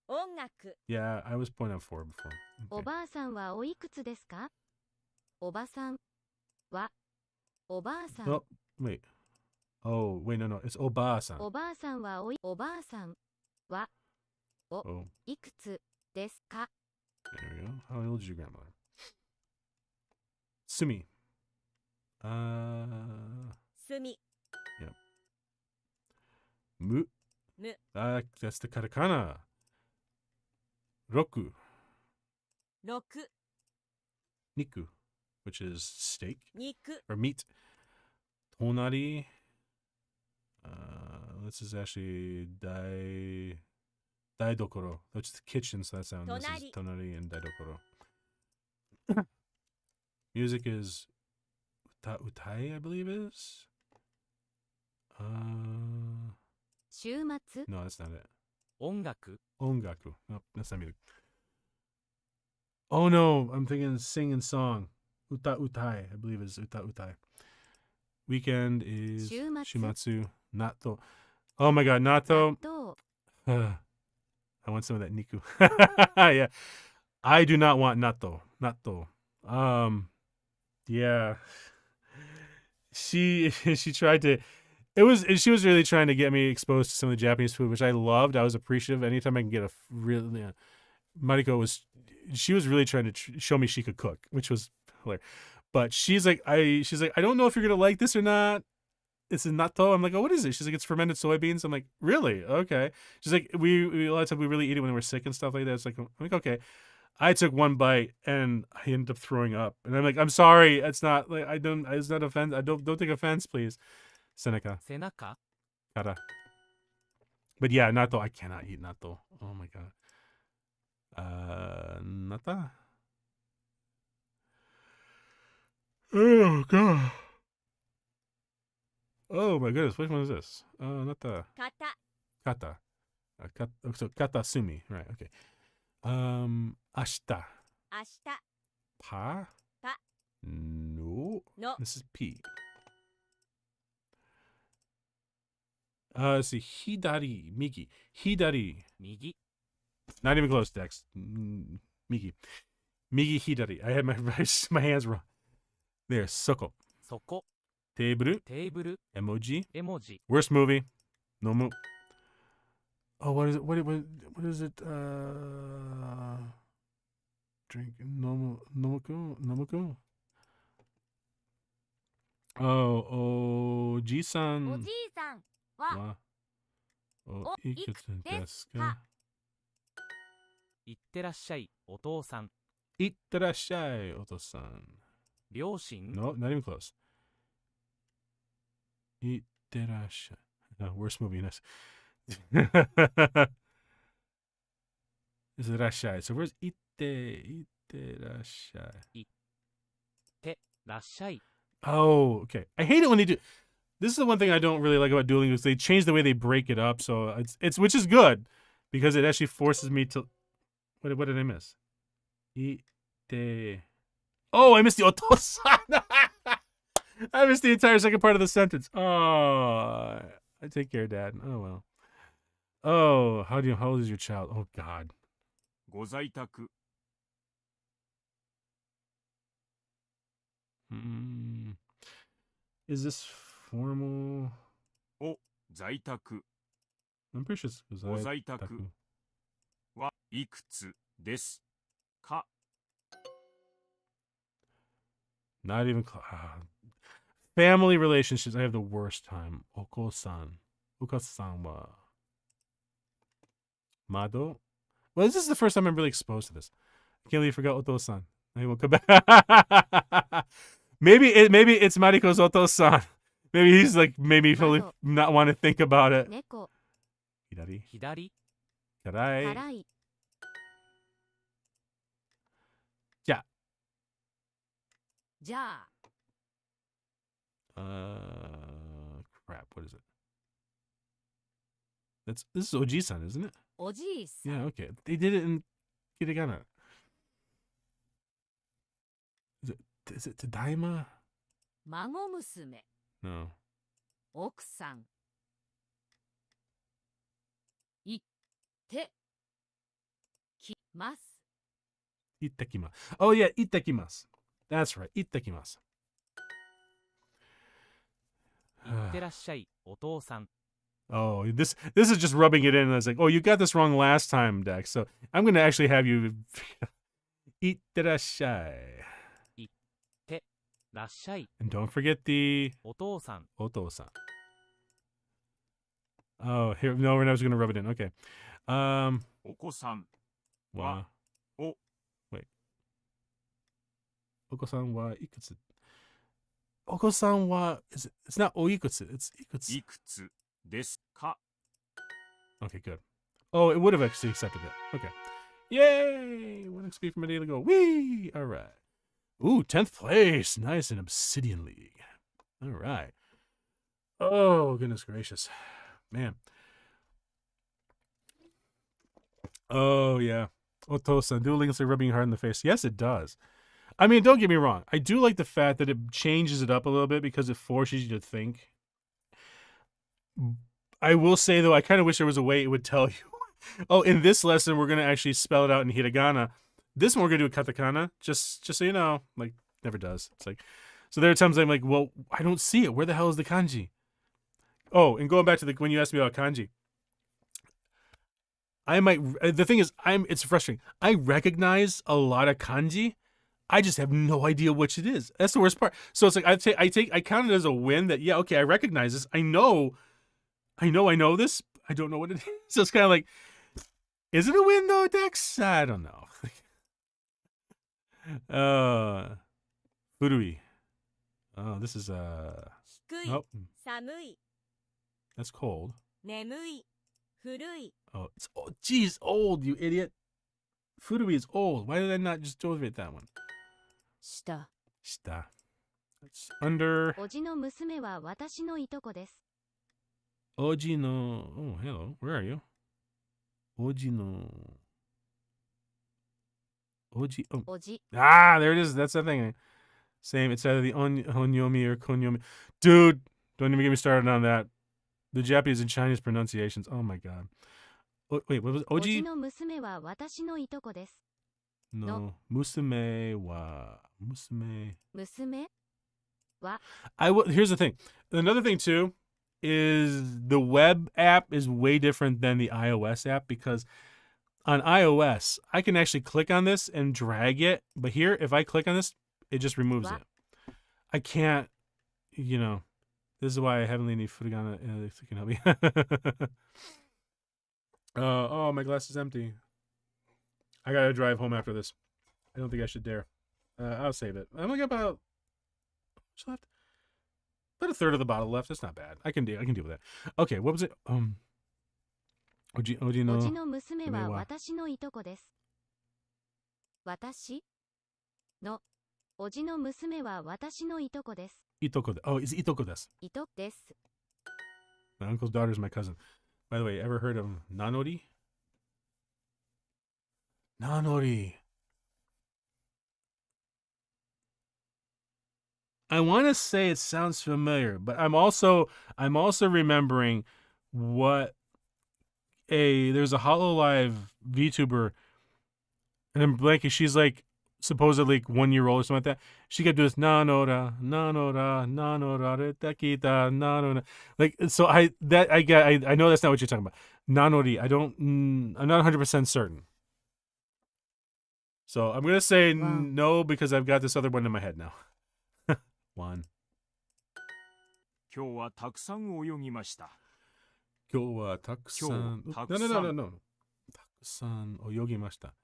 音楽 yeah. I was pointing out 4 before. おばあさんはおいくつですか？おばさんはおばあさん Oh wait. Oh wait, no. It's Oba-san. おばあさんはおばあさんは Oh, いくつですか？ there we go. How old is your grandmother? Sumi. 墨 Mu. む That's the katakana. Roku. 6 Niku, which is steak 肉 or meat. Tonari. This is actually daidokoro, which is the kitchen, so that sound. This is tonari and daidokoro. Music is utai, I believe it is. 週末 No, that's not it. 音楽 Ongaku. Nope, that's not music. Oh no, I'm thinking sing and song. Uta utai, I believe is uta utai. Weekend is Shumatsu. Shumatsu. Nato. Oh my god, Nato. と Uh, I want some of that Niku. Yeah. I do not want natto. Natto. Yeah. She tried to she was really trying to get me exposed to some of the Japanese food, which I loved. I was appreciative anytime I can get a really Mariko was really trying to show me she could cook, which was hilarious. But she's like I don't know if you're going to like this or not. It's a natto. I'm like, oh, what is it? She's like, it's fermented soybeans. I'm like, really? Okay. She's like, we a lot of times we really eat it when we're sick and stuff like that. It's like, I'm like, okay. I took one bite and I ended up throwing up. And I'm like, I'm sorry. It's not like it's not offense. I don't take offense, please. Seneca. 背中 Kara. But yeah, natto. I cannot eat natto. Oh my god. Nata. Oh god. Oh my goodness, which one is this? Nata. 型 Kata. So kata sumi. Right, okay. Ashita. 明日 Pa? Pa. No. の This is P. Let's see. Hidari. Migi. Hidari. 右 Not even close, Dex. Migi. Migi hidari. I had my hands wrong. There. Soko. そこ Teburu. テーブル Emoji. 絵文字 Worst movie. Nomu. Oh, what is it? What is it? Drink. Nomuku. Oh, Ji-san. おじいさんは Wa. Oh, おいくつですか？ いってらっしゃいお父さん Itterashai, Oto-san. 両親 No, not even close. Itterashai. Worst movie in this. Is it Rashai? So where's Itterashai? らっしゃい Oh, okay. I hate it when they do. This is the one thing I don't really like about DuoLingo is they change the way they break it up. So it's which is good because it actually forces me to. What did I miss? Ite. Oh, I missed the otosan. I missed the entire second part of the sentence. Oh, I take care, Dad. Oh well. Oh, how old is your child? Oh God. ご在宅 Is this formal? を在宅 I'm pretty sure it's ご在宅はいくつですか Not even family relationships. I have the worst time. Oko-san. Uka-san wa Mado. Well, this is the first time I'm really exposed to this. I can't believe I forgot Oto-san. I will come back. maybe it's Mariko's Oto-san. Maybe he's like probably not want to think about it. 猫 Hidari. 左 Karai. 辛い Yeah. じゃあ Crap. What is it? This is Oji-san, isn't it? おじいさん Yeah, okay. They did it in Hiragana. Is it Tadaima? 孫娘 No. 奥さん行ってきます Itakimasu. Oh yeah, itakimasu. That's right. Itakimasu. いってらっしゃいお父さん Oh, this is just rubbing it in. I was like, oh, you got this wrong last time, Dex. So I'm going to actually have you Itterashai. らっしゃい And don't forget the お父さん Oto-san. Oh, here no, we're not going to rub it in. Okay. お子さん Wa. お Wait. Oko-san wa ikutsu. Oko-san wa it's not oikutsu, it's ikutsu. いくつですか Okay, good. Oh, it would have actually accepted it. Okay. Yay! 1 XP from a day ago. Whee! All right. Ooh, 10th place. Nice in Obsidian League. All right. Oh, goodness gracious. Man. Oh, yeah. Oto-san, DuoLingo say rubbing you hard in the face. Yes, it does. I mean, don't get me wrong. I do like the fact that it changes it up a little bit because it forces you to think. I will say, though, I kind of wish there was a way it would tell you Oh, in this lesson, we're gonna actually spell it out in hiragana. This one we're gonna do a katakana, just so you know. Like, never does. It's like, so there are times I'm like, well, I don't see it. Where the hell is the kanji? Oh, and going back to when you asked me about kanji, the thing is, it's frustrating. I recognize a lot of kanji. I just have no idea which it is. That's the worst part. So it's like I count it as a win that, yeah, okay, I recognize this. I know this. I don't know what it is. So it's kind of like, is it a win though, Dex? I don't know. Furui. Oh, this is 低い oh, 寒い that's cold. 眠い古い Oh, it's geez, old, you idiot. Furui is old. Why did I not just translate that one? 下 Shita. That's under おじの娘は私のいとこです Oji no. Oh, hello. Where are you? Oji no. Oji. Oh. おじ Ah, there it is. That's the thing. Same. It's either the onyomi or konyomi. Dude, don't even get me started on that. The Japanese and Chinese pronunciations. Oh my god. Wait, what was it? おじ Oji? の娘は私のいとこです No. Musume wa. Musume. 娘 Here's the thing. Another thing too is the web app is way different than the iOS app, because on iOS I can actually click on this and drag it, but here if I click on this, it just removes What? it. I can't, this is why I haven't any furigana can help me. Oh, my glass is empty. I gotta drive home after this. I don't think I should dare. I'll save it. I'm like about what's left? About a third of the bottle left. That's not bad. I can deal with that. Okay, what was it? Oji おじ no の娘は娘は私のいとこです私のおじの娘は私のいとこです itoko. Oh, it's itoko desu. いとです My uncle's daughter is my cousin. By the way, ever heard of nanori? Nanori. I want to say it sounds familiar, but I'm also remembering what there's a HoloLive VTuber, and I'm blanking. She's like supposedly 1 year old or something like that. She kept doing this nanora takita nanora. Like, so I know that's not what you're talking about. Nanori. I'm not 100% certain. So I'm gonna say Wow. no, because I've got this other one in my head now. One. 今日はたくさん泳ぎました。今日はたくさん。今日たくさん。 No. たくさん泳ぎました.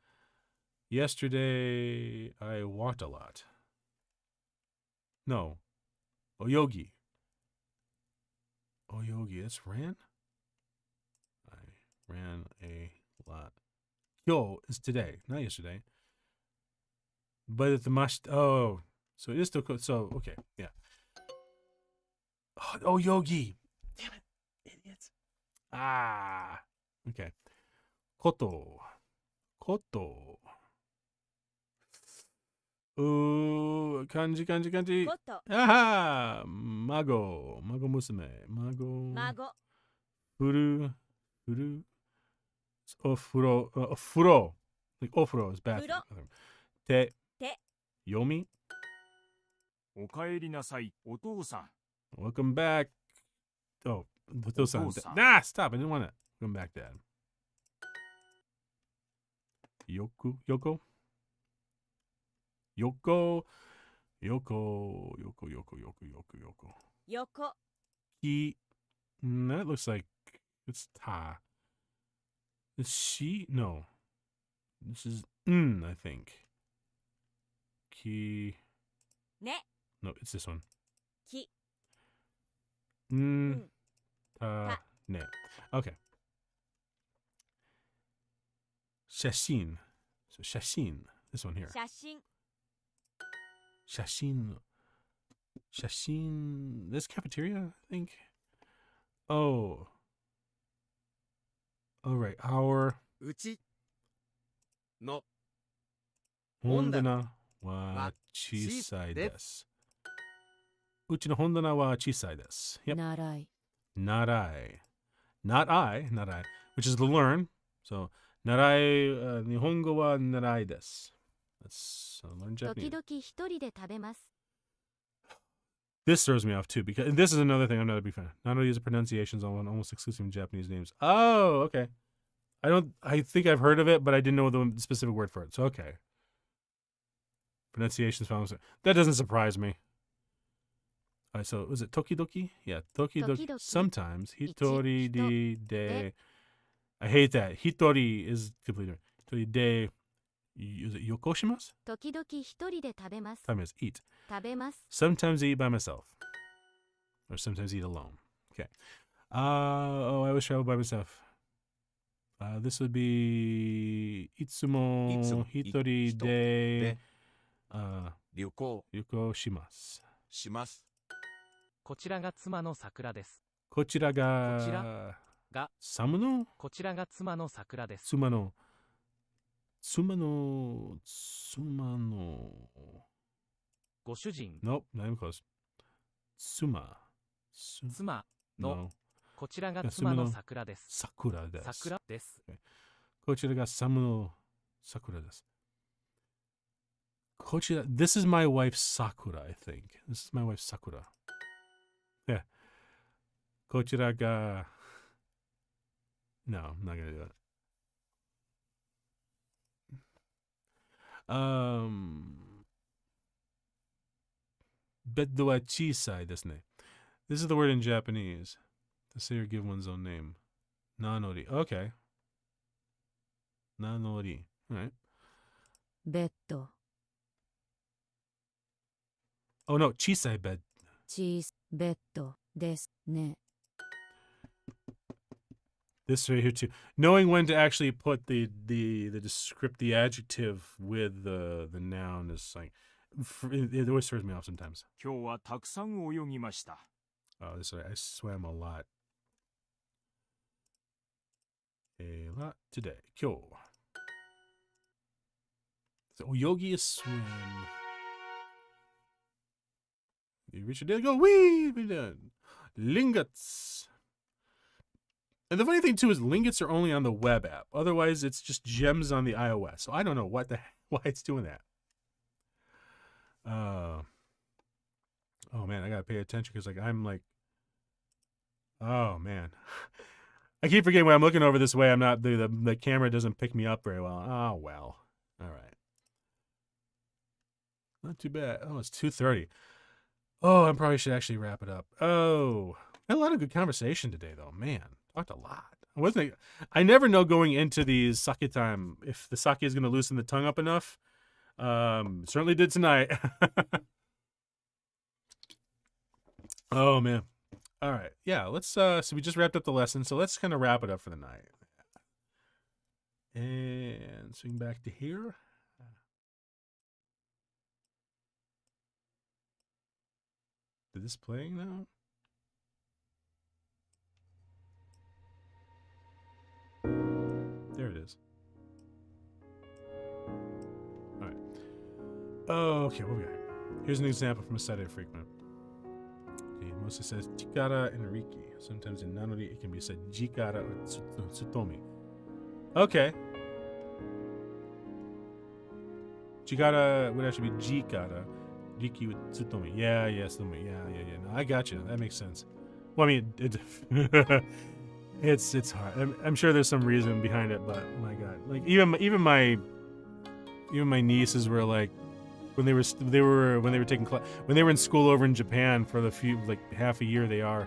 Yesterday I walked a lot. No. Oyogi. That's ran? I ran a lot. Kyo is today, not yesterday. But it's the oh, so it is still so okay, yeah. Oh, yogi. Damn it, idiots. Ah, okay. Koto. Kanji. こと Aha! Mago musume. Mago. 孫 Furu. Ofuro. Ofuro. Like ofuro is bathroom. Te. て Yomi. おかえりなさい、お父さん。 Welcome back. Oh, Oto-san. Oto-san. Nah, stop. I didn't want to. Welcome back, Dad. Yoko. 横 He. That looks like it's ta. Is she? No. This is I think. Ki. ね No, it's this one. き Ta. Ne. Okay. Shashin. So shashin. This one here. 写真 Shashin. This cafeteria, I think. Oh. All right. Our うちの hondana wa chisai desu. Uchi no hondana wa chisai desu. Yep. 習い Not I. Which is to learn. So, narai, Nihongo wa narai desu. Let's learn 時 Japanese. 々一人で食べます。 This throws me off too because this is another thing I'm not a big fan. Not only is the pronunciations on almost exclusively Japanese names. Oh, okay. I think I've heard of it, but I didn't know the specific word for it. So okay. Pronunciations found. That doesn't surprise me. So was it tokidoki? Yeah, tokidoki. Tokidoki. Sometimes Ichi, hitori hito, de. I hate that. Hitori is completely different. Hitori de. Is it yokoshimasu? 時々一人で食べます。 Time is eat. 食べます。 Sometimes I eat by myself. Or sometimes eat alone. Okay. Oh, I always travel by myself. This would be itsumo Itsumo, hitori hito de 旅行 yuko shimasu. します。こちらが妻の桜です。 Kochira ga こちらが samuno こちらが妻の桜です。 tsumano.ご主人、 Nope, not even close. Tsuma. 妻の No. こちらが妻の桜です。 Sakura desu. 桜です。 Kochira ga samuno sakura desu. Kochira, this is my wife Sakura, I think. This is my wife Sakura. Yeah. Kochira ga... No, I'm not going to do it. Beddo wa chisai desu ne. This is the word in Japanese to say or give one's own name. Nanori. Okay. Nanori. All right. ベッド、 Oh no, chisai bed. ベッドですね。 This right here too. Knowing when to actually put the adjective with the noun is like it always throws me off sometimes. 今日はたくさん泳ぎました。 Oh, this I swam a lot. A lot today. 今日. So, yogi is swim. You reach your day, go wee, be done. Lingots. And the funny thing too is lingots are only on the web app. Otherwise, it's just gems on the iOS. So I don't know why it's doing that. Oh man, I gotta pay attention because I'm like, oh man, I keep forgetting when I'm looking over this way. I'm not the camera doesn't pick me up very well. Oh well, all right, not too bad. Oh, it's 2:30. Oh, I probably should actually wrap it up. Oh, had a lot of good conversation today though. Man, talked a lot. I never know going into these sake time if the sake is gonna loosen the tongue up enough. Certainly did tonight. Oh man. All right. Yeah, let's so we just wrapped up the lesson, so let's kind of wrap it up for the night. And swing back to here. Is this playing now? There it is. All right. Oh, okay, what we got here? Here's an example from a sighted frequent. Okay, mostly says Chikara and Riki. Sometimes in Nanori it can be said Jikara or Tsutomi. Okay. Chikara would actually be Jikara. Riki with Tsutomi. Yeah, Tsutomi. Yeah. No, I got you. That makes sense. Well, I mean, it's hard. I'm sure there's some reason behind it, but my God, like even my nieces were like, when they were in school over in Japan for the few half a year they are.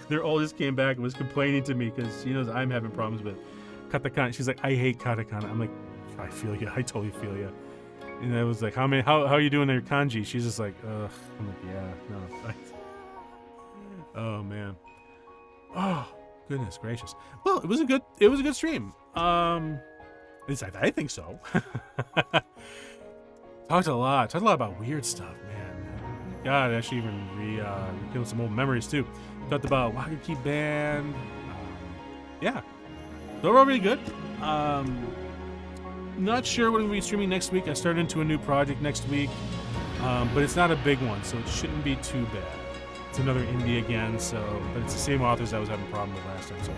Their oldest came back and was complaining to me because she knows I'm having problems with katakana. She's like, I hate katakana. I'm like, I feel you. I totally feel you. And I was like, how are you doing your kanji? She's just like, ugh. I'm like, yeah, no. Oh man. Oh goodness gracious. Well, it was a good stream. At least I think so. Talked a lot about weird stuff, man. God, actually even rekindled some old memories too. Talked about Wagaki Band. Yeah, they're all really good. Not sure what I'm going to be streaming next week. I started into a new project next week, but it's not a big one, so it shouldn't be too bad. It's another indie again, but it's the same authors I was having a problem with last time, so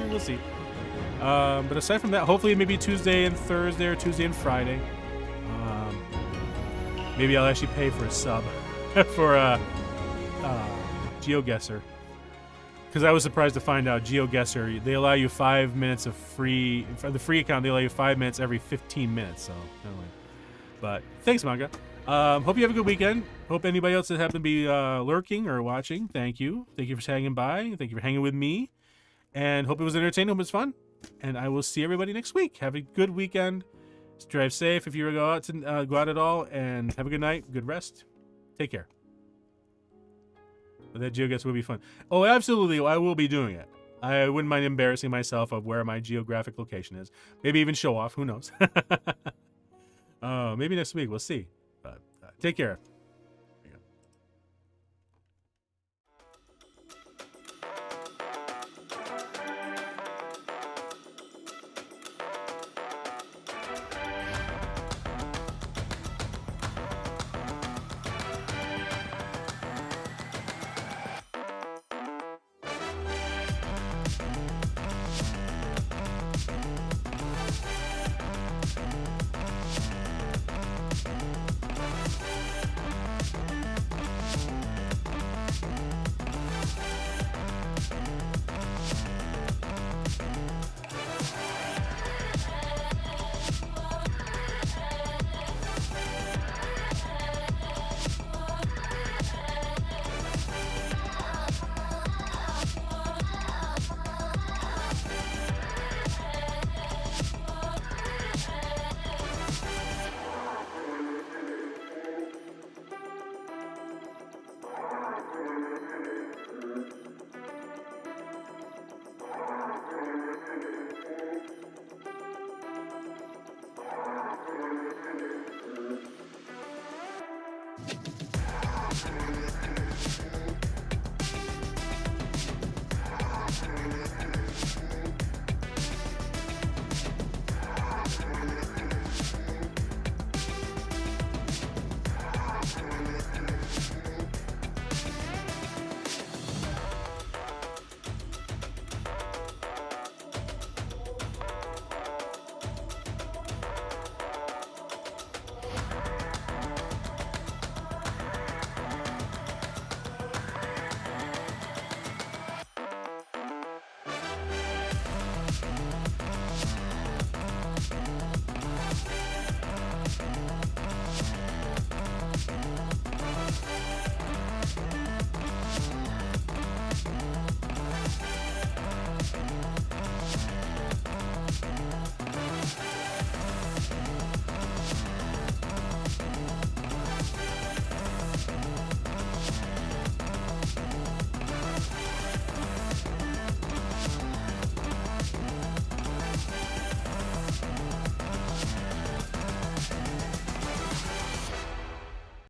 we'll see. But aside from that, hopefully maybe Tuesday and Thursday or Tuesday and Friday. Maybe I'll actually pay for a sub for GeoGuessr. Because I was surprised to find out GeoGuessr, they allow you 5 minutes of free. For the free account, they allow you 5 minutes every 15 minutes. So, anyway. But thanks, Manga. Hope you have a good weekend. Hope anybody else that happened to be lurking or watching, thank you. Thank you for hanging by. Thank you for hanging with me. And hope it was entertaining. Hope it was fun. And I will see everybody next week. Have a good weekend. Drive safe if you go out at all. And have a good night. Good rest. Take care. But that GeoGuessr will be fun. Oh, absolutely. I will be doing it. I wouldn't mind embarrassing myself of where my geographic location is. Maybe even show off. Who knows? Maybe next week. We'll see. But take care.